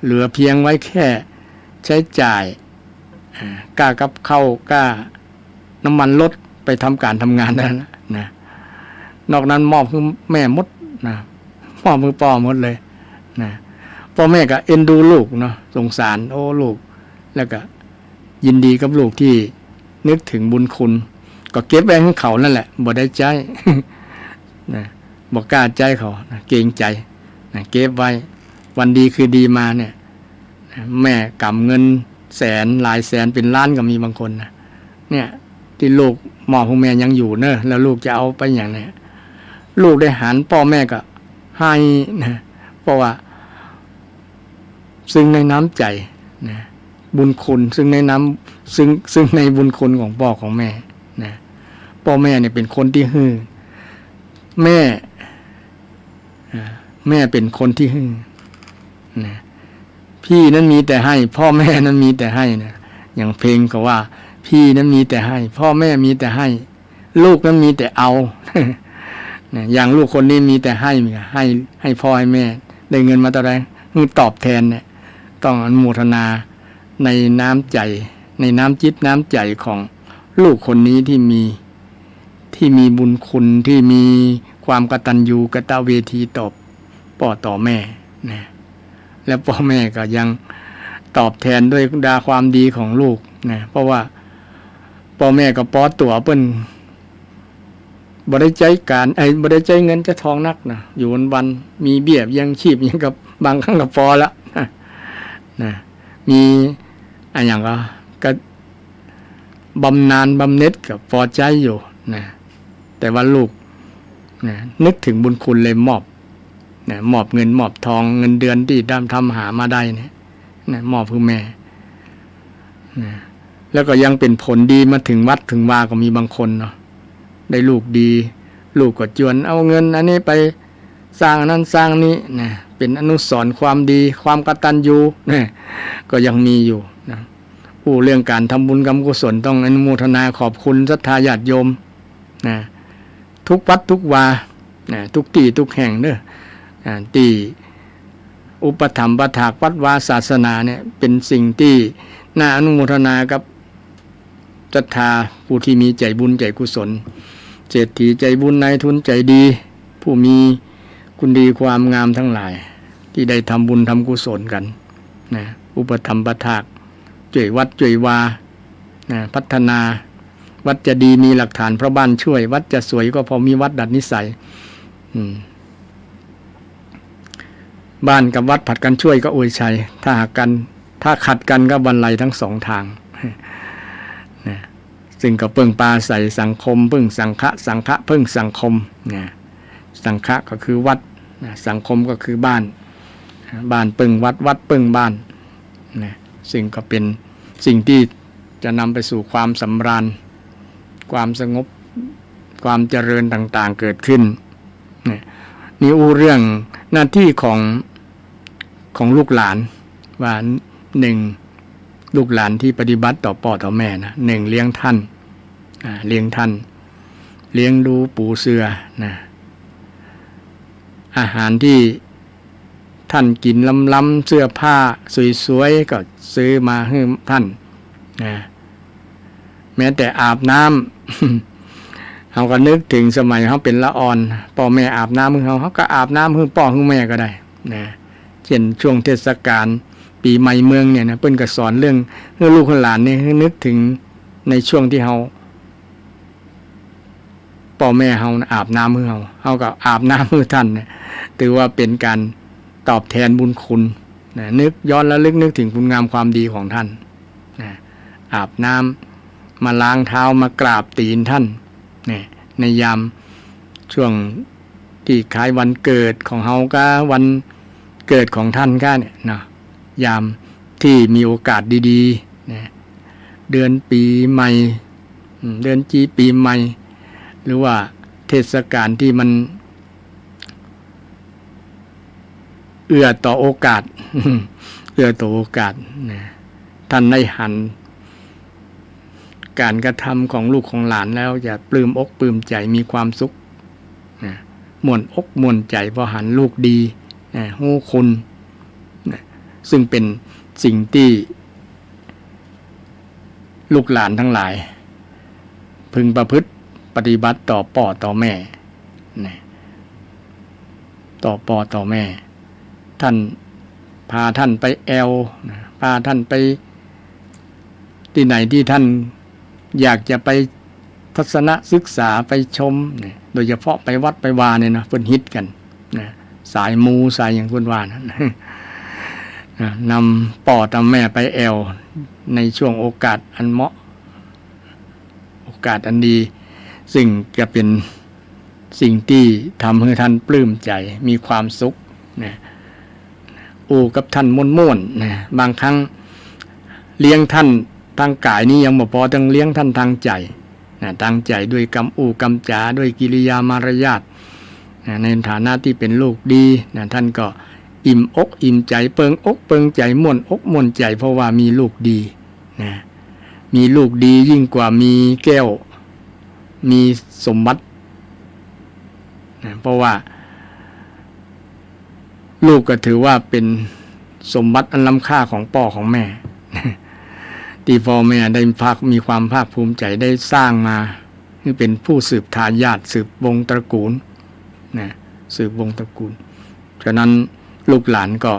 เหลือเพียงไว้แค่ใช้จ่ายกล้ากับข้าวกล้าน้ำมันลดไปทำการทำงานนั่นนะนอกนั้นมอบคือแม่หมดนะมอบมือพ่อหมดเลยนะพ่อแม่ก็เอ็นดูลูกเนาะสงสารโอ้ลูกแล้วก็ยินดีกับลูกที่นึกถึงบุญคุณก็เก็บไว้ให้เขานั่นแหละบ่ได้ใจ นะบ่กล้าใจเขานะเกรงใจนะเก็บไว้วันดีคือดีมาเนี่ยแม่กำเงินแสนหลายแสนเป็นล้านก็มีบางคนนะเนี่ยที่ลูกหมอของแม่ยังอยู่เนอะแล้วลูกจะเอาไปอย่างไหนลูกได้หันพ่อแม่ก็ให้นะเพราะว่าซึ่งในน้ำใจนะบุญคุณซึ่งในน้ำซึ่งในบุญคุณของพ่อของแม่นะพ่อแม่เนี่ยเป็นคนที่ฮือแม่เป็นคนที่ฮือนะพี่นั้นมีแต่ให้พ่อแม่นั้นมีแต่ให้นะอย่างเพลงก็ว่าพี่นั้นมีแต่ให้พ่อแม่มีแต่ให้ลูกนั้นมีแต่เอา นะอย่างลูกคนนี้มีแต่ให้พ่อให้แม่ได้เงินมาเท่าไหร่ตอบแทนเนี่ยต้องอนุโมทนาในน้ำใจในน้ำจิตน้ำใจของลูกคนนี้ที่มีบุญคุณที่มีความกตัญญูกตเวทีต่อพ่อต่อแม่นะแล้วพ่อแม่ก็ยังตอบแทนด้วยดาความดีของลูกนะเพราะว่า พ่อแม่ก็ปอตัวเปิ้นบ่ได้ใจการบ่ได้ใจเงินจะทองนักนะอยู่วันๆมีเบี้ยยังชีพยังกับบางครั้งก็พอละนะมีอันอย่างก็บำนาญบำเหน็จกับพอใจอยู่นะแต่ว่าลูกนะนึกถึงบุญคุณเลยมอบนะมอบเงินมอบทองเงินเดือนที่ทำหามาได้เนี่ยนะมอบคือแม่นะแล้วก็ยังเป็นผลดีมาถึงวัดถึงวาก็มีบางคนเนาะได้ลูกดีลูกก็จวนเอาเงินอันนี้ไปสร้างนั้นสร้างนี้นะเป็นอนุสรณ์ความดีความกตัญญูนะก็ยังมีอยู่นะเรื่องการทำบุญกรรมกุศลต้องอนุโมทนาขอบคุณศรัทธาญาติโยมนะทุกวัดทุกวานะทุกที่ทุกแห่งเด้อที่อุปถัมภ์ประถากวัดวาศาสนาเนี่ยเป็นสิ่งที่น่าอนุโมทนากับศรัทธาผู้ที่มีใจบุญใจกุศลเศรษฐีใจบุญนายทุนใจดีผู้มีคุณดีความงามทั้งหลายที่ได้ทำบุญทำกุศลกันนะอุปถัมภ์ประถากช่วยวัดช่วยวานะพัฒนาวัดจะดีมีหลักฐานพระบ้านช่วยวัดจะสวยก็พอมีวัดดัดนิสัยบ้านกับวัดผัดกันช่วยก็อวยชัยถ้าขัดกันก็บรรลัยทั้งสองทางนะซึ่งก็เพิ่งปาใส่สังคมเพิ่งสังฆะเพิ่งสังคมนะสังฆะก็คือวัดนะสังคมก็คือบ้านเพิ่งวัดเพิ่งบ้านนะซึ่งก็เป็นสิ่งที่จะนำไปสู่ความสำราญความสงบความเจริญต่างๆเกิดขึ้นนี่เรื่องหน้าที่ของลูกหลานว่าหนึ่งลูกหลานที่ปฏิบัติต่อพ่อต่อแม่นะหนึ่งเลี้ยงท่านเลี้ยงดูปูเสือนะอาหารที่ท่านกินล้ำๆเสื้อผ้าสวยๆก็ซื้อมาให้ท่านนะแม้แต่อาบน้ำเขาก็นึกถึงสมัยเขาเป็นละอ่อนพ่อแม่อาบน้ำให้เขาก็อาบน้ำให้พ่อให้แม่ก็ได้นะเช่นช่วงเทศกาลปีใหม่เมืองเนี่ยนะเพิ่นก็สอนเรื่องลูกหลานเนี่ยให้นึกถึงในช่วงที่เขาพ่อแม่เขาอาบน้ำให้เขาก็อาบน้ำให้ท่านเนี่ยถือว่าเป็นการตอบแทนบุญคุณนะนึกย้อนแล้วนึกถึงคุณงามความดีของท่านนะอาบน้ำมาล้างเท้ามากราบตีนท่านเนี่ยในยามช่วงที่คล้ายวันเกิดของเฮาก็วันเกิดของท่านก็เนี่ยนะยามที่มีโอกาสดีๆนะเดือนปีใหม่เดือนจีปีใหม่หรือว่าเทศกาลที่มันเอื้อต่อโอกาส นะท่านได้หันการกระทำของลูกของหลานแล้วอย่าปลื้มอกปลื้มใจมีความสุขนะม่วนอกม่วนใจเพราะหันลูกดีนะฮู้คุณนะซึ่งเป็นสิ่งที่ลูกหลานทั้งหลายพึงประพฤติปฏิบัติต่อพ่อต่อแม่นะต่อพ่อต่อแม่ท่านพาท่านไปแอลนะพาท่านไปที่ไหนที่ท่านอยากจะไปทัศนศึกษาไปชมเนี่ยโดยเฉพาะไปวัดไปวาเนี่ยนะเพิ่นฮิตกันนะสายมูสายอย่างเพิ่นว่านะนำพ่อตำแม่ไปแอลในช่วงโอกาสอันเหมาะโอกาสอันดีซึ่งจะเป็นสิ่งที่ทำให้ท่านปลื้มใจมีความสุขนะกับท่านม่วนๆนะบางครั้งเลี้ยงท่านทางกายนี้ยังบ่พอต้องเลี้ยงท่านทางใจนะทางใจด้วยกำจาด้วยกิริยามารยาทนะในฐานะที่เป็นลูกดีนะท่านก็อิ่มอกอิ่มใจเปิงอกเปิงใจม่วนอกม่วนใจเพราะว่ามีลูกดีนะมีลูกดียิ่งกว่ามีแก้วมีสมบัตินะเพราะว่าลูกก็ถือว่าเป็นสมบัติอันล้ำค่าของพ่อของแม่ที่พ่อแม่ได้มีความภาคภูมิใจได้สร้างมาคือเป็นผู้สืบทายาทสืบวงตระกูลนะสืบวงตระกูลฉะนั้นลูกหลานก็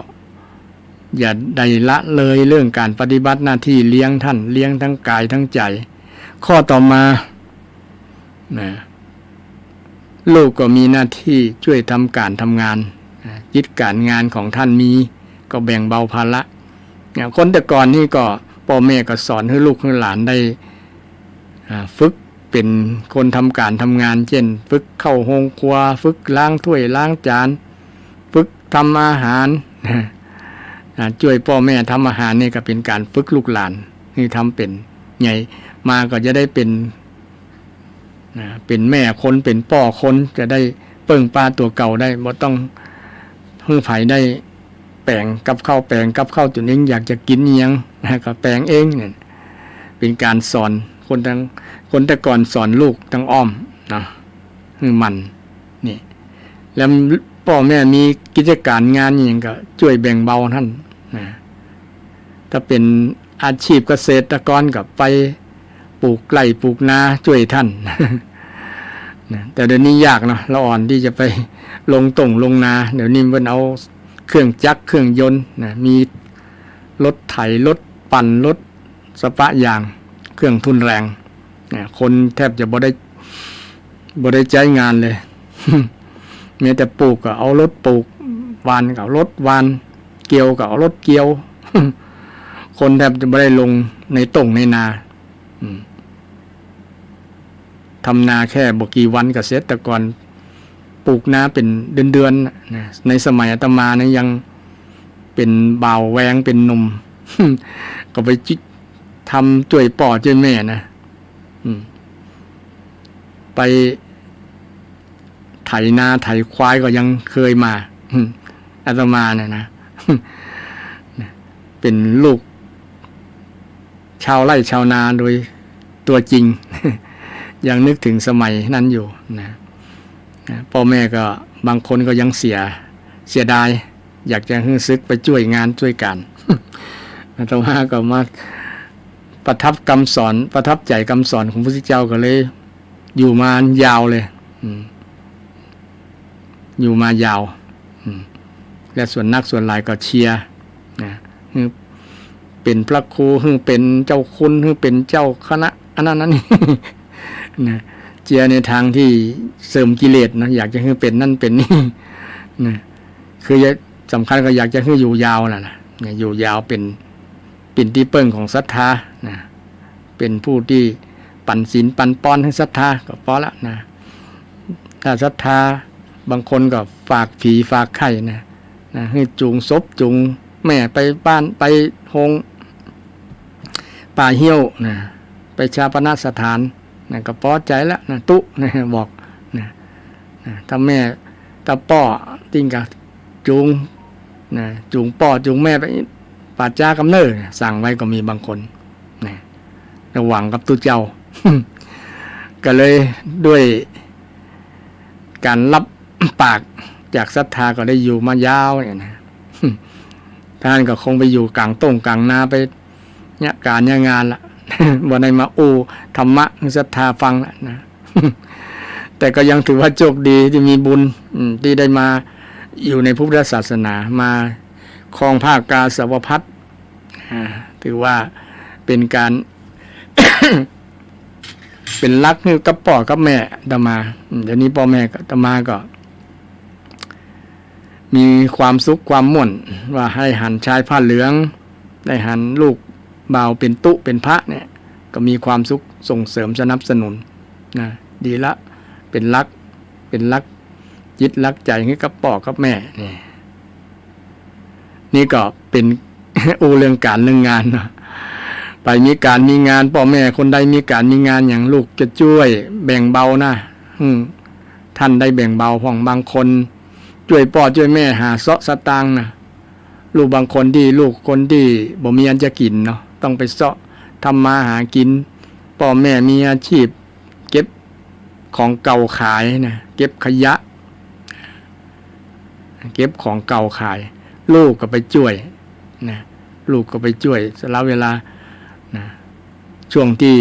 อย่าได้ละเลยเรื่องการปฏิบัติหน้าที่เลี้ยงท่านเลี้ยงทั้งกายทั้งใจ ข้อต่อมานะลูกก็มีหน้าที่ช่วยทำการทำงานยึดการงานของท่านมีก็แบ่งเบาภาระคนแต่ก่อนนี่ก็พ่อแม่ก็สอนให้ลูกให้หลานได้ฝึกเป็นคนทำการทำงานเช่นฝึกเข้าห้องครัวฝึกล้างถ้วยล้างจานฝึกทำอาหารช่วยพ่อแม่ทำอาหารนี่ก็เป็นการฝึกลูกหลานให้ทำเป็นไงมาก็จะได้เป็นแม่คนเป็นพ่อคนจะได้เปิ้งปลาตัวเก่าได้บ่ต้องเพิ่งไผได้แปลงกับข้าวแปลงกับข้าวตัวเองอยากจะกินยังก็แปลงเองเนี่ยเป็นการสอนคนแต่ก่อนสอนลูกทั้งอ้อมนะคือมันนี่แล้วพ่อแม่มีกิจการงานอย่างก็ช่วยแบ่งเบาท่านนะถ้าเป็นอาชีพเกษตรกรก็ไปปลูกไร่ปลูกนาช่วยท่านนะแต่เดี๋ยวนี้ยากเนาะละอ่อนที่จะไปลงนาเดี๋ยวนี้มันเอาเครื่องจักรเครื่องยนต์นะมีรถไถรถปั่นรถสปะยางเครื่องทุนแรงนะคนแทบจะบ่ได้ใจงานเลย มีแต่ปลูกก็เอารถปลูกวานก็เอารถวานเกี่ยวก็เอารถเกี่ยว คนแทบจะบ่ได้ลงในในนาทำนาแค่บ่กี่วันก็เสร็จแต่ก่อนปลูกนาเป็นเดือนๆในสมัยอาตมาเนี่ยยังเป็นบ่าวแวงเป็นหนุ่ม ก็ไปทำช่วยป่อช่วยแม่นะไปไถนาไถควายก็ยังเคยมาอาตมาเนี่ยนะ เป็นลูกชาวไร่ชาวนาโดยตัวจริง ยังนึกถึงสมัยนั้นอยู่นะพ่อแม่ก็บางคนก็ยังเสียดายอยากจะฮึ่งซึกไปช่วยงานช่วยกันอาตมาก็มาประทับใจคำสอนของพระพุทธเจ้าก็เลยอยู่มายาวเลยอยู่มายาวและส่วนนักส่วนหลายก็เชียร์นะเป็นพระครูเป็นเจ้าคุณเป็นเจ้าคณะอันนั้นนี่ นะเชียร์ในทางที่เสริมกิเลสนะอยากจะให้เป็นนั่นเป็นนี่นะคือสำคัญก็อยากจะให้อยู่ยาวนะอยู่ยาวเป็นที่เปิ้งของศรัทธานะเป็นผู้ที่ปั่นศีลปั่นป้อนให้ศรัทธาก็พอละนะถ้าศรัทธาบางคนก็ฝากผีฝากไข่นะให้จูงศพจูงแม่ไปบ้านไปโฮงป่าเหี้ยวนะไปชาปนสถานนะก็พอใจแล้วนะตุนะบอกนะถ้าแม่ถ้าป้อติ้งกับจูงนะจูงป้อจูงแม่ไปป่าจ้ากำเนิดสั่งไว้ก็มีบางคนนะระหว่างกับตุเจ้า ก็เลยด้วยการรับปากจากศรัทธาก็ได้อยู่มายาวเนี่ยนะ ท่านก็คงไปอยู่กลางกลางนาไปเนี่ยการเนี่ยงานละ วันไหนมาธรรมะศรัทธาฟังละนะ แต่ก็ยังถือว่าโชคดีที่มีบุญที่ได้มาอยู่ในพุทธศาสนามาครองภาคกาสาวพัฒน์ถือว่าเป็นการ เป็นรักนี่กับพ่อกับแม่อาตมาเดี๋ยวนี้พ่อแม่อาตมาก็มีความสุขความม่วนว่าให้หันชายผ้าเหลืองได้หันลูกบ่าวเป็นตุเป็นพระเนี่ยก็มีความสุขส่งเสริมสนับสนุนนะดีละเป็นรักจิตรักใจให้กับพ่อกับแม่นี่ก็เป็น เรื่องการเรื่องงานเนาะไปมีการมีงานพ่อแม่คนใดมีการมีงานอย่างลูกจะช่วยแบ่งเบานะท่านได้แบ่งเบาของบางคนช่วยพ่อช่วยแม่หาเสาะสตางค์นะลูกบางคนลูกคนที่บ่มีอันจะกินเนาะต้องไปเสาะทำมาหากินพ่อแม่มีอาชีพเก็บของเก่าขายนะเก็บขยะเก็บของเก่าขายลูกก็ไปช่วยนะลูกก็ไปช่วยสละเวลานะช่วงที่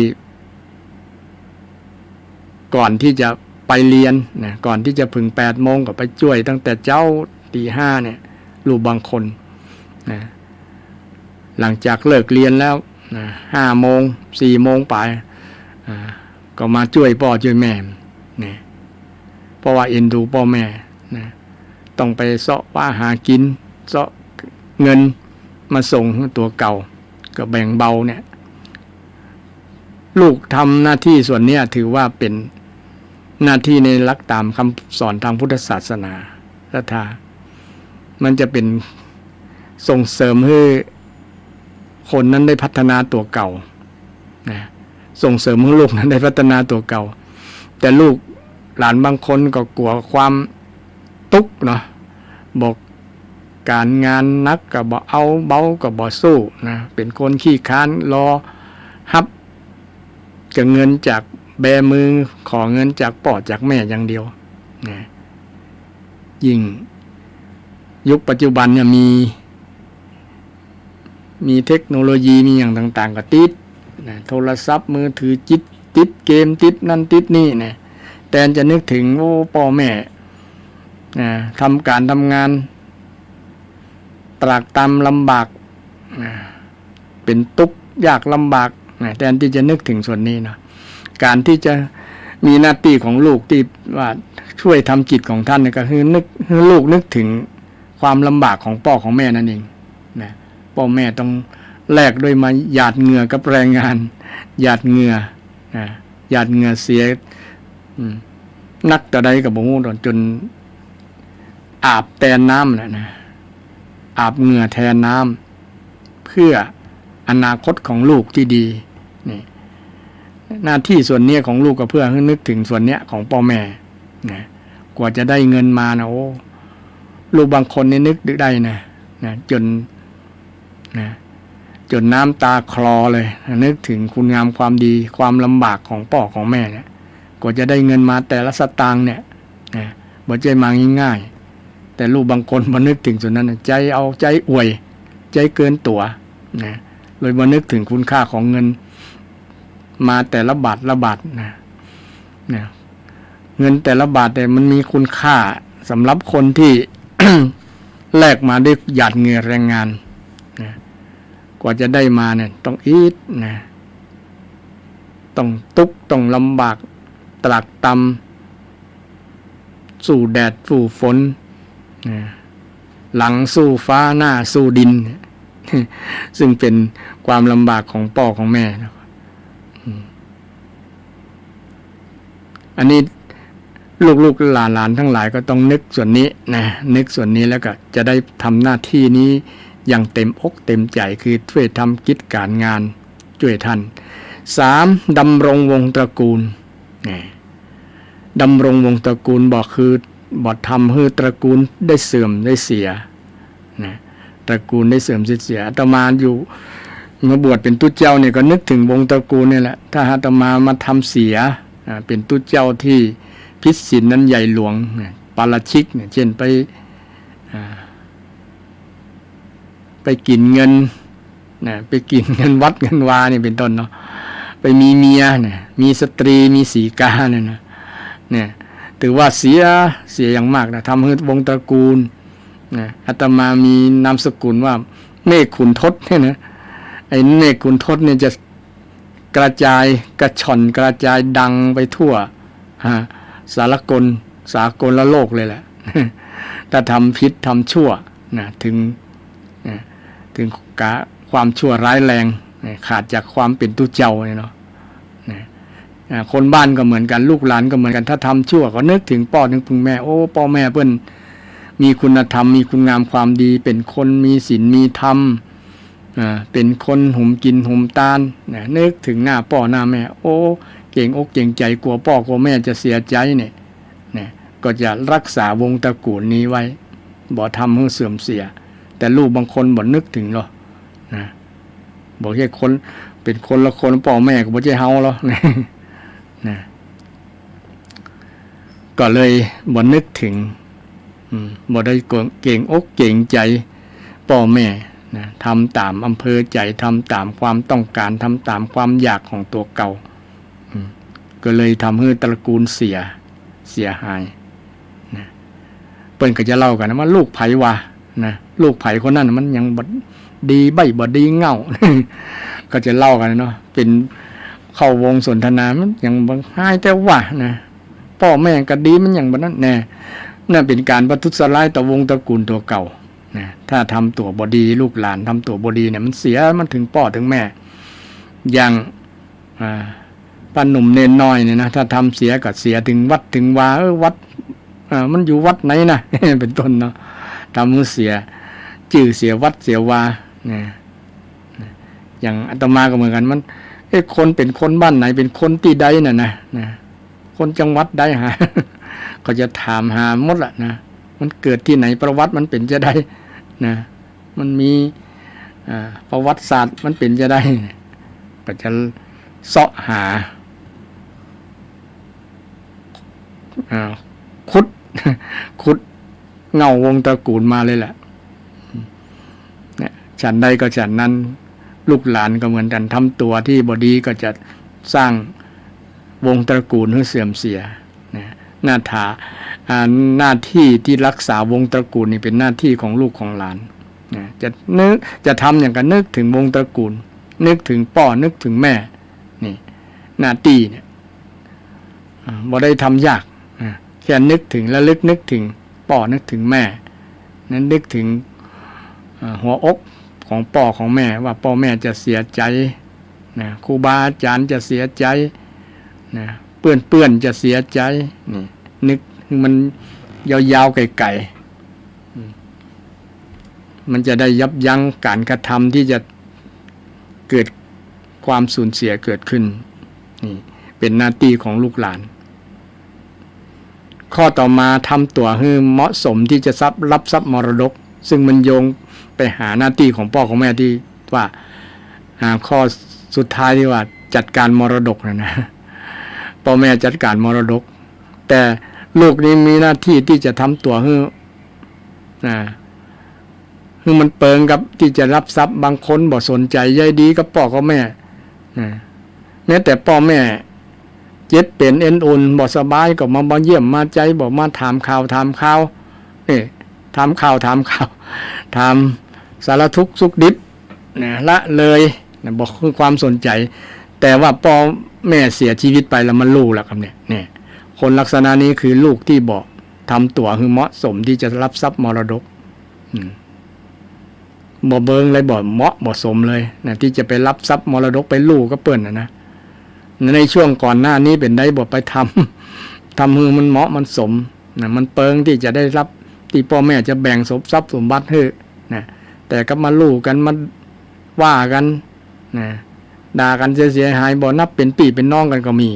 ก่อนที่จะไปเรียนนะก่อนที่จะถึง8 โมงก็ไปช่วยตั้งแต่เจ้าตี 5เนี่ยลูกบางคนนะหลังจากเลิกเรียนแล้วนะ5 โมง 4 โมงไป ก็มาช่วยพ่อช่วยแม่เนี่ยเพราะว่าเอ็นดูพ่อแม่นะต้องไปเสาะว่าหากินเสาะเงินมาส่งตัวเก่าก็แบ่งเบาเนี่ยลูกทำหน้าที่ส่วนนี้ถือว่าเป็นหน้าที่ในหลักตามคำสอนทางพุทธศาสนาศรัทธามันจะเป็นส่งเสริมให้คนนั้นได้พัฒนาตัวเก่านะส่งเสริมให้ลูกนั้นได้พัฒนาตัวเก่าแต่ลูกหลานบางคนก็กลัวความทุกข์เนาะบอกการงานนักก็บ่เอาเบาก็บ่สู้นะเป็นคนขี้ค้านรอฮับจะเงินจากแบมือขอเงินจากพ่อจากแม่อย่างเดียวนะยิ่งยุคปัจจุบันเนี่ยมีเทคโนโลยีมีอย่างต่างๆก็ติดนะโทรศัพท์มือถือติดเกมติดนั่นติดนี่นะแต่จะนึกถึงพ่อแม่นะทำการทำงานตรากตรำลำบากนะเป็นทุกข์ยากลำบากนะแทนที่จะนึกถึงส่วนนี้นะการที่จะมีหน้าที่ของลูกที่ว่าช่วยทำจิตของท่านก็คือลูกนึกถึงความลำบากของพ่อของแม่นั่นเองนะพ่อแม่ต้องแลกด้วยมาหยาดเหงื่อกับแรงงานหยาดเหงื่อหยาดเหงื่อเสียนักแต่ใดกับบ่ฮู้จนอาบแทนน้ำนะอาบเหงื่อแทนน้ำเพื่ออนาคตของลูกที่ดีนี่หน้าที่ส่วนนี้ของลูกก็เพื่อให้นึกถึงส่วนนี้ของพ่อแม่นะกว่าจะได้เงินมานะโอ้ลูกบางคนนี่นึกได้นะจนน้ำตาคลอเลยนึกถึงคุณงามความดีความลำบากของพ่อของแม่เนี่ยกว่าจะได้เงินมาแต่ละสตางค์เนี่ยบ่ใจมาง่ายๆแต่ลูกบางคนบ่นึกถึงส่วนนั้นใจเอาใจอวยใจเกินตัวนะเลยบ่นึกถึงคุณค่าของเงินมาแต่ละบาทละบาทนะเงินแต่ละบาทแต่มันมีคุณค่าสำหรับคนที่ แลกมาด้วยหยาดเหงื่อแรงงานนะกว่าจะได้มาเนี่ยต้องอีดนะต้องทุกข์ต้องลำบากตรากตรำสู้แดดสู้ฝนนะหลังสู้ฟ้าหน้าสู้ดิน ซึ่งเป็นความลำบากของพ่อของแม่นะอันนี้ลูกๆหลานๆทั้งหลายก็ต้องนึกส่วนนี้นะนึกส่วนนี้แล้วก็จะได้ทำหน้าที่นี้อย่างเต็มอกเต็มใจคือช่วยทำกิจการงานช่วยท่าน 3. ดำรงวงตระกูลดำรงวงตระกูลบอกคือบอกทำให้ตระกูลได้เสื่อมได้เสียนะตระกูลได้เสื่อมเสียอาตมาอยู่มาบวชเป็นตุ๊เจ้าเนี่ยก็นึกถึงวงตระกูลนี่แหละถ้าอาตมาทำเสียเป็นตุ๊เจ้าที่พิสิทธิ์นั้นใหญ่หลวงปาราชิกเนี่ยเช่นไปกินเงินไปกินเงินวัดเงินวาเนี่ยเป็นต้นเนาะไปมีเมียเนี่ยมีสตรีมีสีกาเนี่ยถือว่าเสียอย่างมากนะทำให้วงตระกูลอาตมามีนามสกุลว่าเมฆขุนทศเนี่ยนะไอ้เมฆขุนทศเนี่ยจะกระจายกระชอนกระจายดังไปทั่วสากลโลกเลยแหละ ถ้าทำผิดทำชั่วถึงความชั่วร้ายแรงขาดจากความเป็นตุเจ้าเนี่ยเนาะคนบ้านก็เหมือนกันลูกหลานก็เหมือนกันถ้าทำชั่วก็นึกถึงพ่อนึกถึงแม่โอ้พ่อแม่เพิ่นมีคุณธรรมมีคุณงามความดีเป็นคนมีศีลมีธรรมเป็นคนหุ่มกินหุ่มตาลนึกถึงหน้าพ่อหน้าแม่โอ้เก่งอกเก่งใจกลัวพ่อกลัวแม่จะเสียใจเนี่ยก็จะรักษาวงตระกูลนี้ไว้บ่ทำให้เสื่อมเสียแต่ลูกบางคนบ่นึกถึงหรอกบอกแค่คนเป็นคนละคนพ่อแม่ก็บ่ใช่เฮาหรอกก็เลยบ่นึกถึงบ่ได้เก่งอกเก่งใจพ่อแม่ทำตามอำเภอใจทำตามความต้องการทำตามความอยากของตัวเก่าก็เลยทำให้ตระกูลเสียหายเปิ้นก็จะเล่ากันนะว่าลูกไผวะลูกไผคนนั้นมันยังบ่ดีใบบ่ดีเง่า ก็จะเล่ากันเนาะเป็น เข้าวงสนทนามันอย่างบางหายแต่ว่านะพ่อแม่ก็ดีมันอย่างบัดนั้นแน่นั่นเป็นการประทุษร้ายต่อวงตระกูลตัวเก่านะถ้าทำตัวบดีลูกหลานทำตัวบดีเนี่ยมันเสียมันถึงพ่อถึงแม่อย่างป้าหนุ่มเนนน้อยเนี่ยนะถ้าทำเสียก็เสียถึงวัดถึงวาวัดมันอยู่วัดไหนนะ เป็นต้นเนาะทำมือเสียจื่อเสียวัดเสียวาเนี่ยอย่างอาตมาก็เหมือนกันมันคนเป็นคนบ้านไหนเป็นคนที่ใดน่ะนะคนจังหวัดใดหา ก็จะถามหาหมดละนะมันเกิดที่ไหนประวัติมันเป็นจะได้นะมันมีประวัติศาสตร์มันเป็นจะได้ก็จะเสาะหาขุดเงาวงตระกูลมาเลยแหละเนี่ยฉันใดก็ฉันนั้นลูกหลานก็เหมือนกันทำตัวที่บดีก็จะสร้างวงตระกูลให้เสื่อมเสียนะหน้าที่ที่รักษาวงตระกูลนี่เป็นหน้าที่ของลูกของหลานนะจะทำอย่างกันนึกถึงวงตระกูลนึกถึงพ่อนึกถึงแม่นี่หน้าที่เนี่ยบ่ได้ทำยากแค่นึกถึงแล้วนึกถึงพ่อนึกถึงแม่นั้นนึกถึงหัวอกของพ่อของแม่ว่าพ่อแม่จะเสียใจนะครูบาอาจารย์จะเสียใจนะเพื่อนจะเสียใจนี่นึกมันยาวๆไกลๆมันจะได้ยับยั้งการกระทำที่จะเกิดความสูญเสียเกิดขึ้นนี่เป็นหน้าที่ของลูกหลานข้อต่อมาทำตัวให้เหมาะสมที่จะรับทรัพย์มรดกซึ่งมันโยงไปหาหน้าที่ของพ่อของแม่ที่ว่าข้อสุดท้ายที่ว่าจัดการมรดกนะพ่อแม่จัดการมรดกแต่ลูกนี้มีหน้าที่ที่จะทำตัวให้มันเปิงกับที่จะรับทรัพย์บางคนบ่สนใจใยดีกับพ่อกับแม่แม้แต่พ่อแม่เจ็บเป็นเอ็นอุ่นบ่สบายก็มาเยี่ยมมาใจบ่มาถามข่าวนี่ถามข่าวถามสารทุกข์สุขดิบละเลยบอกคือความสนใจแต่ว่าพ่อแม่เสียชีวิตไปแล้วมันรู้แล้วครับเนี่ยคนลักษณะนี้คือลูกที่บอกทำตัวคือเหมาะสมที่จะรับทรัพย์มรดกบ่เบิงเลยบ่เหมาะบ่สมเลยนะที่จะไปรับทรัพย์มรดกไปลูกก็เปิ้นนะในช่วงก่อนหน้านี้เป็นได้บ่ไปทำคือมันเหมาะมันสมนะมันเปิงที่จะได้รับที่พ่อแม่จะแบ่งทรัพย์สมบัติให้นะแต่ก็มาลูกกันมาว่ากันนะด่ากันเสียหายบ่นับเป็นพี่เป็นน้องกันก็มี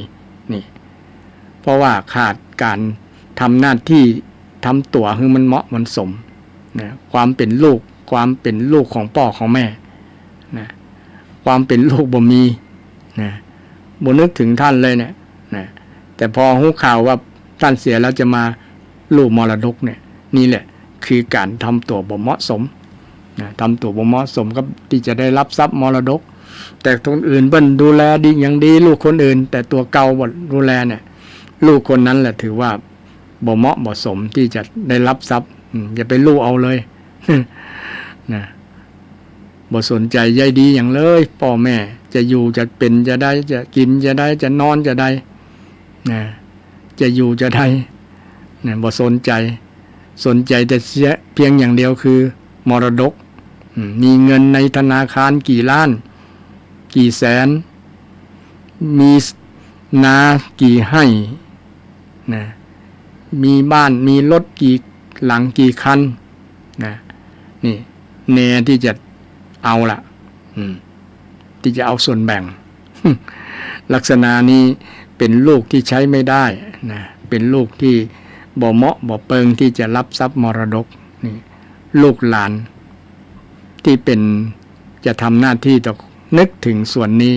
นี่เพราะว่าขาดการทำหน้าที่ทำตัวให้มันเหมาะมันสมนะความเป็นลูกของพ่อของแม่นะความเป็นลูกบ่มีนะบ่นึกถึงท่านเลยเนี่ยนะแต่พอหูข่าวว่าท่านเสียแล้วจะมาลูกมรดกเนี่ยนี่แหละคือการทำตัวบ่เหมาะสมนะทำตัวบ่เหมาะสมกับที่จะได้รับทรัพย์มรดกแต่คนอื่นเบิ้นดูแลดีอย่างดีลูกคนอื่นแต่ตัวเก่าบ่ดูแลเนี่ยลูกคนนั้นแหละถือว่าบ่เหมาะบ่สมที่จะได้รับทรัพย์อย่าไปลูกเอาเลยนะบ่สนใจใยดีอย่างเลยพ่อแม่จะอยู่จะเป็นจะได้จะกินจะได้จะนอนจะได้นะจะอยู่จะได้นะบ่สนใจแต่เสียเพียงอย่างเดียวคือมรดกมีเงินในธนาคารกี่ล้านกี่แสนมีนากี่ให้นะมีบ้านมีรถกี่หลังกี่คันนะนี่แน่ที่จะเอาล่ะที่จะเอาส่วนแบ่ง ลักษณะนี้เป็นลูกที่ใช้ไม่ได้นะเป็นลูกที่บ่เหมาะบ่เปิงที่จะรับทรัพย์มรดกนี่ลูกหลานที่เป็นจะทำหน้าที่ต้องนึกถึงส่วนนี้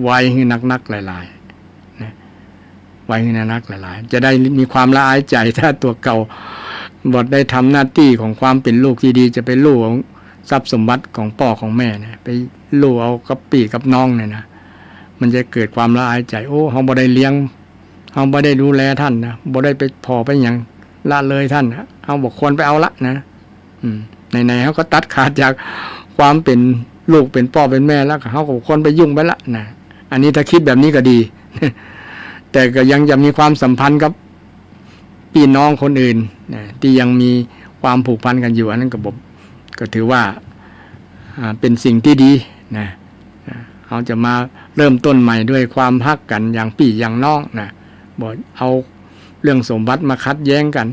ไว้ให้นักหลายๆนะไว้ให้นักหลายๆจะได้มีความละอายใจถ้าตัวเก่าบ่ได้ทำหน้าที่ของความเป็นลูกที่ดีจะไปลูกเอาทรัพย์สมบัติของพ่อของแม่เนี่ยไปลูกเอากับพี่กับน้องเนี่ยนะมันจะเกิดความละอายใจโอ้เฮาบ่ได้เลี้ยงเฮาบ่ได้ดูแลท่านนะบ่ได้ไปพอไปหยังละเลยท่านนะเฮาบ่ควรไปเอาละนะไหนๆเฮาก็ตัดขาดจากความเป็นลูกเป็นพ่อเป็นแม่แล้วเขาก็ควรไปยุ่งไปละนะ อันนี้ถ้าคิดแบบนี้ก็ดี แต่ก็ยังจะมีความสัมพันธ์กับพี่น้องคนอื่นที่ยังมีความผูกพันกันอยู่อันนั้นก็ถือว่าเป็นสิ่งที่ดีนะเราจะมาเริ่มต้นใหม่ด้วยความฮักกันอย่างพี่อย่างน้องนะบอกเอาเรื่องสมบัติมาคัดแย้งกัน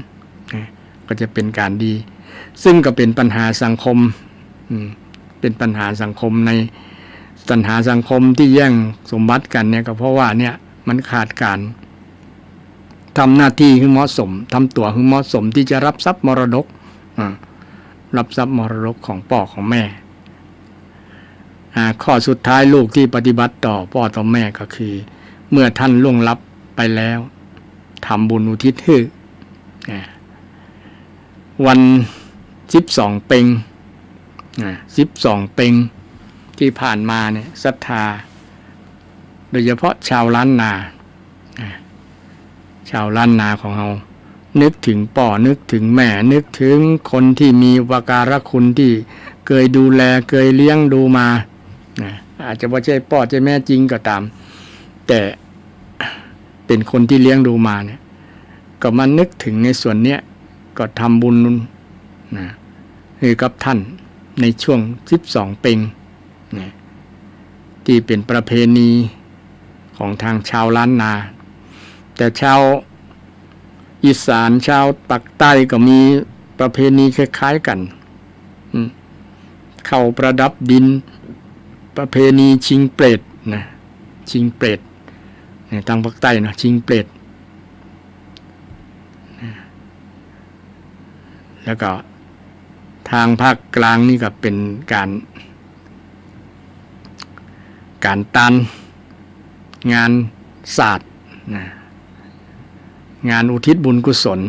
นะก็จะเป็นการดีซึ่งก็เป็นปัญหาสังคมเป็นปัญหาสังคมในปัญหาสังคมที่แย่งสมบัติกันเนี่ยก็เพราะว่าเนี่ยมันขาดการทำหน้าที่ให้เหมาะสมทำตัวให้เหมาะสมที่จะรับทรัพย์มรดกรับทรัพย์มรดกของพ่อของแม่ข้อสุดท้ายลูกที่ปฏิบัติต่อพ่อต่อแม่ก็คือเมื่อท่านล่วงลับไปแล้วทำบุญอุทิศให้วัน12 เพ็ง12 เพ็งที่ผ่านมาเนี่ยศรัทธาโดยเฉพาะชาวล้านนาชาวล้านนาของเรานึกถึงพ่อนึกถึงแม่นึกถึงคนที่มีอุปการะคุณที่เคยดูแลเคยเลี้ยงดูมาอาจจะไม่ใช่พ่อใช่แม่จริงก็ตามแต่เป็นคนที่เลี้ยงดูมาเนี่ยก็มานึกถึงในส่วนเนี้ยก็ทำบุญนะให้กับท่านในช่วง12 เพ็งนะที่เป็นประเพณีของทางชาวล้านนาแต่ชาวอีสานชาวปักใต้ก็มีประเพณีคล้ายๆกันเข้าประดับดินประเพณีชิงเปรตนะชิงเปรตทางภาคใต้นะชิงเปรตแล้วก็ทางภาคกลางนี่ก็เป็นการตันงานศาสตร์นะงานอุทิศบุญกุศล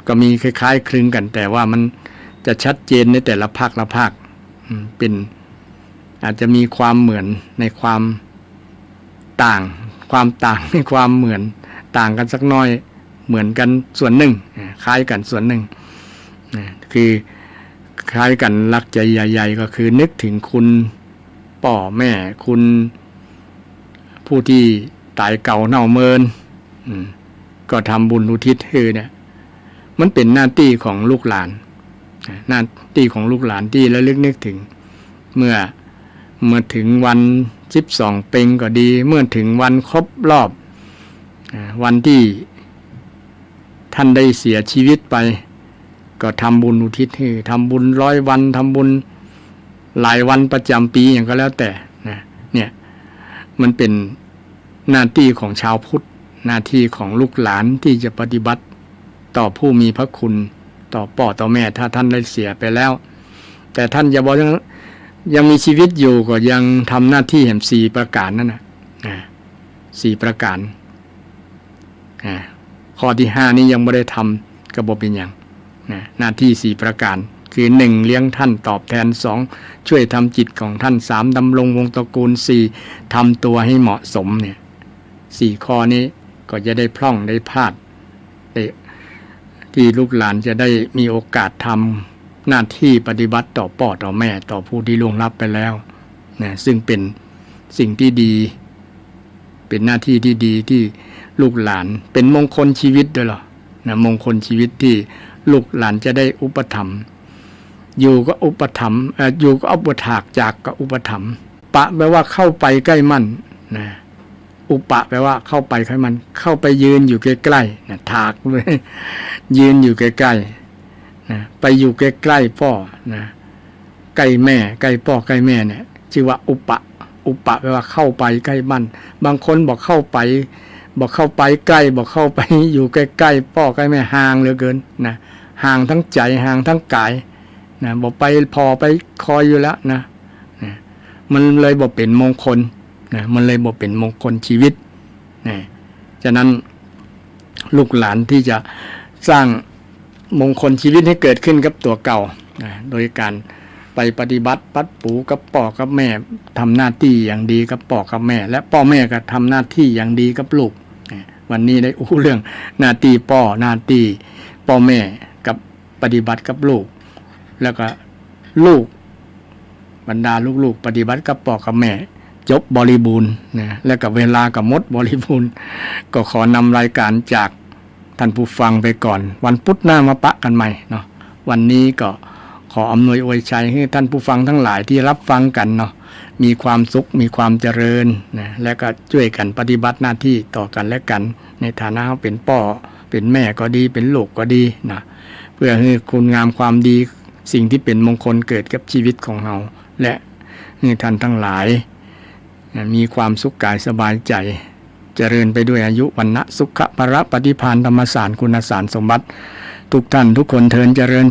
ก็มีคล้ายๆคลึงกันแต่ว่ามันจะชัดเจนในแต่ละภาคละภาคเป็นอาจจะมีความเหมือนในความต่างในความเหมือนต่างกันสักน้อยเหมือนกันส่วนหนึ่งคล้ายกันส่วนหนึ่งคือคล้ายกันหลักใจใหญ่ๆก็คือนึกถึงคุณพ่อแม่คุณผู้ที่ตายเก่าเน่าเมินก็ทำบุญอุทิศให้เนี่ยมันเป็นหน้าที่ของลูกหลานหน้าที่ของลูกหลานที่ระลึกนึกถึงเมื่อถึงวัน12 เพ็งก็ดีเมื่อถึงวันครบรอบวันที่ท่านได้เสียชีวิตไปก็ทำบุญอุทิศให้ทำบุญ100 วันทำบุญหลายวันประจำปีอย่างก็แล้วแต่เนี่ยมันเป็นหน้าที่ของชาวพุทธหน้าที่ของลูกหลานที่จะปฏิบัติต่อผู้มีพระคุณต่อพ่อต่อแม่ถ้าท่านได้เสียไปแล้วแต่ท่านอย่าบอกยังมีชีวิตอยู่ก็ยังทำหน้าที่แห่ง4 ประการนั่นนะ4 ประการข้อที่5นี้ยังไม่ได้ทำกระบบเป็นอย่างหน้าที่4 ประการคือ1เลี้ยงท่านตอบแทน2ช่วยทำจิตของท่าน3ดำรงวงตระกูล4ทำตัวให้เหมาะสมเนี่ย4 ข้อนี้ก็จะได้พร่องได้พลาดที่ลูกหลานจะได้มีโอกาสทำหน้าที่ปฏิบัติต่อพ่อต่อแม่ต่อผู้ที่ล่วงลับไปแล้วซึ่งเป็นสิ่งที่ดีเป็นหน้าที่ที่ดีที่ลูกหลานเป็นมงคลชีวิตด้วยหรอมงคลชีวิตที่ลูกหลานจะได้อุปถัมภ์อยู่ก็อุปถัมภ์อยู่ก็อุปถากจากก็อุปถัมภ์ปะแปลว่าเข้าไปใกล้มั่นนะอุปะแปลว่าเข้าไปใกล้มันเข้าไปยืนอยู่ใกล้ๆนะถากเลยยืนอยู่ใกล้ๆนะไปอยู่ใกล้ๆพ่อนะใกล้แม่ใกล้พ่อใกล้แม่เนี่ยชื่อว่าอุปะแปลว่าเข้าไปใกล้มั่นบางคนบอกเข้าไปใกล้บอกเข้าไปอยู่ใกล้ๆพ่อใกล้แม่ห่างเหลือเกินนะห่างทั้งใจห่างทั้งกายนะบอกไปพอไปคอยอยู่แล้วนะมันเลยบอกเป็นมงคลนะมันเลยบอกเป็นมงคลชีวิตนะฉะนั้นลูกหลานที่จะสร้างมงคลชีวิตให้เกิดขึ้นกับตัวเก่านะโดยการไปปฏิบัติปัดปูกับพ่อกับแม่ทำหน้าที่อย่างดีกับพ่อกับแม่และพ่อแม่ก็ทำหน้าที่อย่างดีกับลูกวันนี้ได้เรื่องหน้าที่พ่อหน้าที่พ่อแม่กับปฏิบัติกับลูกแล้วก็ลูกบรรดาลูกๆปฏิบัติกับพ่อกับแม่ จบบริบูรณ์นะและกับเวลากับมดบริบูรณ์ก็ขอนำรายการจากท่านผู้ฟังไปก่อนวันพุธหน้ามาปะกันใหม่เนาะวันนี้ก็ขออำนวยอวยชัยให้ท่านผู้ฟังทั้งหลายที่รับฟังกันเนาะมีความสุขมีความเจริญนะและก็ช่วยกันปฏิบัติหน้าที่ต่อกันและกันในฐานะเป็นพ่อเป็นแม่ก็ดีเป็นลูกก็ดีนะเพื่อให้คุณงามความดีสิ่งที่เป็นมงคลเกิดกับชีวิตของเราและให้ท่านทั้งหลายมีความสุขกายสบายใจเจริญไปด้วยอายุวรรณะสุขะภระปฏิภาณธรรมสารคุณสารสมบัติทุกท่านทุกคนเทินเจริญ